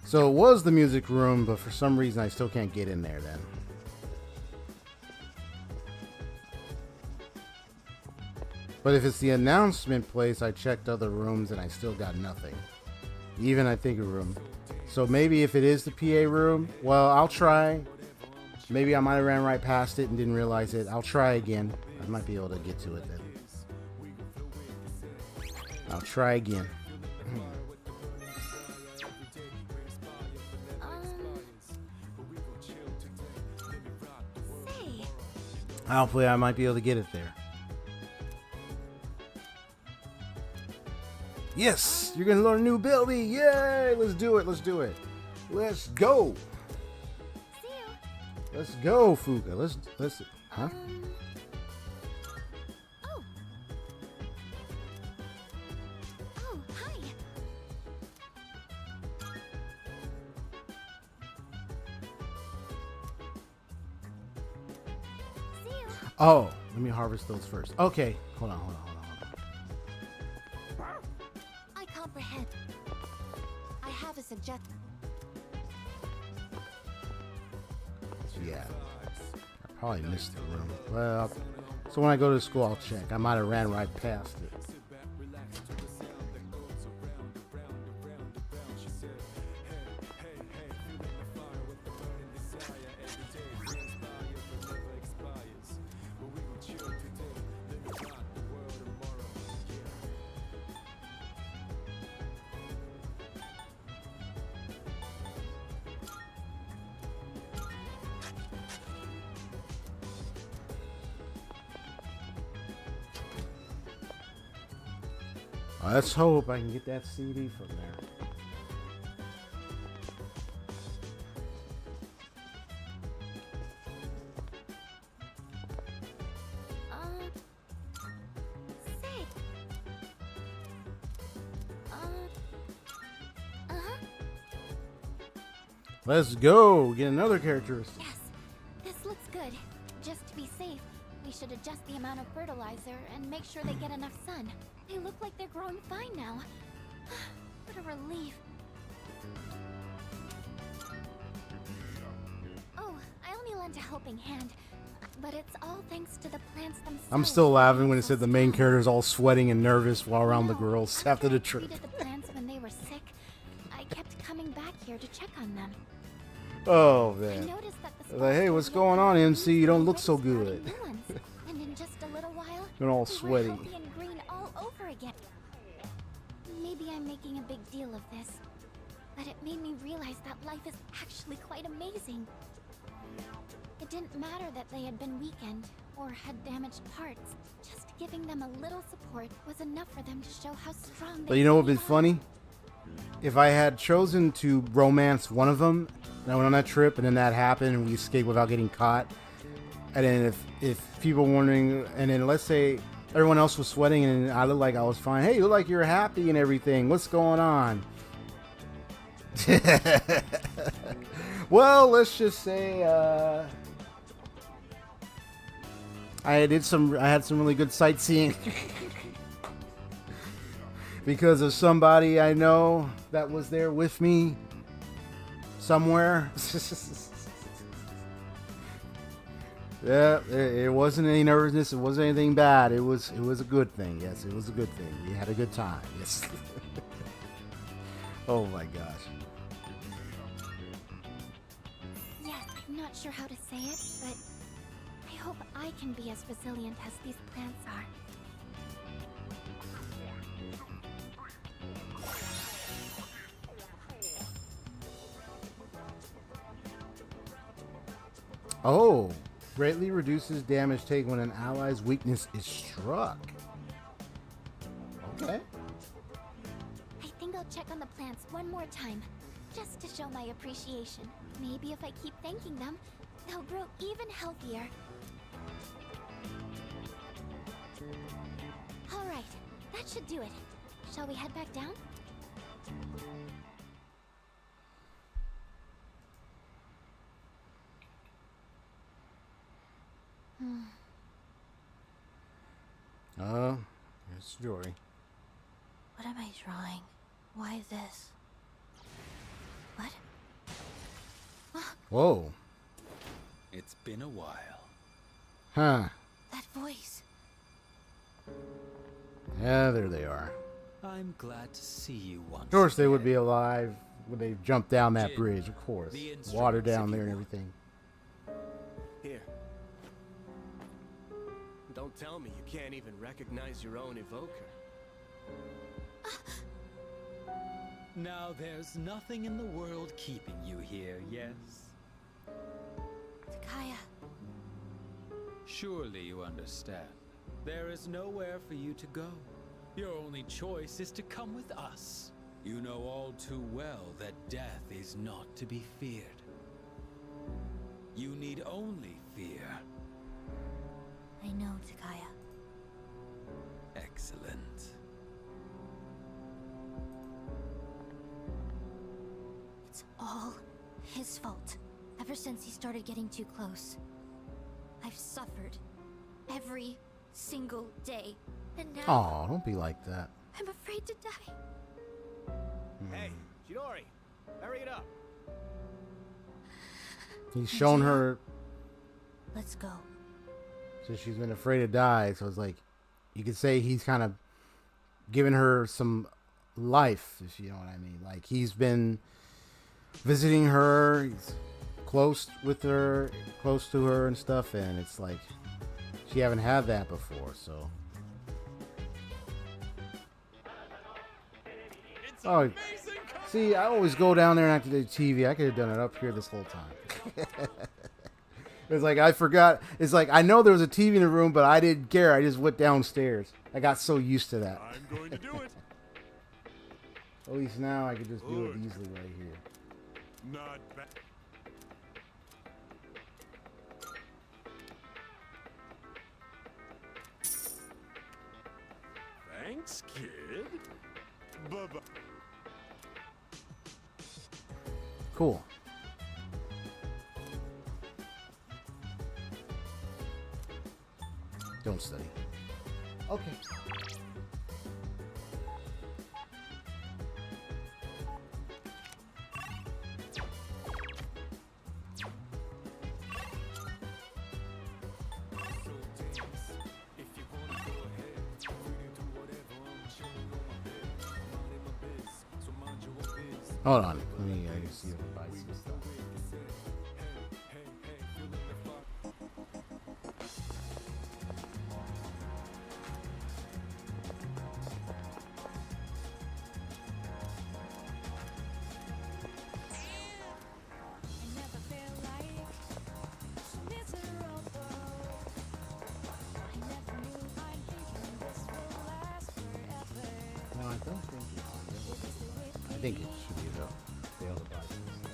So it was the music room, but for some reason I still can't get in there then. But if it's the announcement place, I checked other rooms and I still got nothing. Even I think a room. So maybe if it is the PA room, well, I'll try. Maybe I might have ran right past it and didn't realize it. I'll try again. I might be able to get to it then. I'll try again. Hopefully I might be able to get it there. Yes, you're gonna learn a new ability. Yay! Let's do it. Let's go. Let's go, Fuka. Let's. Huh? Oh, hi. Oh, let me harvest those first. Okay, hold on. I comprehend. I have a suggestion. Yeah, I probably missed the room. Well, so when I go to school, I'll check. I might have ran right past it. Let's hope I can get that CD from there. Say. Let's go. Get another characteristic. Yes, this looks good. Just to be safe, we should adjust the amount of fertilizer and make sure they get enough sun. They look like they're growing fine now. What a relief. Oh, I only lent a helping hand, but it's all thanks to the plants themselves. I'm still laughing when it said the main character's all sweating and nervous while around the girls after the trip. Treated the plants when they were sick. I kept coming back here to check on them. Oh, I man. noticed that the Like, hey, what's going on, MC? You don't look so good. new ones, and in just a little while, You're all they were sweaty. healthy and green all over again. Maybe I'm making a big deal of this, but it made me realize that life is actually quite amazing. It didn't matter that they had been weakened or had damaged parts. Just giving them a little support was enough for them to show how strong they But you know what would really be funny? If I had chosen to romance one of them, and I went on that trip, and then that happened, and we escaped without getting caught, and then if people were wondering, and then let's say everyone else was sweating, and I looked like I was fine. Hey, you look like you're happy and everything. What's going on? Well, let's just say I had some really good sightseeing. Because of somebody I know that was there with me somewhere. Yeah, it wasn't any nervousness. It wasn't anything bad. It was a good thing. Yes, it was a good thing. We had a good time. Yes. Oh my gosh. Yes, I'm not sure how to say it, but I hope I can be as resilient as these plants are. Oh, greatly reduces damage taken when an ally's weakness is struck. Okay. I think I'll check on the plants one more time, just to show my appreciation. Maybe if I keep thanking them, they'll grow even healthier. All right, that should do it. Shall we head back down? Here's Jory. What am I drawing? Why this? What? Whoa. It's been a while. Huh. That voice. Yeah, there they are. I'm glad to see you once. Of course, they would be alive when they jumped down that bridge. Of course, the water instruments down if there you and want. everything. Here. Don't tell me you can't even recognize your own evoker. Now there's nothing in the world keeping you here, yes? Takaya. Surely you understand. There is nowhere for you to go. Your only choice is to come with us. You know all too well that death is not to be feared. You need only fear. I know, Takaya. Excellent. It's all his fault. Ever since he started getting too close. I've suffered every single day. And now Oh, don't be like that. I'm afraid to die. Hey, Chidori, hurry it up. He's shown her Let's go. so she's been afraid to die. So it's like you could say he's kind of giving her some life, if you know what I mean. Like he's been visiting her, he's close with her, close to her and stuff, and it's like she haven't had that before. So oh, see, I always go down there and activate the TV. I could have done it up here this whole time. It's like I forgot. It's like I know there was a TV in the room, but I didn't care. I just went downstairs. I got so used to that. I'm going to do it. At least now I could just do it easily right here. Not bad. Thanks, kid. Bye-bye. Cool. Don't study. Okay. Hold on. Let me see if I buy some stuff. No, I don't think I think it should be able to buy some stuff.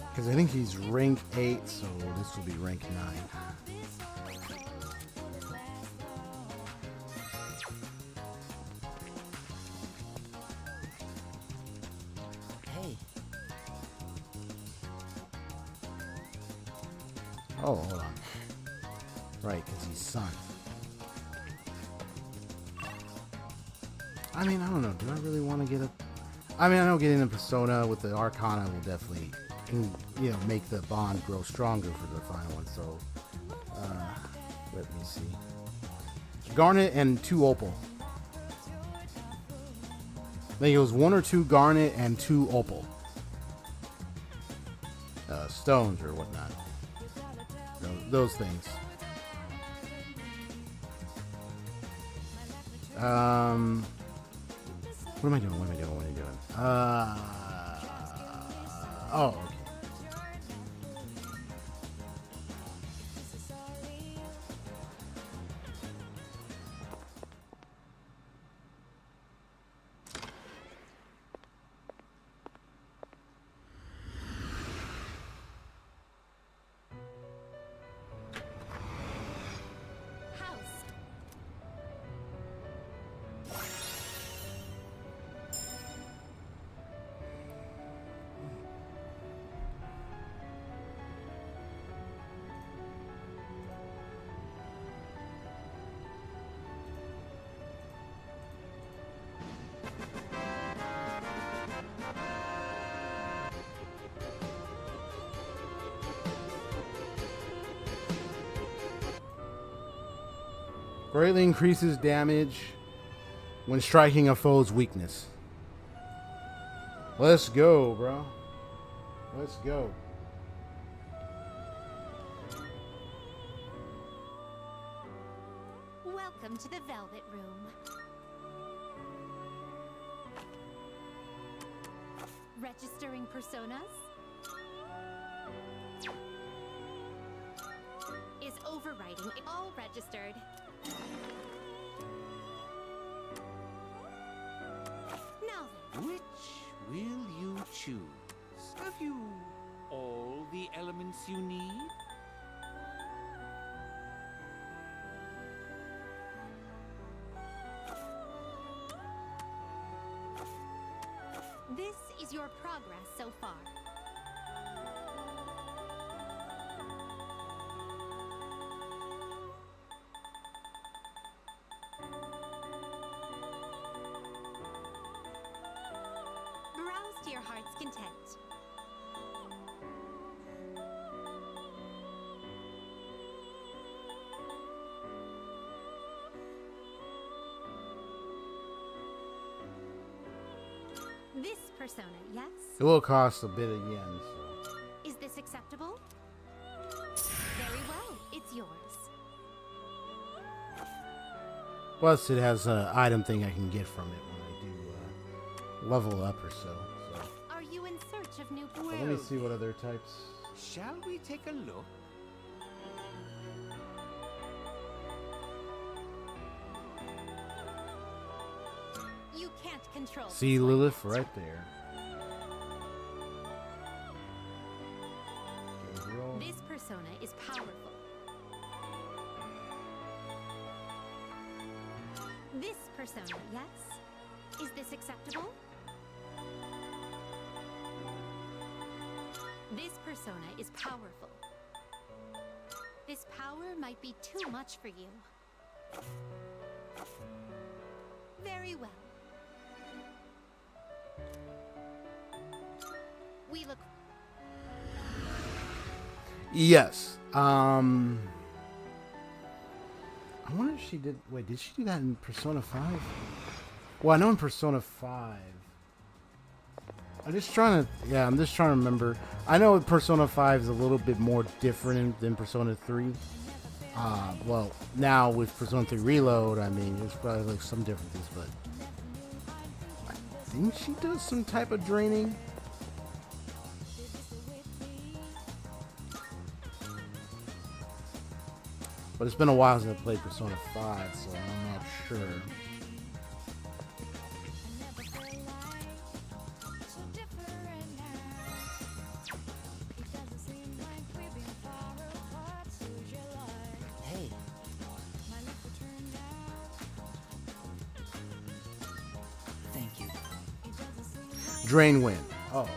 Because I think he's rank 8, so this will be rank 9. Hey. Oh, hold on. Right, because he's son. I mean, I don't know. Do I really want to get a... I mean, I know getting a Persona with the Arcana will definitely... you know, make the bond grow stronger for the final one. So, let me see. Garnet and 2 Opal. I think it was 1 or 2 Garnet and 2 Opal. Stones or whatnot. Those things. What am I doing? What am I doing? What am I doing? Oh, okay. Greatly increases damage when striking a foe's weakness. Let's go, bro. Let's go. Welcome to the Velvet Room. Registering personas? Is overriding all registered. Now then. Which will you choose? Have you all the elements you need? This is your progress so far. Browse to your heart's content. persona, yes? It will cost a bit of yen. So. Is this acceptable? Very well, it's yours. Plus, it has an item thing I can get from it when I do level up or so. Are you in search of new So let me see what other types. Shall we take a look? You can't control. See Lilith right there. This persona is powerful. This persona, yes? Is this acceptable? This persona is powerful. This power might be too much for you. Very well. We look. Yes. I wonder if she did. Wait, did she do that in Persona 5? Well, I know in Persona 5. I'm just trying to remember. I know Persona 5 is a little bit more different than Persona 3. Well, now with Persona 3 Reload, I mean, there's probably like some differences, but I think she does some type of draining. But it's been a while since I played Persona 5, so I'm not sure. Hey. Thank you. Drain Wind. Oh.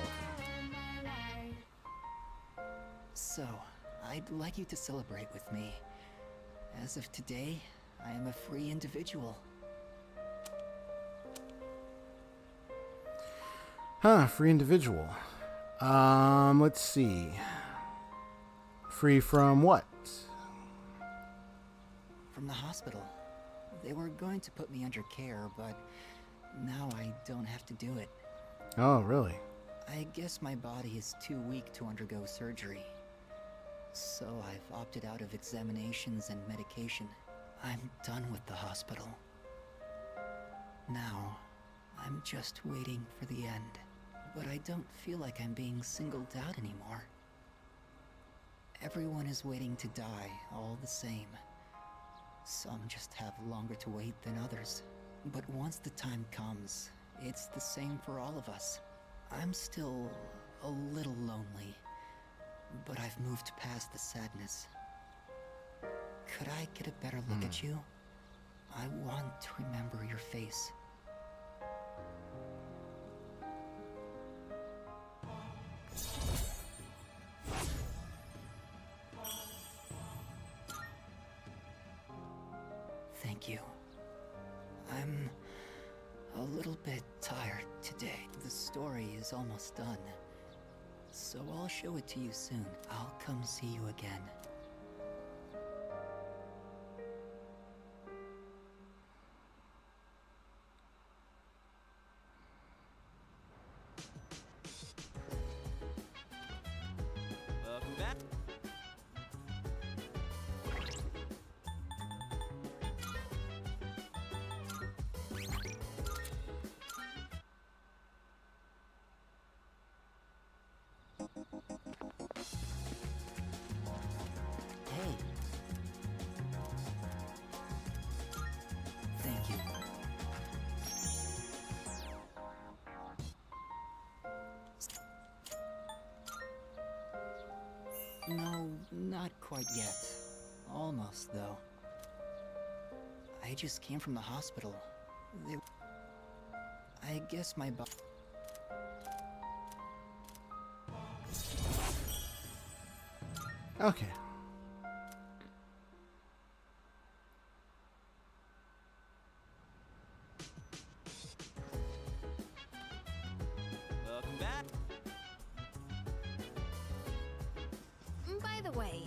So, I'd like you to celebrate with me. As of today, I am a free individual. Huh, free individual. Let's see. Free from what? From the hospital. They were going to put me under care, but now I don't have to do it. Oh, really? I guess my body is too weak to undergo surgery. So I've opted out of examinations and medication. I'm done with the hospital. Now, I'm just waiting for the end. But I don't feel like I'm being singled out anymore. Everyone is waiting to die, all the same. Some just have longer to wait than others. But once the time comes, it's the same for all of us. I'm still a little lonely. But I've moved past the sadness. Could I get a better look at you? I want to remember your face. Thank you. I'm a little bit tired today. The story is almost done. So I'll show it to you soon. I'll come see you again. Welcome back. Hey. Thank you. No, not quite yet. Almost, though. I just came from the hospital. I guess my Okay. Welcome back. By the way,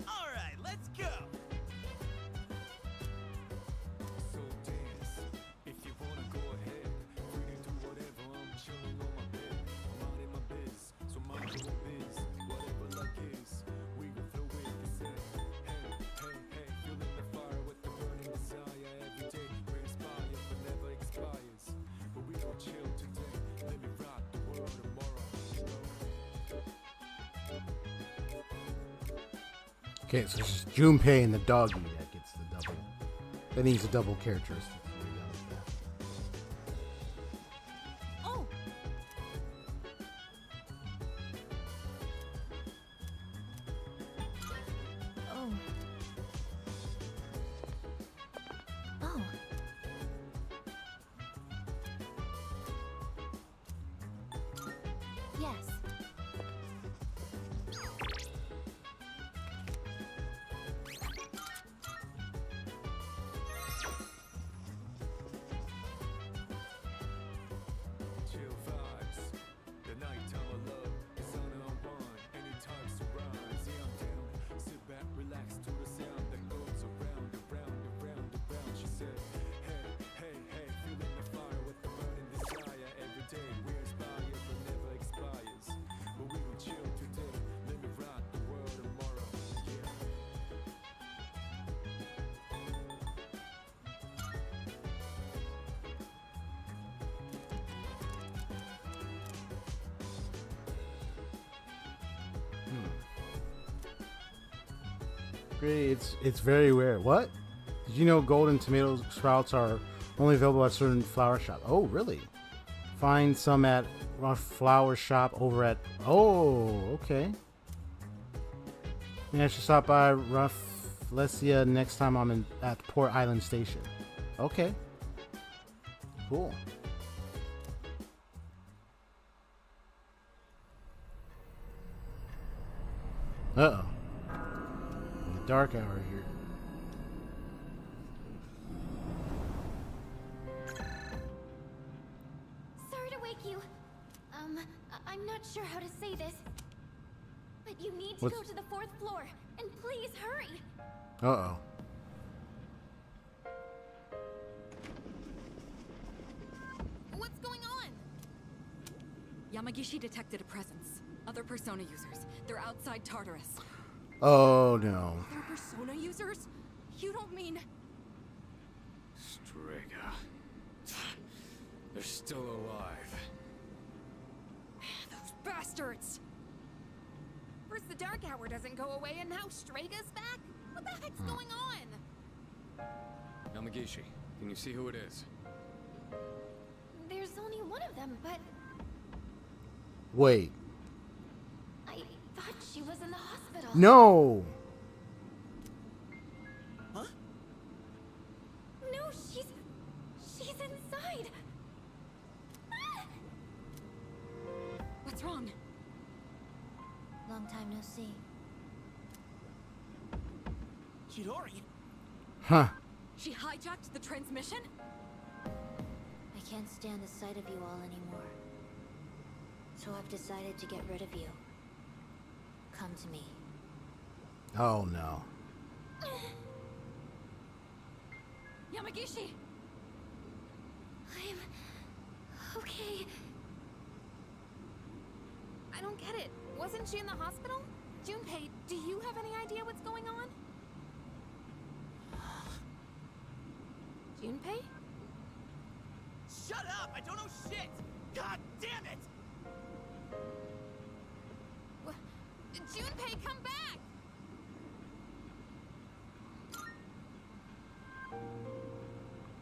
All right, Okay, so it's just Junpei and the doggy that gets the double. That needs a double characteristic. Oh! Oh. Oh. Yes. Chill vibes. The nighttime of love is unwind. Anytime surprise. Yeah, I'm down. Sit back, relax to the sound that goes around, around, around, around. She said, hey, hey, hey, feeling the fire with the burning desire. Every day we inspire, but never expires. But we gon' chill today. Let me rock the world tomorrow. Yeah. It's very rare. What? Did you know golden tomato sprouts are only available at certain flower shops? Oh, really? Find some at Rough Flower Shop over at... Oh, okay. Maybe I should stop by Rough Lesia next time I'm at Port Island Station. Okay. Cool. Uh-oh. The dark hour here. Sorry to wake you. I'm not sure how to say this, but you need to go to the 4th floor, and please hurry. Uh-oh. What's going on? Yamagishi detected a presence. Other Persona users. They're outside Tartarus. Oh, no. Other Persona users? You don't mean... Strega. They're still alive. Those bastards! First the Dark Hour doesn't go away, and now Strega's back? What the heck's going on? Yamagishi, can you see who it is? There's only one of them, but Wait. I thought she was in the hospital. No! Huh? No, she's inside. Ah! What's wrong? Long time no see. Chidori? Huh. She hijacked the transmission? I can't stand the sight of you all anymore. So I've decided to get rid of you. Come to me. Oh, no. Yamagishi! I'm... okay. I don't get it. Wasn't she in the hospital? Junpei, do you have any idea what's going on? Junpei? Shut up! I don't know shit! God damn it! Junpei, come back!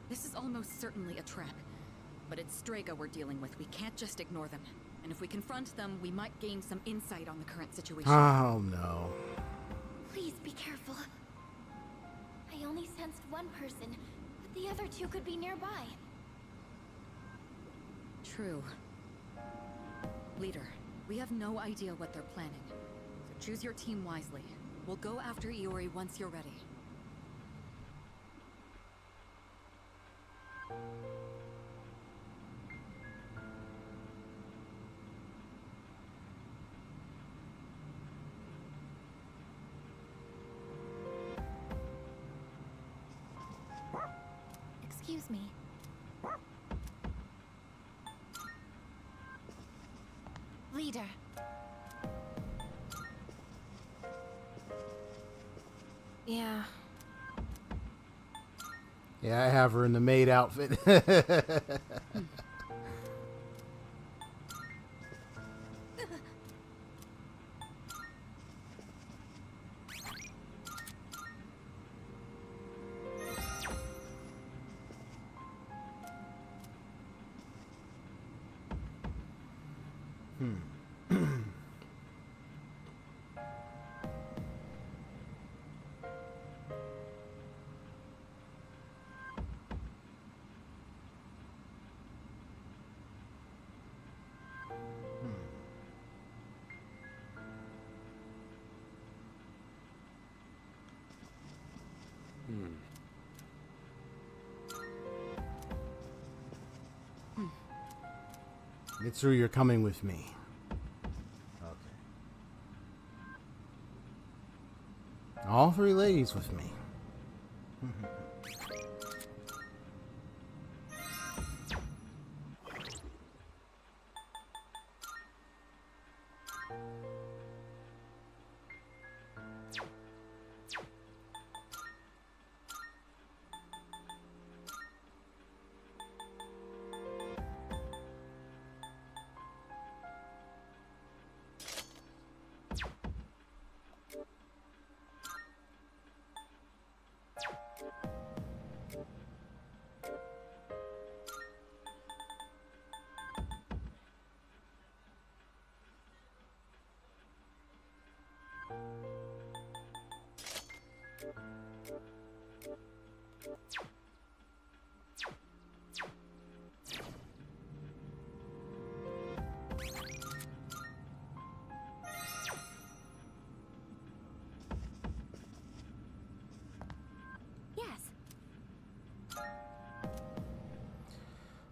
This is almost certainly a trap. But it's Strega we're dealing with. We can't just ignore them. And if we confront them, we might gain some insight on the current situation. Oh, no. Please be careful. I only sensed one person, but the other two could be nearby. True. Leader, we have no idea what they're planning. So choose your team wisely. We'll go after Iori once you're ready. Excuse me. Leader. Yeah. Yeah, I have her in the maid outfit. Mitsuru, you're coming with me. Okay. All three ladies with me.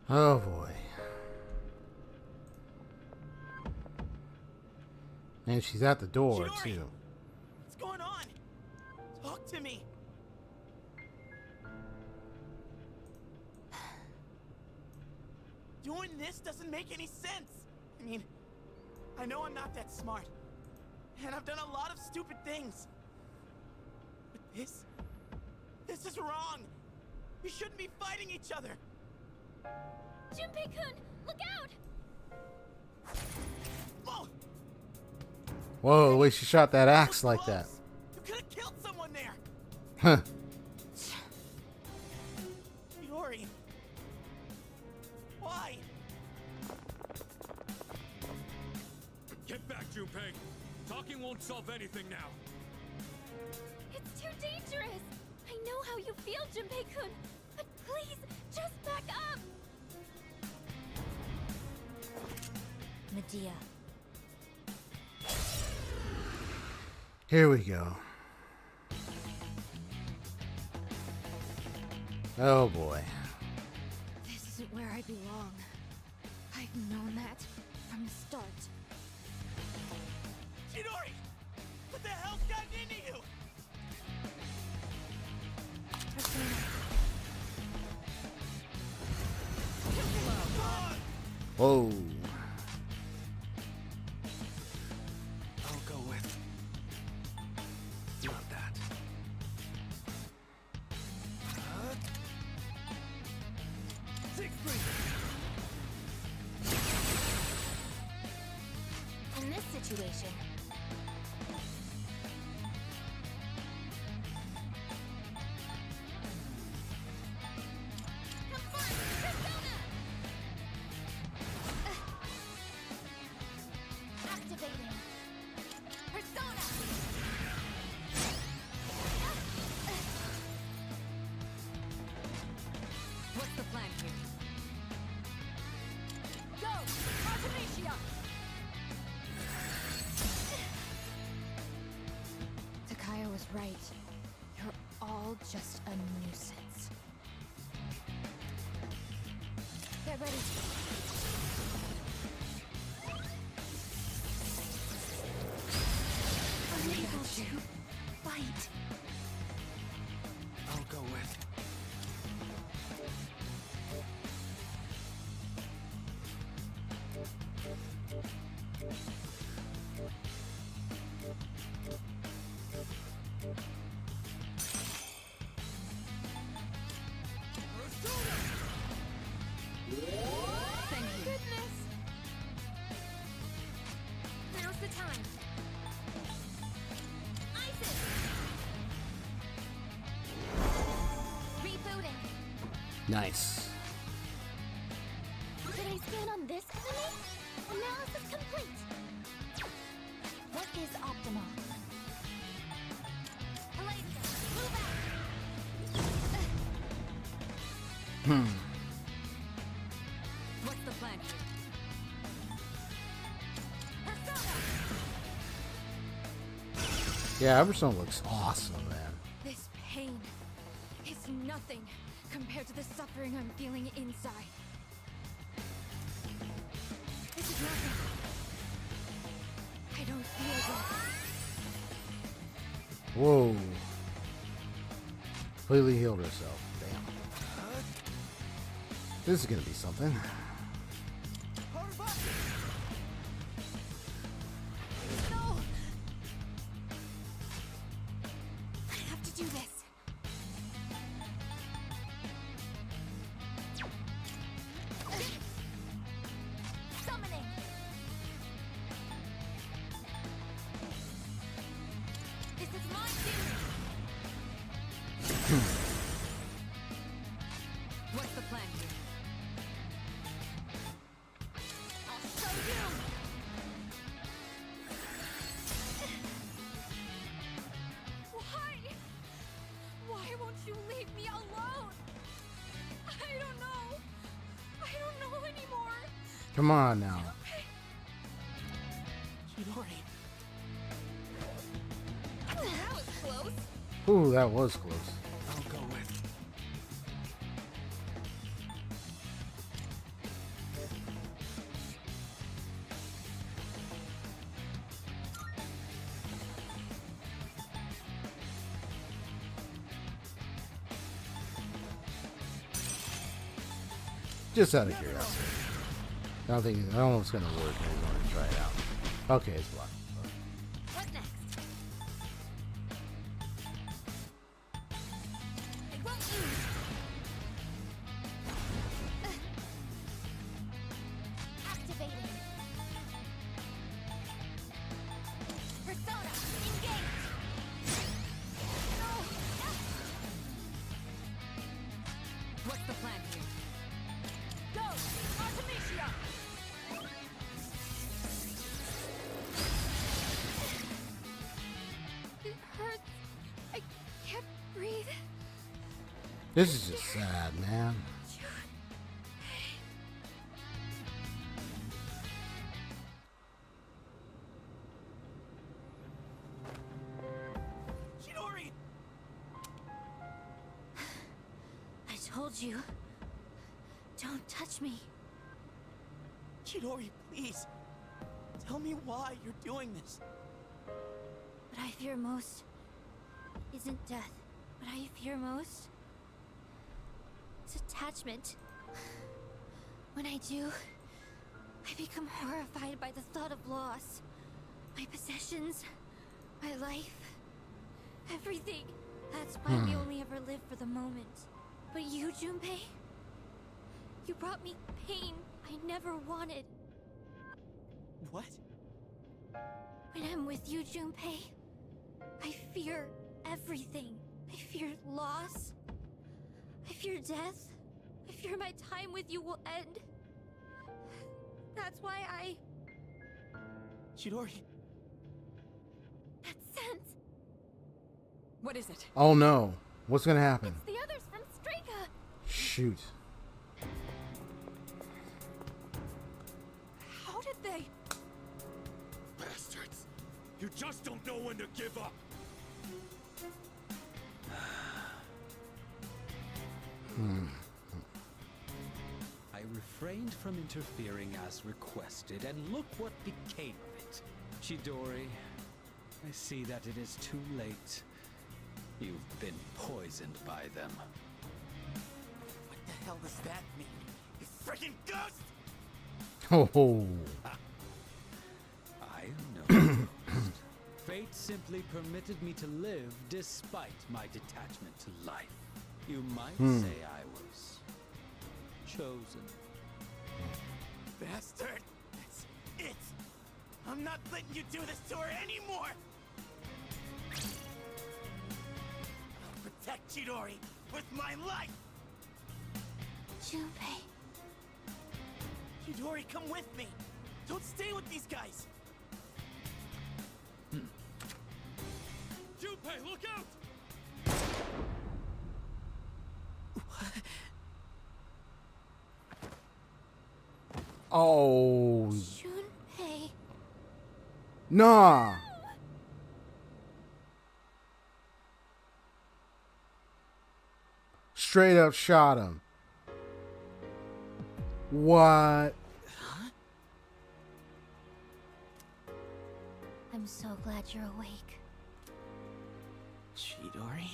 Oh boy. And she's at the door Chidori! too. What's going on? Talk to me. Doing this doesn't make any sense. I mean, I know I'm not that smart. And I've done a lot of stupid things. But this is wrong. We shouldn't be fighting each other. Junpei-kun, look out! Whoa! Whoa, the way she shot that axe like that. You could have killed someone there. Huh. Chidori. Why? Get back, Junpei. Talking won't solve anything now. It's too dangerous! I know how you feel, Junpei-kun, but please, just back up! Medea. Here we go. Oh boy. This isn't where I belong. I've known that from the start. Chidori! What the hell's gotten into you? Whoa. I'll go with... not that. In this situation, activating persona. What's the plan here? Go, Artemisia. Takaya was right. You're all just a nuisance. Get ready. Unable to fight. I'll go with... Thank you. Goodness. Now's the time. Isis. Rebooting. Nice. Did I scan on this enemy? Analysis complete. What is optimal? Palladium, move out. What's the plan here? Yeah, Everstone looks awesome, man. This pain is nothing compared to the suffering I'm feeling inside. This is nothing. I don't feel good. Whoa. Completely healed herself. Damn. This is gonna be something. No! I have to do this. Summoning. This is my doing. What's the plan here? I'll show you. Why? Why won't you leave me alone? I don't know. I don't know anymore. Come on now. Chidori. That was close. Ooh, that was close. I'll go with. Just out of curiosity. I don't know if it's gonna work. I just want to try it out. Okay, it's blocked. What next? I won't lose. Activating. Persona, engage. No. What's the plan here? Go, Artemisia. It hurts. I can't breathe. This is just sad, man. Chidori! I told you. Don't touch me. Chidori, please. Tell me why you're doing this. What I fear most isn't death. What I fear most is attachment. When I do, I become horrified by the thought of loss. My possessions, my life, everything. That's why we only ever live for the moment. But you, Junpei, you brought me pain I never wanted. What? When I'm with you, Junpei, I fear everything. I fear loss. I fear death. I fear my time with you will end. That's why I... Chidori. That sense. What is it? Oh no. What's gonna happen? It's the others from Strika. Shoot. How did they... Bastards! You just don't know when to give up! I refrained from interfering as requested, and look what became of it. Chidori, I see that it is too late. You've been poisoned by them. What the hell does that mean? You freaking ghost! Oh. I am no ghost. Fate simply permitted me to live despite my detachment to life. You might say I was chosen. Bastard! That's it! I'm not letting you do this to her anymore! I'll protect Chidori with my life! Junpei. Chidori, come with me! Don't stay with these guys! Junpei, look out! Oh. Junpei. Nah. Straight up shot him. What? I'm so glad you're awake. Chidori?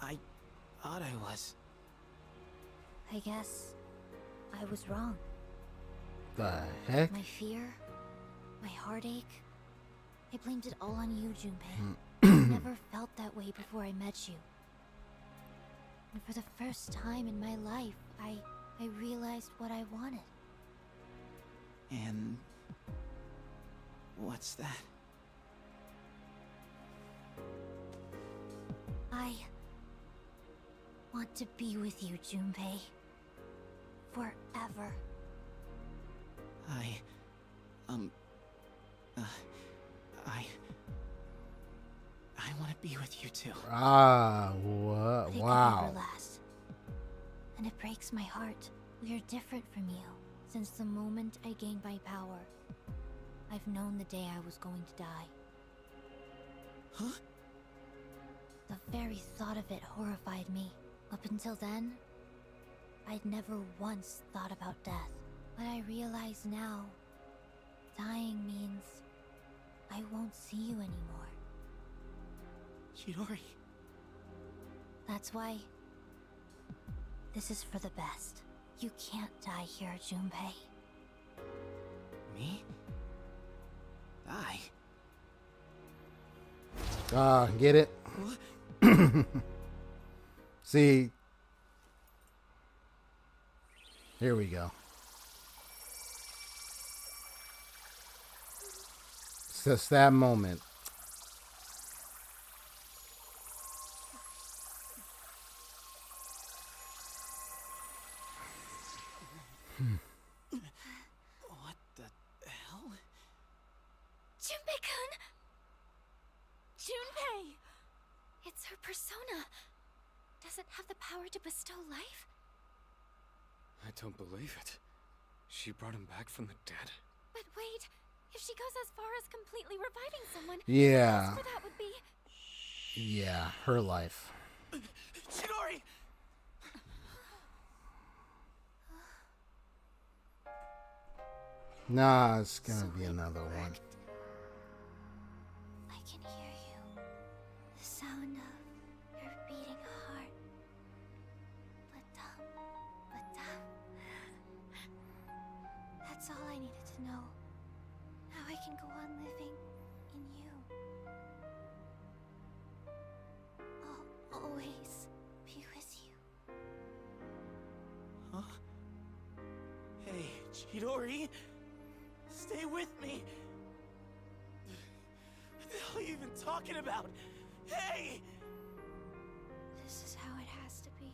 I thought I was. I guess I was wrong. The heck? My fear, my heartache, I blamed it all on you, Junpei. I never felt that way before I met you. And for the first time in my life, I realized what I wanted. And what's that? I want to be with you, Junpei. Forever. I want to be with you too. Ah, what? But it could Wow. never last. And it breaks my heart. We are different from you. Since the moment I gained my power, I've known the day I was going to die. Huh? The very thought of it horrified me. Up until then, I'd never once thought about death. But I realize now, dying means I won't see you anymore. Chidori. That's why this is for the best. You can't die here, Junpei. Me? Die? Get it? See, here we go. It's just that moment. What the hell? Junpei-kun! Junpei! It's her persona. Does it have the power to bestow life? I don't believe it. She brought him back from the dead? But wait, if she goes as far as completely reviving someone, Yeah. the cost for that would be... Yeah, her life. Chidori! Nah, it's gonna be another one. I can hear you. The sound of your beating heart. But that's all I needed to know. Now I can go on living in you. I'll always be with you. Huh? Hey, Chidori! Stay with me! What the hell are you even talking about? Hey! This is how it has to be.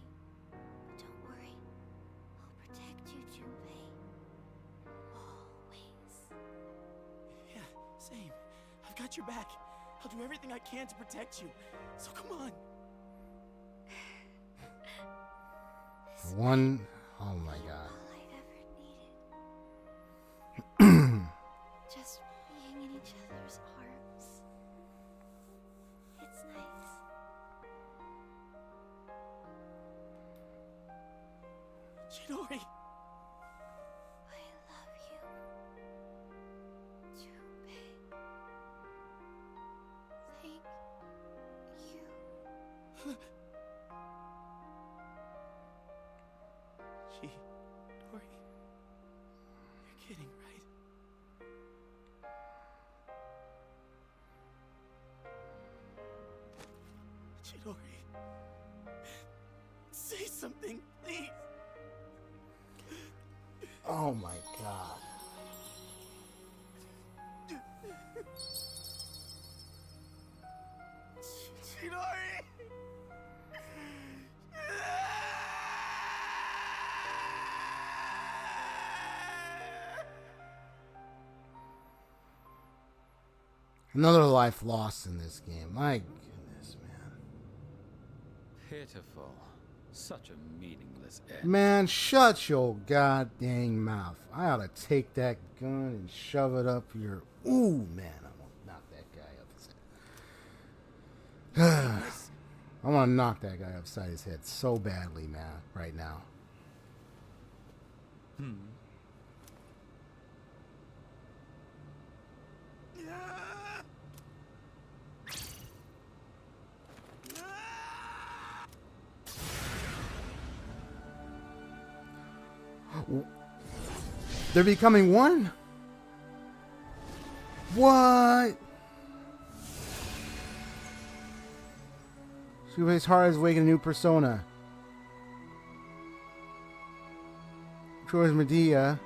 But don't worry. I'll protect you, Junpei. Always. Yeah, same. I've got your back. I'll do everything I can to protect you. So come on. One, oh my god. Just being in each other's arms. It's nice. Chidori! I love you. Junpei. Thank you. Chidori. You're kidding, right? Chidori. Say something, please. Oh my god. Chidori! Another life lost in this game. My goodness, man. Pitiful. Such a meaningless end. Man, shut your goddamn mouth. I ought to take that gun and shove it up your... Ooh, man. I'm going to knock that guy up his head. I want to knock that guy upside his head so badly, man, right now. They're becoming one? What? Junpei's heart is waking a new persona. Troy's Medea.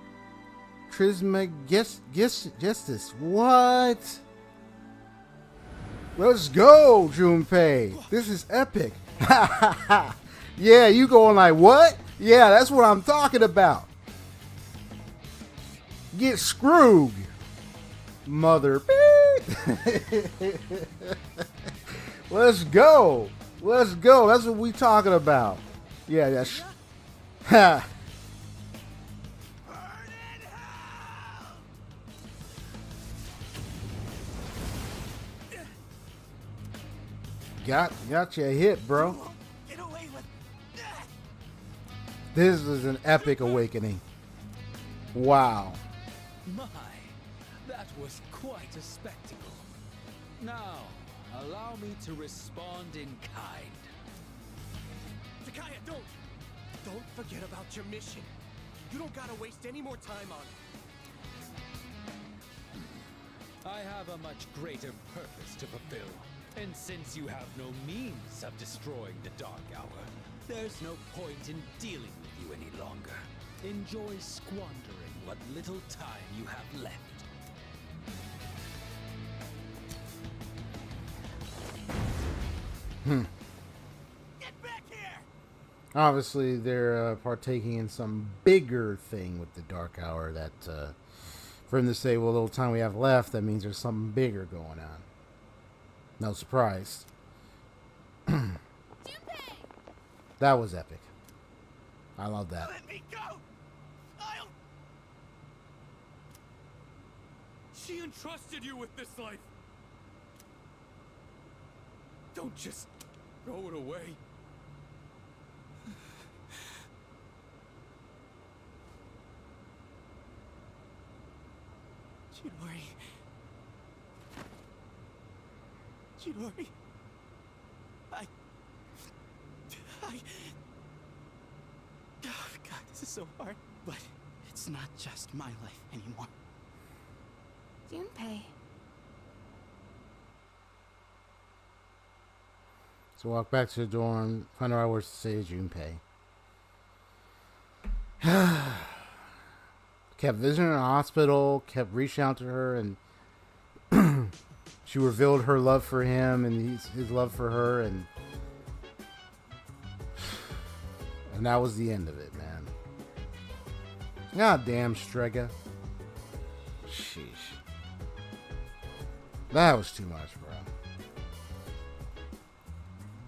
Trismegistus. What? Let's go, Junpei. This is epic. Yeah, you going like, what? Yeah, that's what I'm talking about. Get screwed, mother. Let's go. Let's go. That's what we talking about. Yeah, that's... Ha. Got you a hit, bro. This is an epic awakening. Wow. My, that was quite a spectacle. Now, allow me to respond in kind. Takaya, don't forget about your mission. You don't gotta waste any more time on it. I have a much greater purpose to fulfill. And since you have no means of destroying the Dark Hour, there's no point in dealing with you any longer. Enjoy squandering what little time you have left. Get back here! Obviously, they're partaking in some bigger thing with the Dark Hour that, for him to say, well, little time we have left, that means there's something bigger going on. No surprise. That was epic. I love that. Let me go! She entrusted you with this life. Don't just throw it away. Chidori. Oh, God, this is so hard. But it's not just my life anymore. Junpei. So walk back to the dorm, find out where to say Junpei. Kept visiting the hospital, kept reaching out to her, and she revealed her love for him and his love for her, and that was the end of it, man. God damn, Strega. Sheesh. That was too much, bro.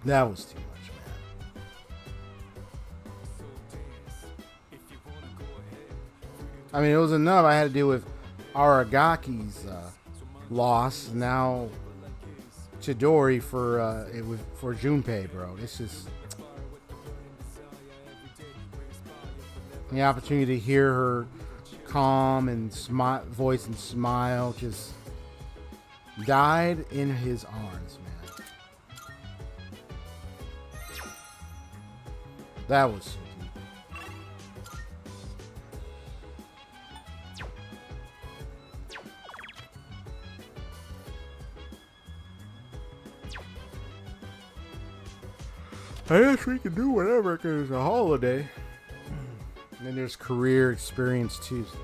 That was too much, man. I mean, it was enough. I had to deal with Aragaki's loss. Now Chidori for Junpei, bro. It's just the opportunity to hear her calm and voice and smile just died in his arms, man. That was so deep. I guess we can do whatever because it's a holiday. And then there's Career Experience Tuesday.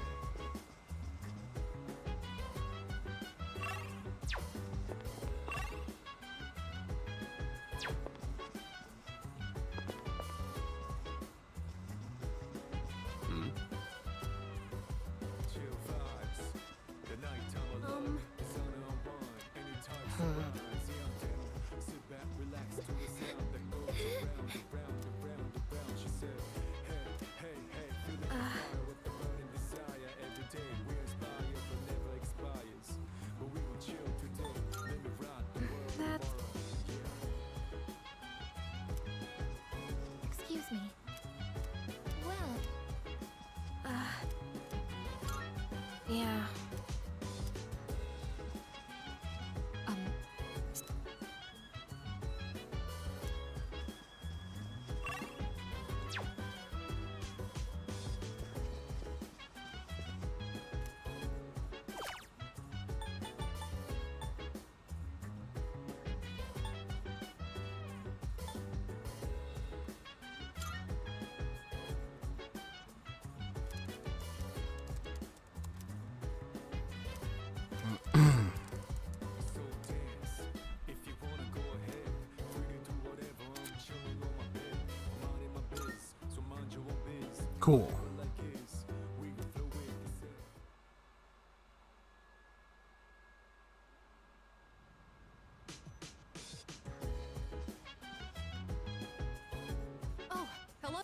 Excuse me. Well, Yeah. Cool. Oh, hello?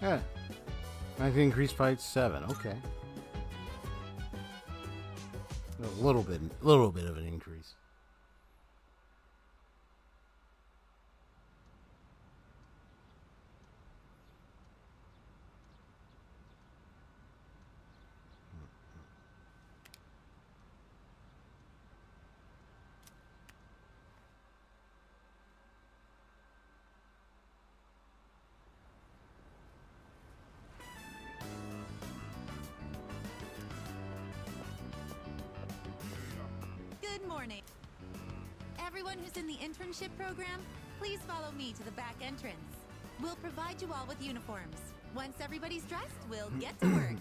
Yeah. I can increase by 7. Okay. A little bit of an increase. Good morning. Everyone who's in the internship program, please follow me to the back entrance. We'll provide you all with uniforms. Once everybody's dressed, we'll get to work.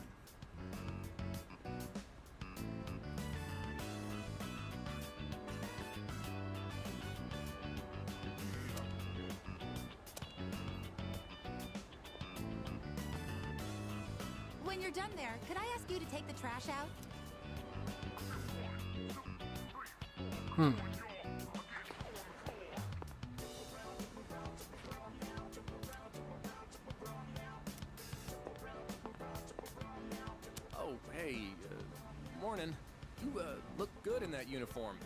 When you're done there, could I ask you to take the trash out? Oh, hey, morning. You, look good in that uniform.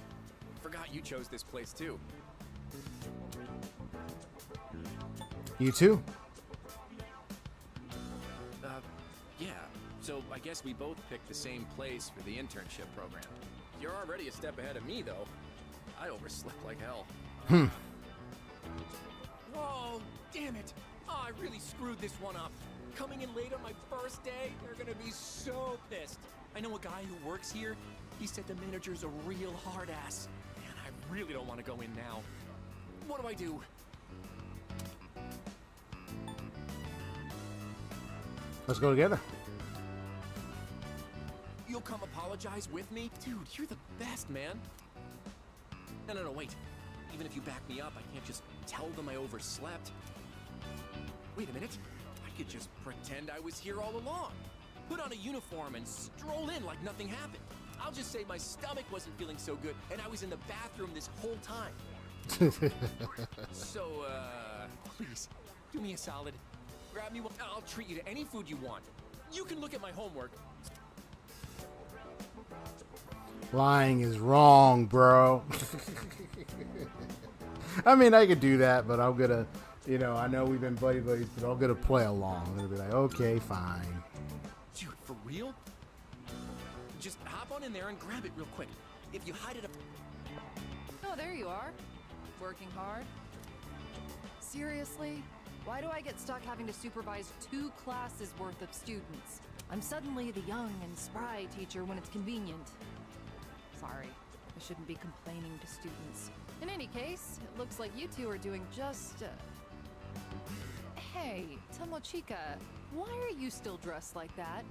Forgot you chose this place, too. You too? Yeah. So I guess we both picked the same place for the internship program. You're already a step ahead of me, though. I overslept like hell. Whoa, damn it. Oh, I really screwed this one up. Coming in late on my first day, they're gonna be so pissed. I know a guy who works here. He said the manager's a real hard ass. Man, I really don't want to go in now. What do I do? Let's go together. You'll come apologize with me? Dude, you're the best, man. No, wait. Even if you back me up, I can't just tell them I overslept. Wait a minute. I could just pretend I was here all along. Put on a uniform and stroll in like nothing happened. I'll just say my stomach wasn't feeling so good and I was in the bathroom this whole time. So, please, do me a solid. Grab me one. I'll treat you to any food you want. You can look at my homework. Lying is wrong, bro. I mean, I could do that, but I'm gonna, you know, I know we've been buddies, but I'm gonna play along. I'm gonna be like, okay, fine. Dude, for real? Just hop on in there and grab it real quick. If you hide it up... Oh, there you are. Working hard. Seriously? Why do I get stuck having to supervise 2 classes worth of students? I'm suddenly the young and spry teacher when it's convenient. Sorry, I shouldn't be complaining to students. In any case, it looks like you two are doing just... Hey, Tomochika, why are you still dressed like that?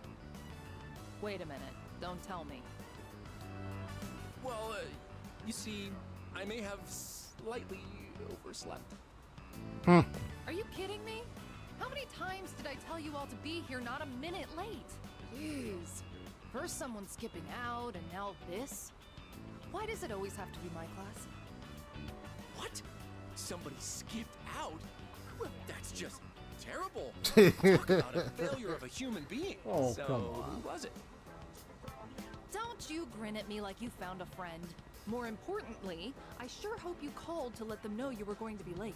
Wait a minute, don't tell me. Well, you see, I may have slightly overslept. Are you kidding me? How many times did I tell you all to be here not a minute late? Jeez. First someone skipping out, and now this? Why does it always have to be my class? What? Somebody skipped out? Well, that's just terrible. Talk about a failure of a human being. Oh, so, come on. who was it? Don't you grin at me like you found a friend. More importantly, I sure hope you called to let them know you were going to be late.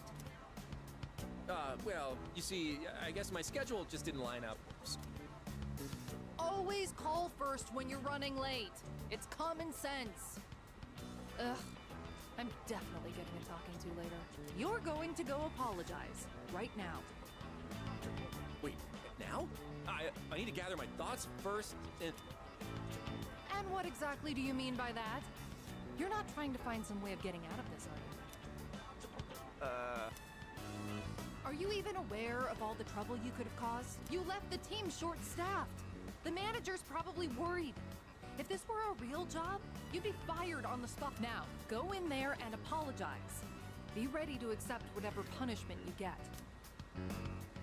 Well, you see, I guess my schedule just didn't line up. Always call first when you're running late. It's common sense. Ugh. I'm definitely getting a talking to later. You're going to go apologize. Right now. Wait, now? I need to gather my thoughts first and... And what exactly do you mean by that? You're not trying to find some way of getting out of this, are you? Are you even aware of all the trouble you could have caused? You left the team short-staffed. The manager's probably worried. If this were a real job, you'd be fired on the spot. Now, go in there and apologize. Be ready to accept whatever punishment you get.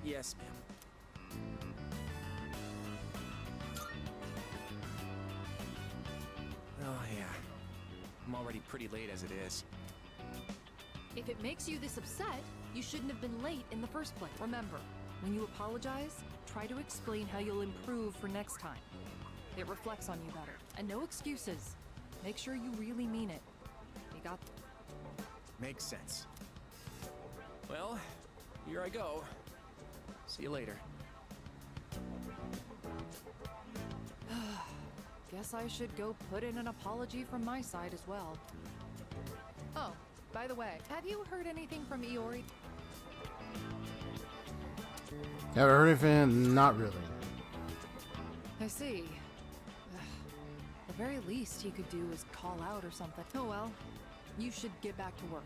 Yes, ma'am. Oh, yeah. I'm already pretty late as it is. If it makes you this upset, you shouldn't have been late in the first place. Remember, when you apologize, try to explain how you'll improve for next time. It reflects on you better. And no excuses. Make sure you really mean it. You got... Makes sense. Well, here I go. See you later. Guess I should go put in an apology from my side as well. Oh, by the way, have you heard anything from Iori? Ever heard of him? Not really. I see. The very least he could do is call out or something. Oh well, you should get back to work.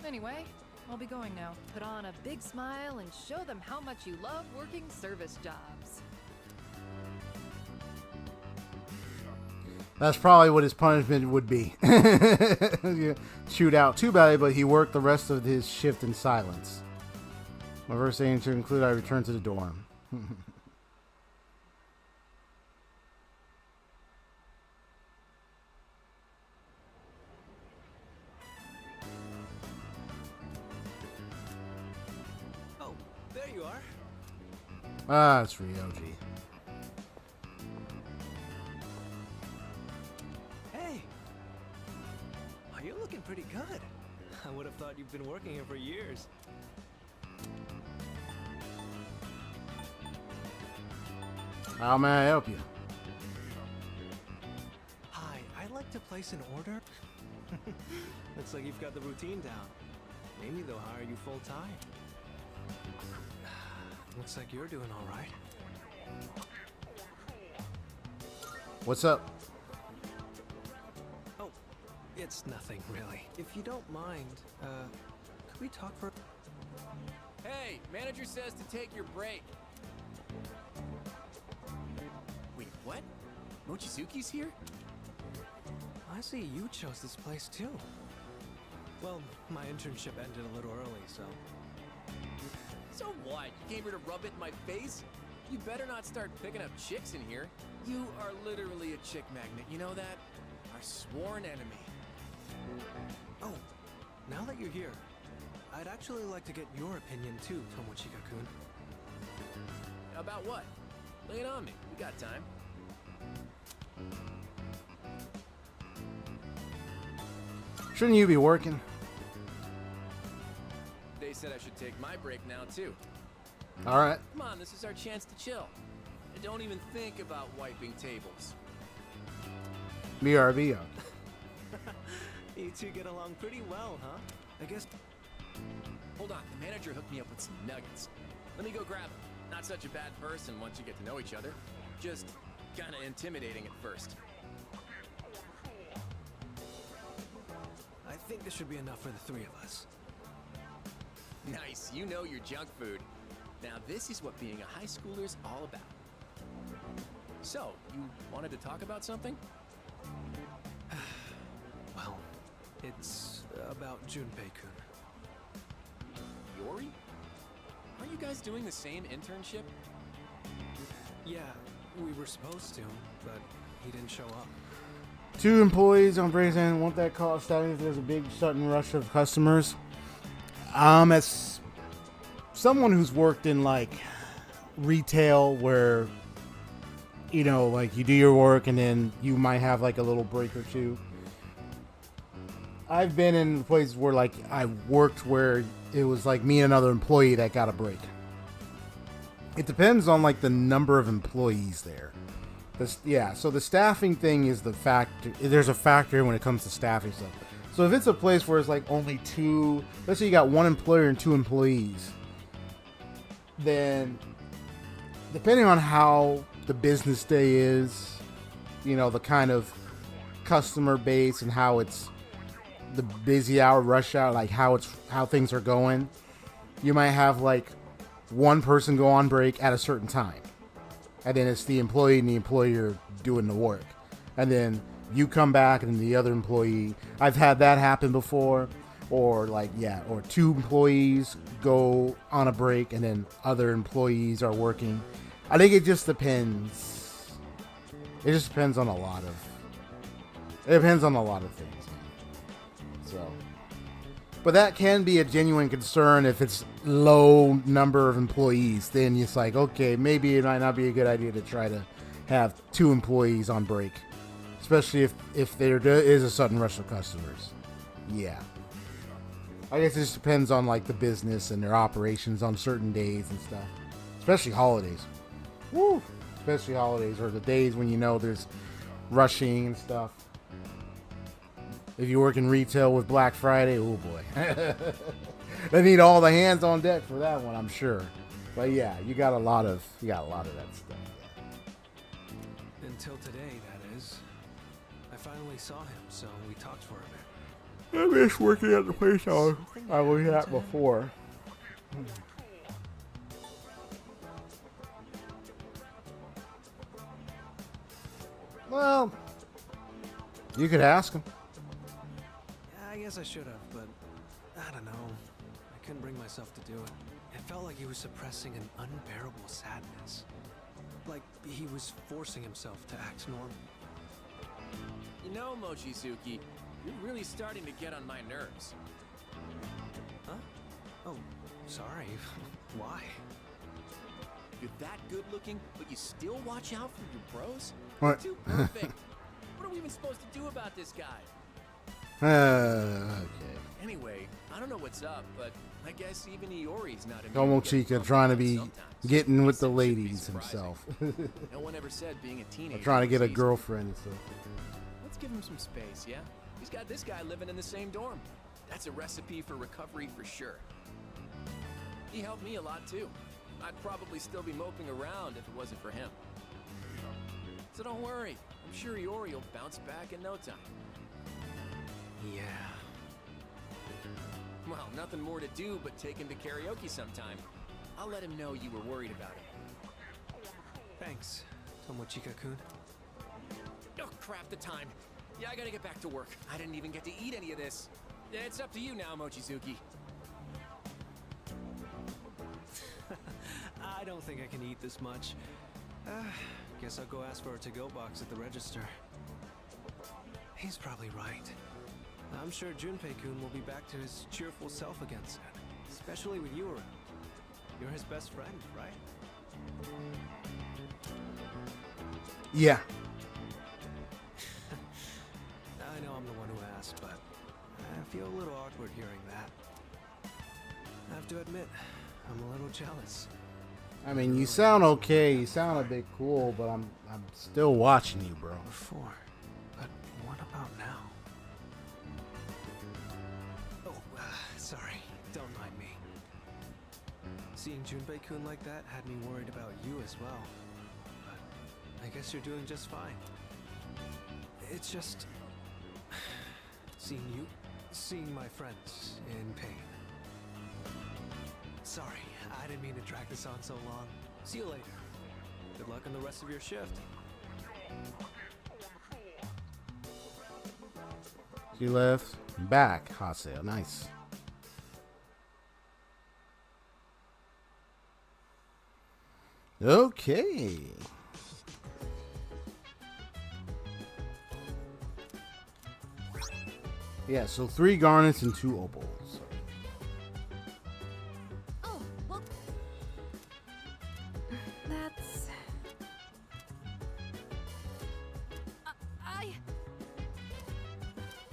Anyway, I'll be going now. Put on a big smile and show them how much you love working service jobs. That's probably what his punishment would be. Shoot out too badly, but he worked the rest of his shift in silence. My first thing to include, I returned to the dorm. Oh, there you are. Ah, it's Ryoji. Hey! Oh, you're looking pretty good. I would have thought you've been working here for years. How may I help you? Hi, I'd like to place an order. Looks like you've got the routine down. Maybe they'll hire you full time. Looks like you're doing all right. What's up? It's nothing, really. If you don't mind, could we talk for... Hey, manager says to take your break. Wait, what? Mochizuki's here? I see you chose this place, too. Well, my internship ended a little early, so... So what? You came here to rub it in my face? You better not start picking up chicks in here. You are literally a chick magnet, you know that? Our sworn enemy. Oh, now that you're here, I'd actually like to get your opinion too, Tomochika-kun. About what? Lay it on me. We got time. Shouldn't you be working? They said I should take my break now, too. All right. Come on, this is our chance to chill. And don't even think about wiping tables. BRB. You two get along pretty well, huh? I guess... Hold on, the manager hooked me up with some nuggets. Let me go grab them. Not such a bad person once you get to know each other. Just kinda intimidating at first. I think this should be enough for the three of us. Nice, you know your junk food. Now this is what being a high schooler's all about. So, you wanted to talk about something? Well, it's about Junpei-kun. Yori? Aren't you guys doing the same internship? Yeah, we were supposed to, but he didn't show up. 2 employees on break and won't that cause staffing if there's a big sudden rush of customers? As someone who's worked in like retail where, you know, like you do your work and then you might have like a little break or two. I've been in places where like I worked where it was like me and another employee that got a break. It depends on like the number of employees there. So the staffing thing is the factor. There's a factor when it comes to staffing stuff. So if it's a place where it's like only 2, let's say you got 1 employer and 2 employees, then depending on how the business day is, you know, the kind of customer base and how it's the busy hour rush hour, like how things are going, you might have like 1 person go on break at a certain time. And then it's the employee and the employer doing the work. And then you come back and the other employee. I've had that happen before. Or like, or 2 employees go on a break and then other employees are working. I think it just depends. It just depends on a lot of things. So, but that can be a genuine concern if it's low number of employees. Then it's like, okay, maybe it might not be a good idea to try to have 2 employees on break, especially if there is a sudden rush of customers. Yeah, I guess it just depends on like the business and their operations on certain days and stuff, especially holidays. Woo! Especially holidays or the days when you know there's rushing and stuff. If you work in retail with Black Friday, oh boy. They need all the hands on deck for that one, I'm sure. But yeah, you got a lot of that stuff. Yeah. Until today, that is. I finally saw him, so we talked for a bit. I miss working at the place I was at before. Well, you could ask him. I guess I should have, but I don't know. I couldn't bring myself to do it. It felt like he was suppressing an unbearable sadness. Like he was forcing himself to act normal. You know, Mochizuki, you're really starting to get on my nerves. Huh? Oh, sorry. Why? You're that good looking, but you still watch out for your bros? What? You're too perfect. What are we even supposed to do about this guy? Okay. Anyway, I don't know what's up, but I guess even Iori's not immune Tomochika trying to be getting with the ladies himself. No one ever said being a teenager. Trying to get a was easy. girlfriend and stuff. Let's give him some space, yeah? He's got this guy living in the same dorm. That's a recipe for recovery for sure. He helped me a lot too. I'd probably still be moping around if it wasn't for him. So don't worry. I'm sure Iori will bounce back in no time. Yeah. Well, nothing more to do but take him to karaoke sometime. I'll let him know you were worried about him. Thanks, Tomochika-kun. Oh, crap, the time. Yeah, I gotta get back to work. I didn't even get to eat any of this. It's up to you now, Mochizuki. I don't think I can eat this much. Guess I'll go ask for a to-go box at the register. He's probably right. I'm sure Junpei-kun will be back to his cheerful self again soon. Especially with you around. You're his best friend, right? Yeah. I know I'm the one who asked, but I feel a little awkward hearing that. I have to admit, I'm a little jealous. I mean, you sound okay. You sound a bit cool, but I'm still watching you, bro. Before, but what about now? Oh, sorry. Don't mind me. Seeing Junpei-kun like that had me worried about you as well. But I guess you're doing just fine. It's just seeing my friends in pain. Sorry, I didn't mean to drag this on so long. See you later. Good luck on the rest of your shift. She left. Back. Hot sale. Nice. Okay. Yeah, so 3 garnets and 2 opals. Oh, well, that's...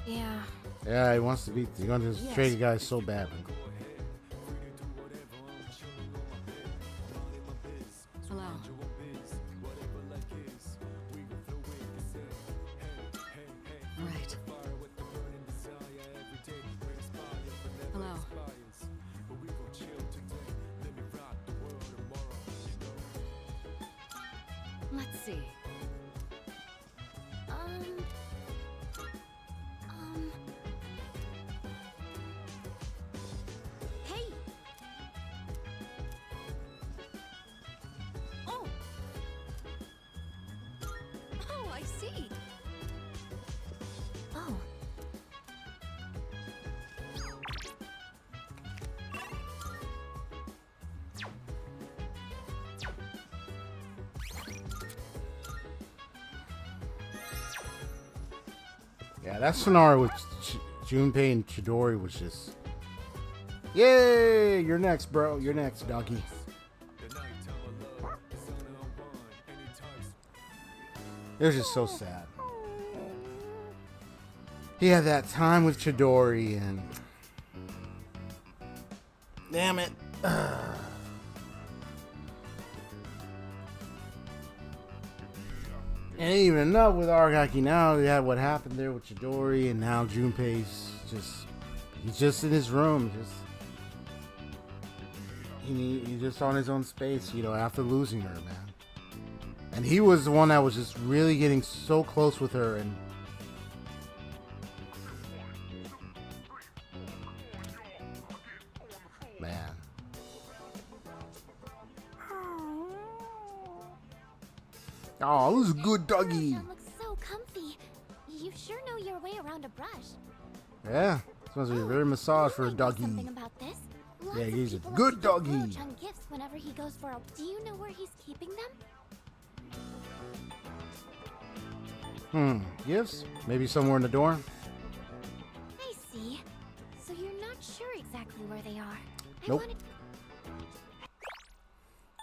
Yeah. Yeah, he wants to beat. He wants to trade the guy so badly. Hello. Right. Hello. Let's see. Hey! Oh! Oh, I see! Oh. Yeah, that scenario with Junpei and Chidori was just... Yay! You're next, bro. You're next, doggy. It was just so sad. He had that time with Chidori and... Damn it. And even enough with Argaki now. We had what happened there with Chidori, and now Junpei's he's just in his room, he's just on his own space, you know, after losing her, man. And he was the one that was just really getting so close with her, and man. Oh, this is a good doggy. That looks so comfy. You sure know your way around a brush. Yeah, it's supposed to be very massage for a doggy. Something about this. Yeah, he's a People good like to doggy. splurge on gifts whenever he goes for a. Do you know where he's keeping them? Gifts? Maybe somewhere in the dorm? I see. So you're not sure exactly where they are. Nope.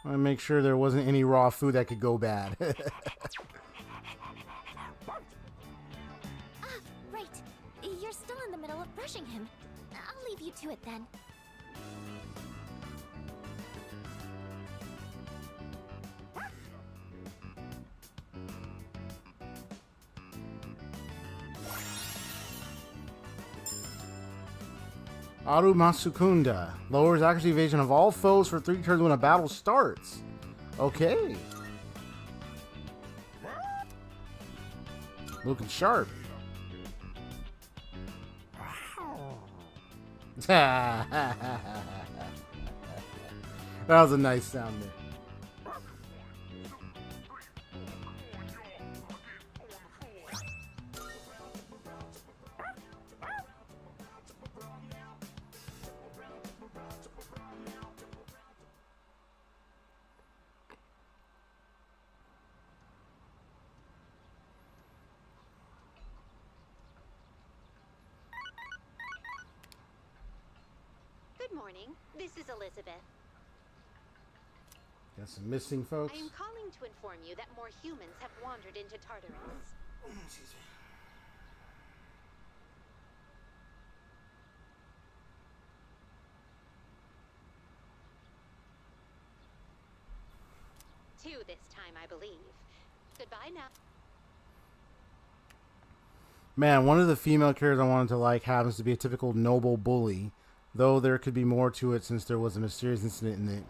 I want to make sure there wasn't any raw food that could go bad. Right. You're still in the middle of brushing him. I'll leave you to it then. Aru Masukunda lowers accuracy evasion of all foes for 3 turns when a battle starts. Okay. Looking sharp. That was a nice sound there. Good morning. This is Elizabeth. Got some missing folks. I am calling to inform you that more humans have wandered into Tartarus. Two this time, I believe. Goodbye now. Man, one of the female characters I wanted to like happens to be a typical noble bully, though there could be more to it since there was a mysterious incident in the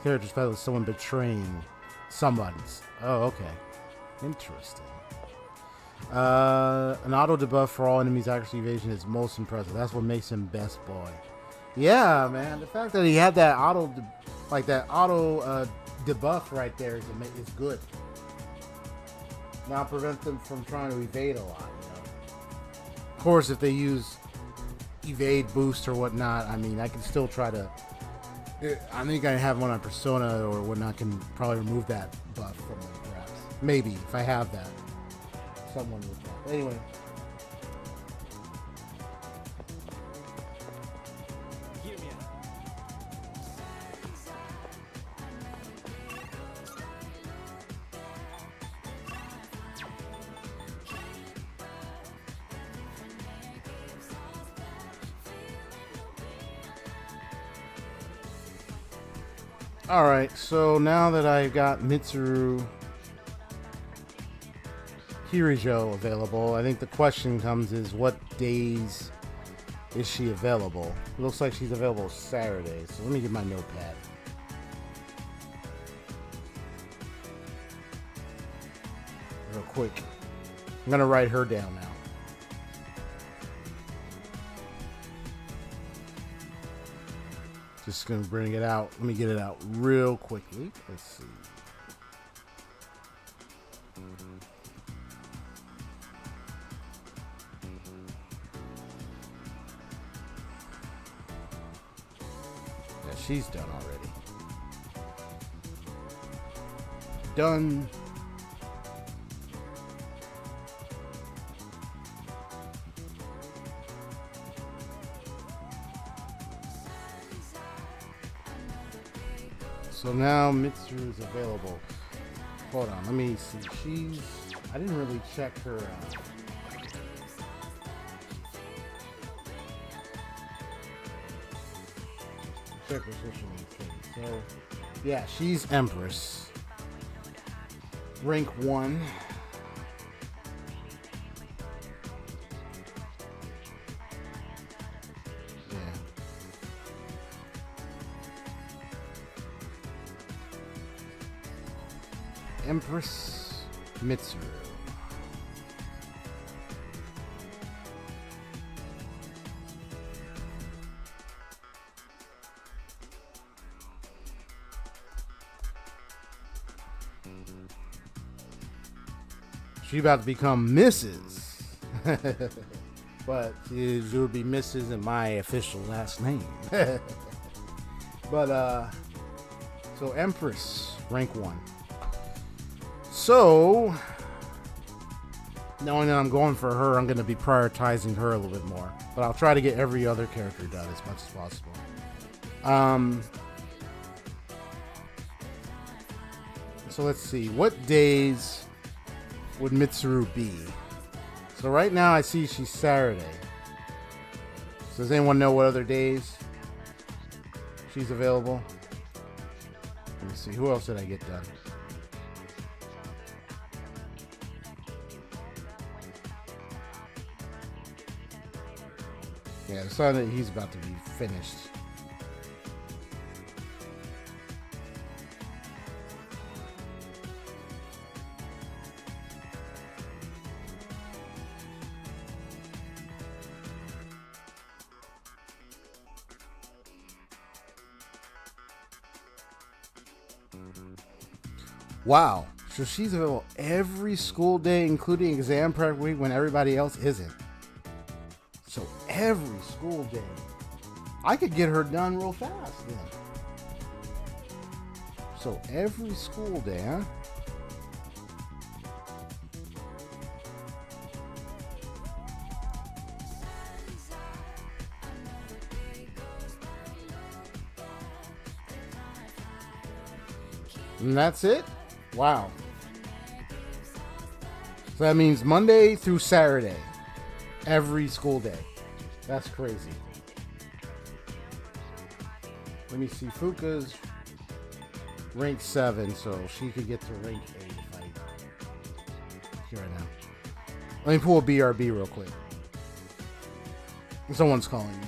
character's felt with someone betraying somebody's. Oh, okay. Interesting. An auto debuff for all enemies' accuracy evasion is most impressive. That's what makes him best boy. Yeah, man. The fact that he had that auto debuff right there is good. Now prevent them from trying to evade a lot. You know? Of course, if they use evade boost or whatnot, I mean, I can still try to. I think I have one on Persona or whatnot. Can probably remove that buff from them, perhaps. Maybe if I have that. Someone with that. But anyway. Alright, so now that I've got Mitsuru Kirijo available, I think the question comes is what days is she available? It looks like she's available Saturday, so let me get my notepad. Real quick. I'm gonna write her down now. Just gonna bring it out. Let me get it out real quickly. Let's see. Yeah, she's done already. Done. So now Mitsuru is available. Hold on, let me see. I didn't really check her check her social media. So, yeah, she's Empress. Rank 1. Empress Mitsuru. She about to become Mrs. But she would be Mrs. in my official last name. But so Empress rank 1. So, knowing that I'm going for her, I'm going to be prioritizing her a little bit more. But I'll try to get every other character done as much as possible. So let's see. What days would Mitsuru be? So right now I see she's Saturday. So does anyone know what other days she's available? Let me see. Who else did I get done? Yeah, the sign that he's about to be finished. Wow. So she's available every school day, including exam prep week when everybody else isn't. So every school day. I could get her done real fast then. So every school day, huh? And that's it? Wow. So that means Monday through Saturday. Every school day. That's crazy. Let me see. Fuka's rank 7, so she could get to rank 8 if I here right now. Let me pull a BRB real quick. Someone's calling me.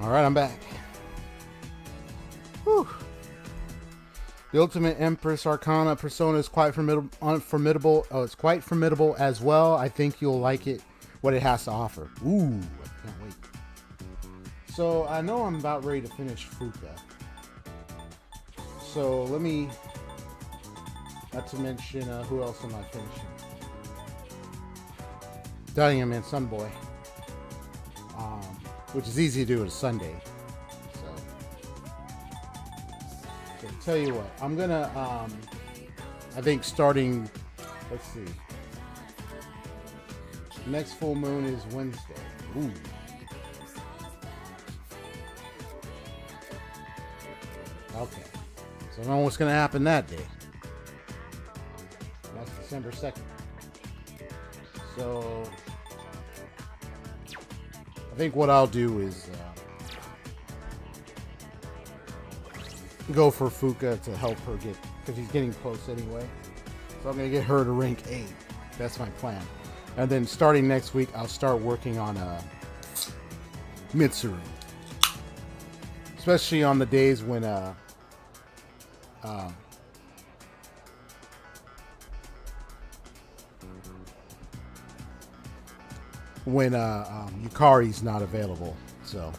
All right, I'm back. Whew. The Ultimate Empress Arcana persona is quite formidable. Oh, it's quite formidable as well. I think you'll like it, what it has to offer. Ooh, I can't wait. So I know I'm about ready to finish Fuka. So let me, not to mention, who else am I finishing? Diamond and Sunboy. Which is easy to do on a Sunday. So tell you what, I'm gonna, I think starting, let's see. Next full moon is Wednesday. Ooh. Okay. So I know what's gonna happen that day. That's December 2nd. So I think what I'll do is go for Fuka to help her get, because he's getting close anyway. So I'm going to get her to rank 8. That's my plan. And then starting next week, I'll start working on Mitsuru. Especially on the days when Yukari's not available. So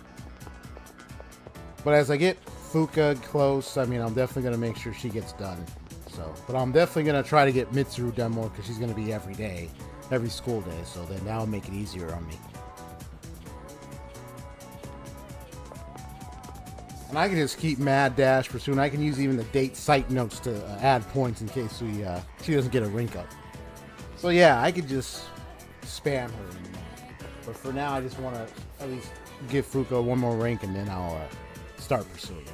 But as I get Fuka close, I mean, I'm definitely going to make sure she gets done. So, but I'm definitely going to try to get Mitsuru done more because she's going to be every day, every school day. So then that'll make it easier on me. And I can just keep Mad Dash pursuing. I can use even the date site notes to add points in case she doesn't get a rank up. So yeah, I could just spam her. But for now, I just want to at least give Fuka one more rank and then I'll start pursuing her.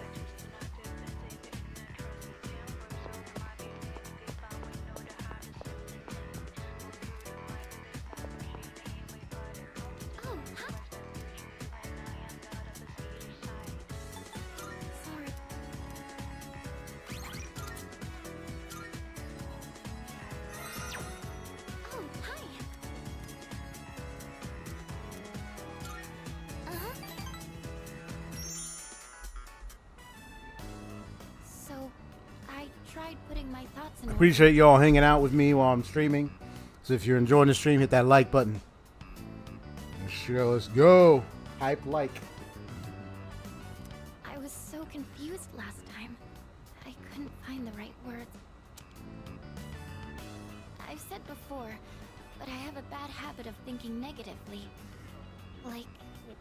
Appreciate you all hanging out with me while I'm streaming. So if you're enjoying the stream, hit that like button. Sure, let's go. Hype like. I was so confused last time. I couldn't find the right words. I've said before, but I have a bad habit of thinking negatively. Like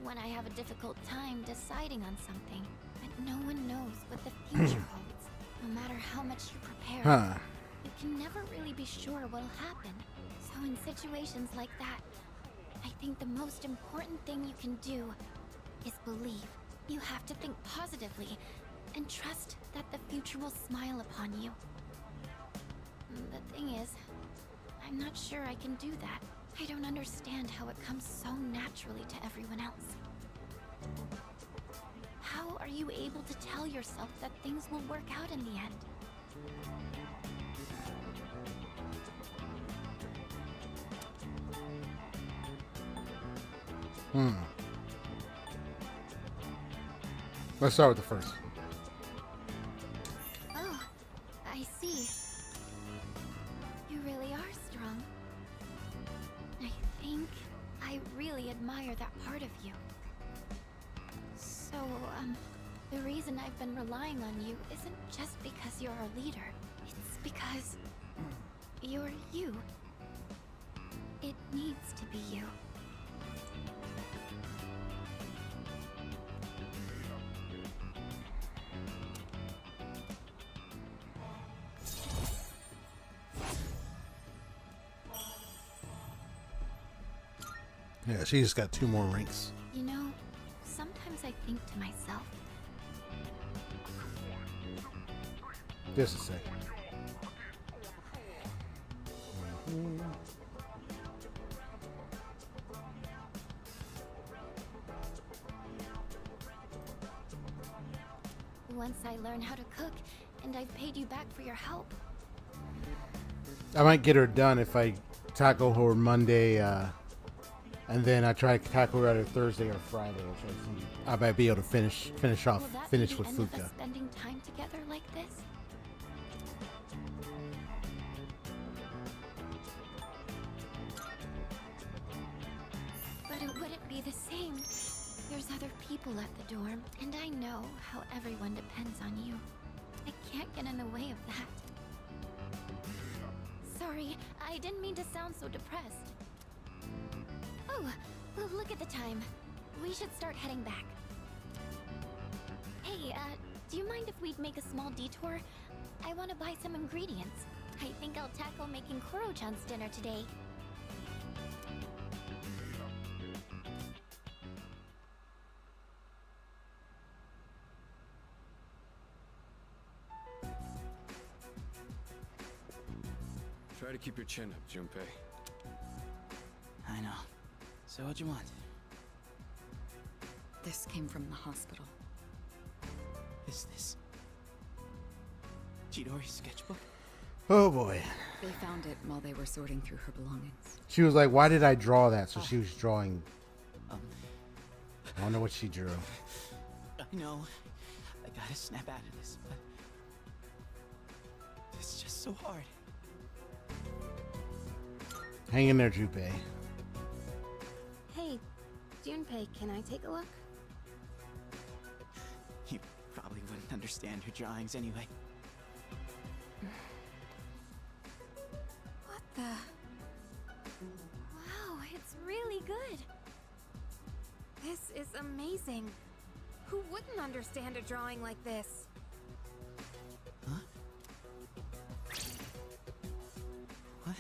when I have a difficult time deciding on something, but no one knows what the future holds. No matter how much you prepare, you can never really be sure what'll happen. So in situations like that, I think the most important thing you can do is believe. You have to think positively and trust that the future will smile upon you. The thing is, I'm not sure I can do that. I don't understand how it comes so naturally to everyone else. How are you able to tell yourself that things will work out in the end? Let's start with the first. Oh, I see. You really are strong. I think I really admire that part of you. So, the reason I've been relying on you isn't just because you're our leader. It's because you're you. It needs to be you. Yeah, she just got 2 more ranks. You know, sometimes I think to myself, Just a second. once I learn how to cook, and I've paid you back for your help. I might get her done if I tackle her Monday, and then I try to tackle her either Thursday or Friday. I might be able to finish with Fuka. Spending time together like this? But it wouldn't be the same. There's other people at the dorm, and I know how everyone depends on you. I can't get in the way of that. Sorry, I didn't mean to sound so depressed. Oh, well, look at the time. We should start heading back. Hey, do you mind if we make a small detour? I want to buy some ingredients. I think I'll tackle making Koro-chan's dinner today. Try to keep your chin up, Junpei. I know. So what'd you want? This came from the hospital. Is this Chidori's sketchbook? Oh boy. They found it while they were sorting through her belongings. She was like, why did I draw that? So she was drawing. I wonder what she drew. I know. I gotta snap out of this, but it's just so hard. Hang in there, Junpei. Hey, Junpei, can I take a look? You Probably wouldn't understand her drawings anyway. What the? Wow, it's really good. This is amazing. Who wouldn't understand a drawing like this? Huh? What?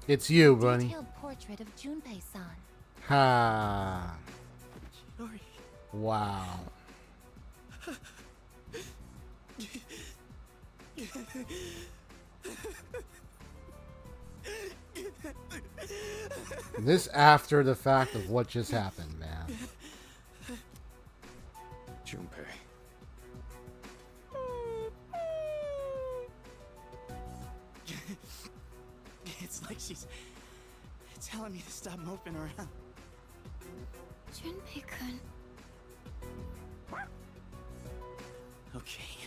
It's you, Bunny. Detailed portrait of Junpei-san. Ha. Chidori. Wow. This after the fact of what just happened, man. Junpei. It's like she's telling me to stop moping around. Junpei-kun. Okay,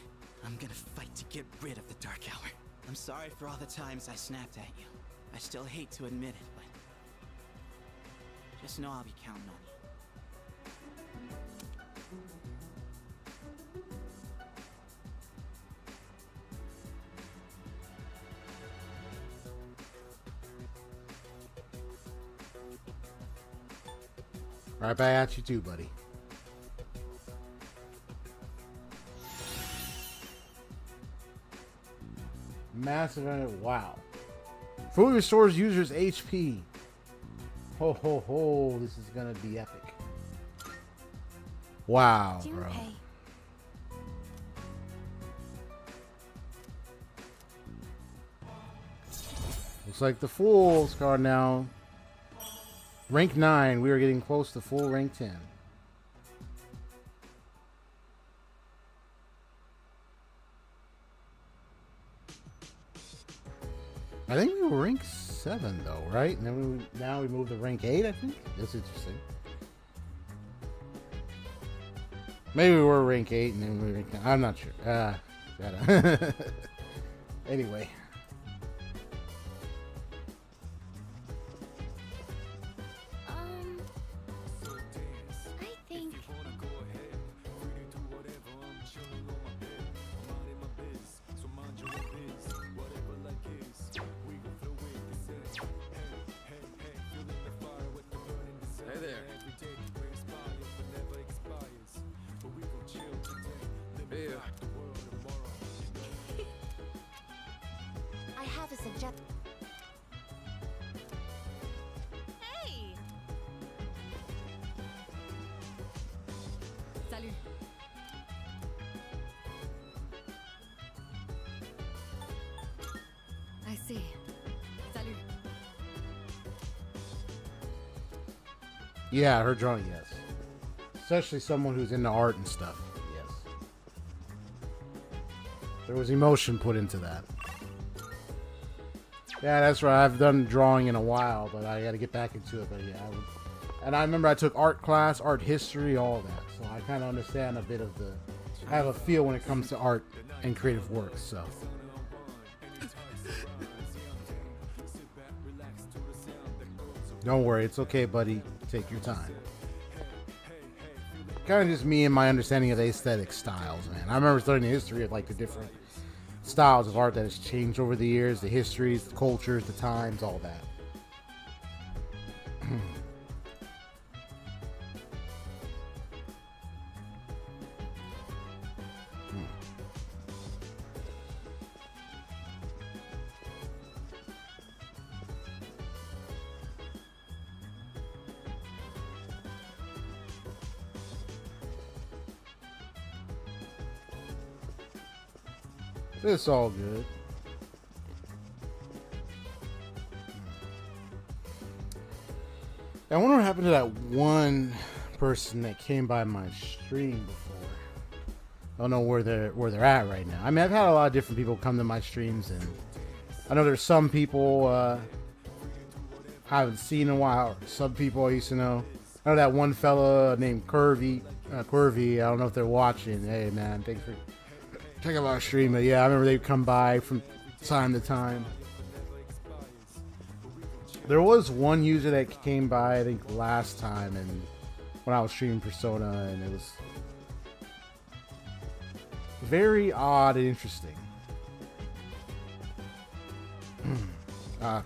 I'm gonna fight to get rid of the Dark Hour. I'm sorry for all the times I snapped at you. I still hate to admit it, but just know I'll be counting on you. Right back at you too, buddy. Massive, wow. Fully restores users' HP. Ho ho ho, this is gonna be epic. Wow, bro. Junpei. Looks like the Fool's card now. Rank 9, we are getting close to full rank 10. I think we were rank 7 though, right? And then now we move to rank 8, I think. That's interesting. Maybe we were rank 8 and then we were rank 9. I'm not sure. Anyway. I think Hey there. Hey, I have a suggestion. Hey! Salut. I see. Salut. Yeah, her drawing, yes. Especially someone who's into art and stuff. Yes. There was emotion put into that. Yeah, that's right. I've done drawing in a while, but I got to get back into it. But yeah, and I remember I took art class, art history, all that. So I kind of understand a bit of the. I have a feel when it comes to art and creative works. So. Don't worry, it's okay, buddy. Take your time. Kind of just me and my understanding of the aesthetic styles, man. I remember studying the history of like the different styles of art that has changed over the years, the histories, the cultures, the times, all that. It's all good. I wonder what happened to that one person that came by my stream before. I don't know where they're at right now. I mean, I've had a lot of different people come to my streams, and I know there's some people I haven't seen in a while. Some people I used to know. I know that one fella named Curvy. I don't know if they're watching. Hey, man, thanks for checking out our stream. But yeah, I remember they'd come by from time to time. There was one user that came by, I think, last time, and when I was streaming Persona, and it was very odd and interesting.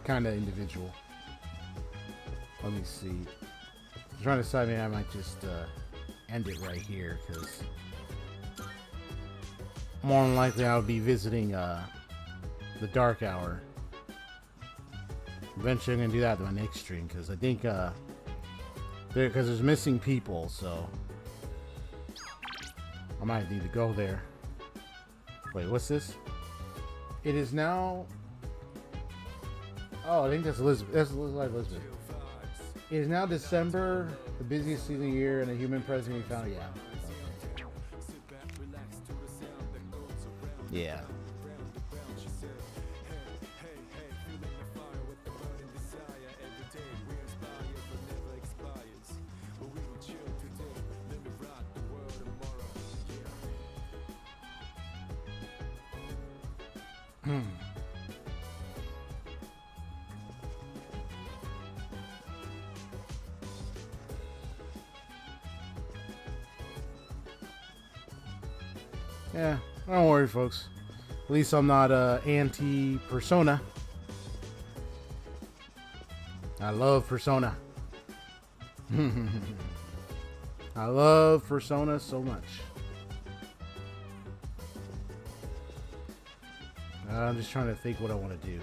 Kind of individual. Let me see. I'm trying to decide, maybe I might just end it right here, because more than likely I'll be visiting the Dark Hour. Eventually I'm going to do that in my next stream, because I think because there's missing people, so I might need to go there. Wait, what's this? It is now... Oh, I think that's Elizabeth. That's Elizabeth. It is now December, the busiest season of the year, and a human present we found. Yeah. Okay. Yeah. Yeah, don't worry, folks. At least I'm not anti-Persona. I love Persona. I love Persona so much. I'm just trying to think what I want to do.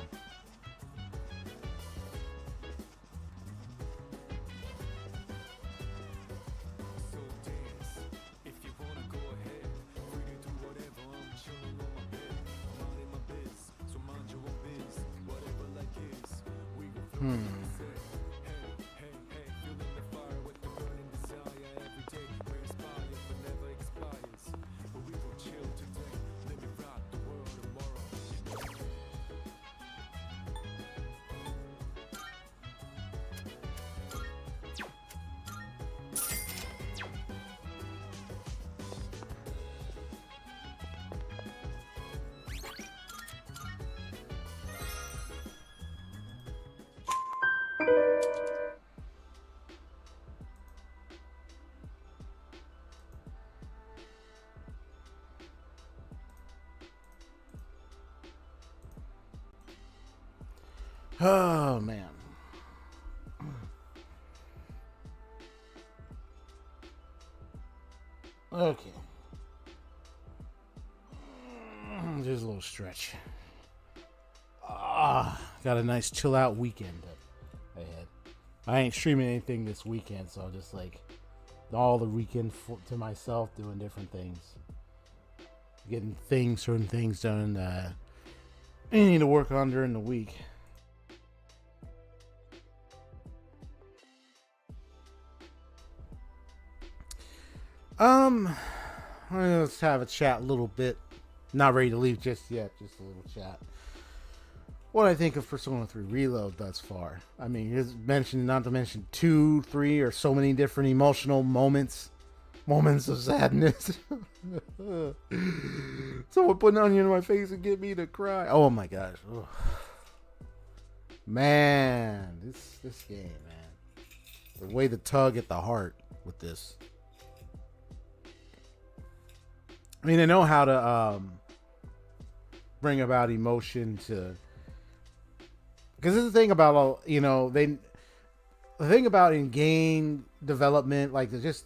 Oh, man. Okay. Just a little stretch. Got a nice chill out weekend ahead. I ain't streaming anything this weekend, so I'm just like all the weekend to myself, doing different things. Getting certain things done that I need to work on during the week. Let's have a chat a little bit. Not ready to leave just yet, just a little chat. What I think of Persona 3 Reload thus far. I mean, it's mentioned, not to mention 2, 3, or so many different emotional moments of sadness. Someone put an onion in my face and get me to cry. Oh my gosh. Ugh. Man, this game, man. The way the tug at the heart with this. I mean, they know how to bring about emotion to, because this is the thing about, the thing about in game development, like just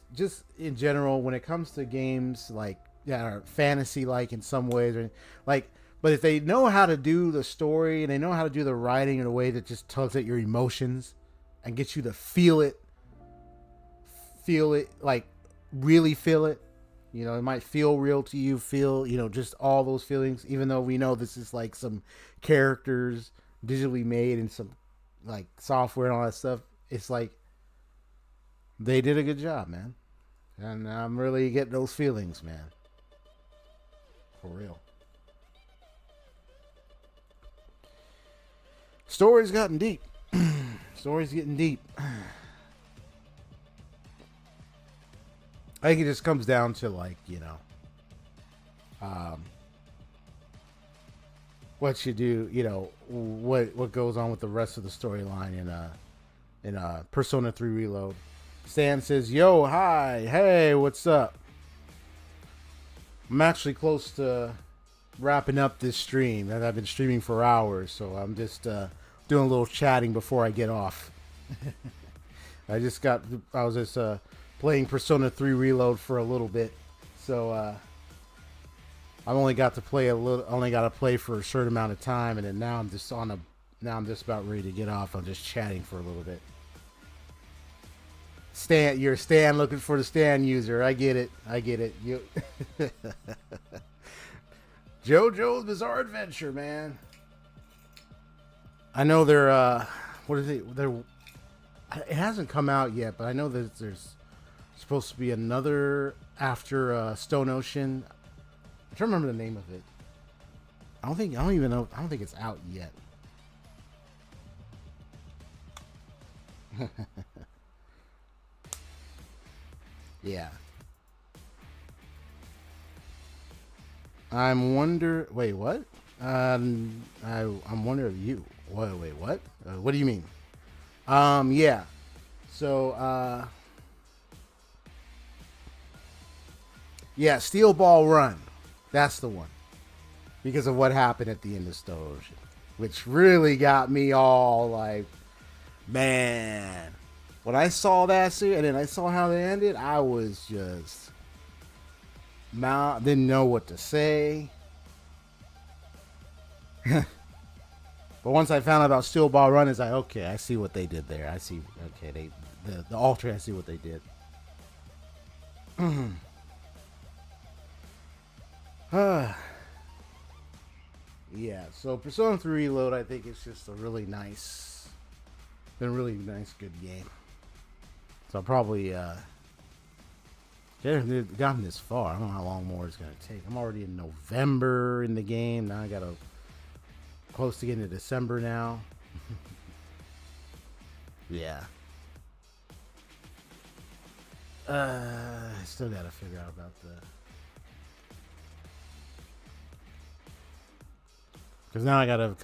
in general, when it comes to games like are fantasy like in some ways, or like, but if they know how to do the story and they know how to do the writing in a way that just tugs at your emotions and gets you to feel it, like really feel it. It might feel real to you, just all those feelings, even though we know this is like some characters digitally made and some like software and all that stuff. It's like they did a good job, man. And I'm really getting those feelings, man. For real. Story's gotten deep. Story's getting deep. I think it just comes down to like, what you do, what goes on with the rest of the storyline in Persona 3 Reload. Stan says, yo, hi, hey, what's up? I'm actually close to wrapping up this stream. And I've been streaming for hours, so I'm just doing a little chatting before I get off. I was just playing Persona 3 Reload for a little bit, so I only got to play for a certain amount of time, and then now I'm just about ready to get off. I'm just chatting for a little bit. Stan, you're Stan looking for the Stan user. I get it. You JoJo's Bizarre Adventure, man. I know they're what is it? It hasn't come out yet, but I know that there's supposed to be another after Stone Ocean. I'm trying to remember the name of it. I don't think it's out yet. Yeah. Wait, what? I'm wondering you. Wait, what? What do you mean? Yeah. So, yeah, Steel Ball Run. That's the one. Because of what happened at the end of Stone Ocean. Which really got me all like, man. When I saw that series and then I saw how they ended, I was just didn't know what to say. But once I found out about Steel Ball Run, it's like, okay, I see what they did there. I see, okay, the Ultra, I see what they did. Yeah, so Persona 3 Reload, I think it's just been a really nice, good game. So I'll probably, gotten this far. I don't know how long more it's going to take. I'm already in November in the game. Now I got to close to getting to December now. Yeah. I still got to figure out about because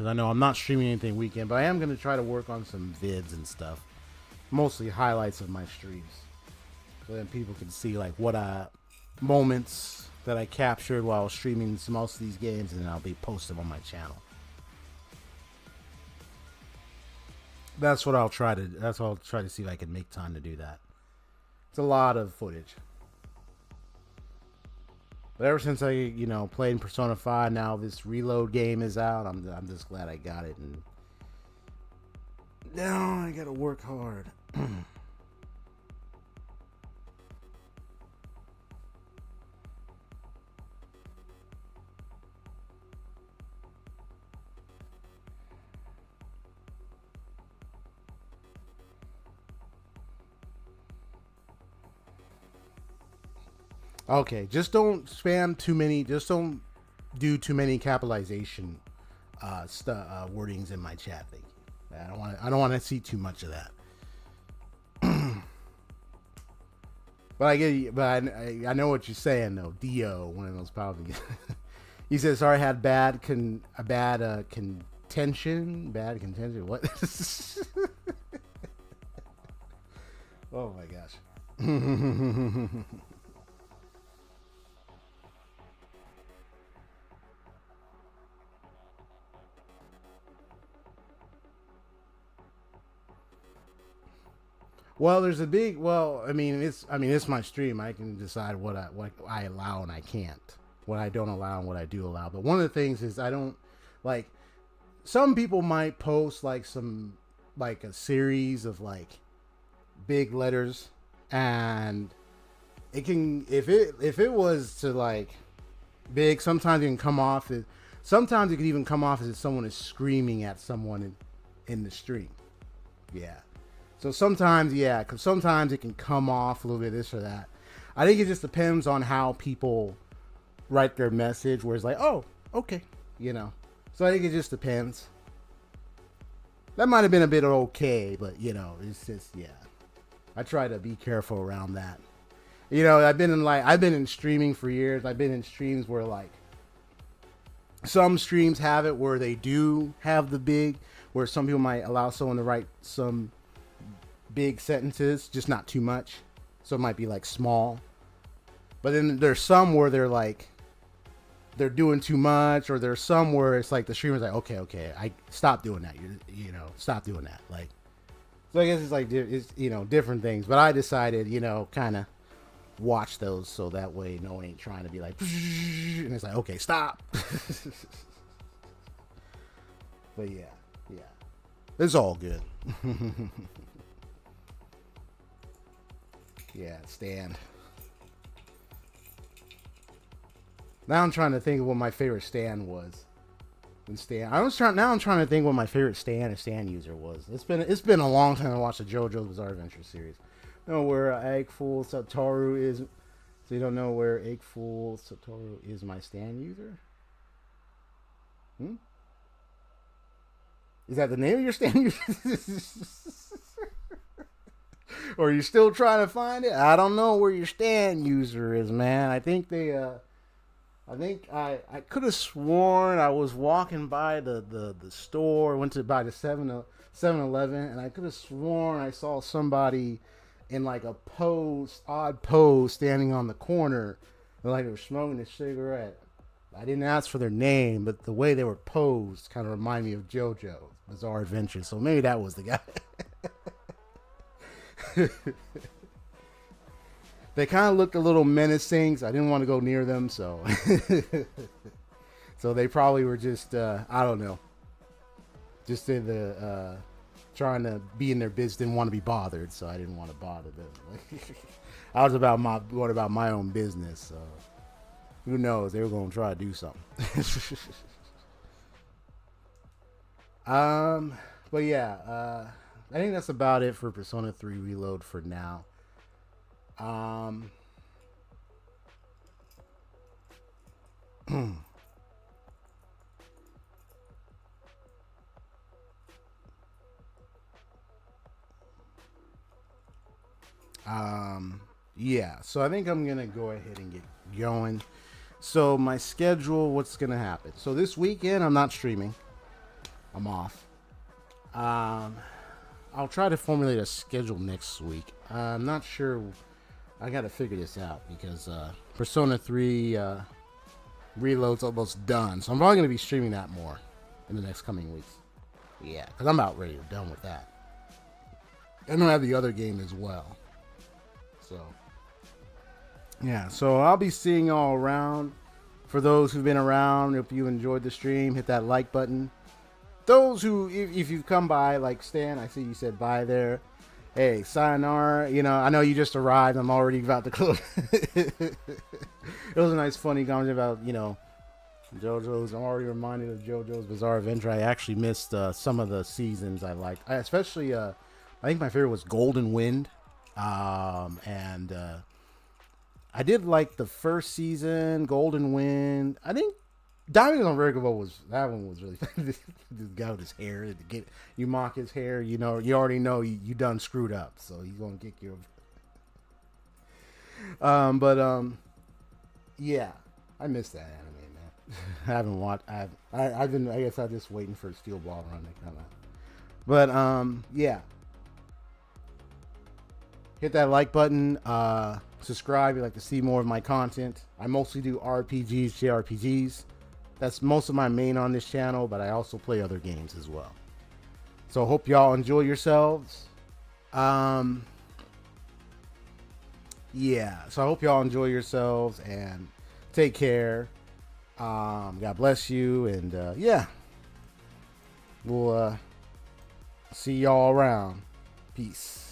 I know I'm not streaming anything weekend, but I am going to try to work on some vids and stuff. Mostly highlights of my streams. So then people can see like moments that I captured while streaming most of these games, and then I'll be posting them on my channel. That's what I'll try to see if I can make time to do that. It's a lot of footage. But ever since I, played Persona 5, now this Reload game is out. I'm just glad I got it, and now I gotta work hard. Okay, just don't spam too many. Just don't do too many capitalization wordings in my chat. Thank you. I don't want to see too much of that. But I know what you're saying though. Dio, one of those probably. He says, "Sorry, I had bad contention. Bad contention. What? Oh my gosh." Well, there's a big. Well, it's my stream. I can decide what I allow and I can't. What I don't allow and what I do allow. But one of the things is I don't like. Some people might post like a series of like big letters, and it can if it was to like big. Sometimes it can come off as. Sometimes it can even come off as if someone is screaming at someone in the stream. Yeah. So sometimes, because sometimes it can come off a little bit this or that. I think it just depends on how people write their message, where it's like, oh, okay, So I think it just depends. That might have been a bit okay, but, it's just, I try to be careful around that. I've been in streaming for years. I've been in streams where, like, some streams have it where they do have the big, where some people might allow someone to write some big sentences, just not too much. So it might be like small. But then there's some where they're like, they're doing too much, or there's some where it's like the streamer's like, okay, I stop doing that. You know, stop doing that. Like, so I guess it's like, it's, you know, different things. But I decided, you know, kind of watch those so that way no one ain't trying to be like, and it's like, okay, stop. But yeah, it's all good. Yeah, stand. Now I'm trying to think of what my favorite stand was. And now I'm trying to think what my favorite stand user was. It's been a long time to watch the JoJo's Bizarre Adventure series. I don't know where Eggful Satoru is. So you don't know where Eggful Satoru is my stand user? Is that the name of your stand user? Or are you still trying to find it? I don't know where your stand user is, man. I think they I could have sworn I was walking by the store, went to buy the 7-Eleven, and I could have sworn I saw somebody in like a odd pose, standing on the corner, like they were smoking a cigarette. I didn't ask for their name, but the way they were posed kind of reminded me of JoJo's Bizarre Adventure, so maybe that was the guy. They kind of looked a little menacing, so I didn't want to go near them, so so they probably were just I don't know, just in the trying to be in their business, didn't want to be bothered, so I didn't want to bother them. I was going about my own business, so who knows, they were going to try to do something. But yeah, I think that's about it for Persona 3 Reload for now. Yeah, so I think I'm gonna go ahead and get going. So my schedule, what's gonna happen? So this weekend I'm not streaming. I'm off. I'll try to formulate a schedule next week. I'm not sure. I gotta figure this out because Persona 3 Reload's almost done. So I'm probably gonna be streaming that more in the next coming weeks. Yeah, because I'm about ready. Done with that. I don't have the other game as well. So yeah, so I'll be seeing y'all around. For those who've been around, if you enjoyed the stream, hit that like button. Those who, if you've come by, like Stan, I see you said bye there. Hey, sayonara. You know, I know you just arrived. I'm already about to close. It was a nice, funny conversation about, you know, JoJo's. I'm already reminded of JoJo's Bizarre Adventure. I actually missed some of the seasons I liked. Especially, I think my favorite was Golden Wind. And I did like the first season, Golden Wind. I think Diamond on Unbreakable that one was really funny. This guy with his hair, you mock his hair, you know, you already know you done screwed up, so he's gonna kick you. Yeah, I missed that anime, man. I haven't watched. I've been. I guess I'm just waiting for Steel Ball Run to come out. But yeah. Hit that like button. Subscribe if you'd like to see more of my content. I mostly do RPGs, jrpgs. That's most of my main on this channel, but I also play other games as well. So hope y'all enjoy yourselves. Yeah, so I hope y'all enjoy yourselves and take care. God bless you, and yeah, we'll see y'all around. Peace.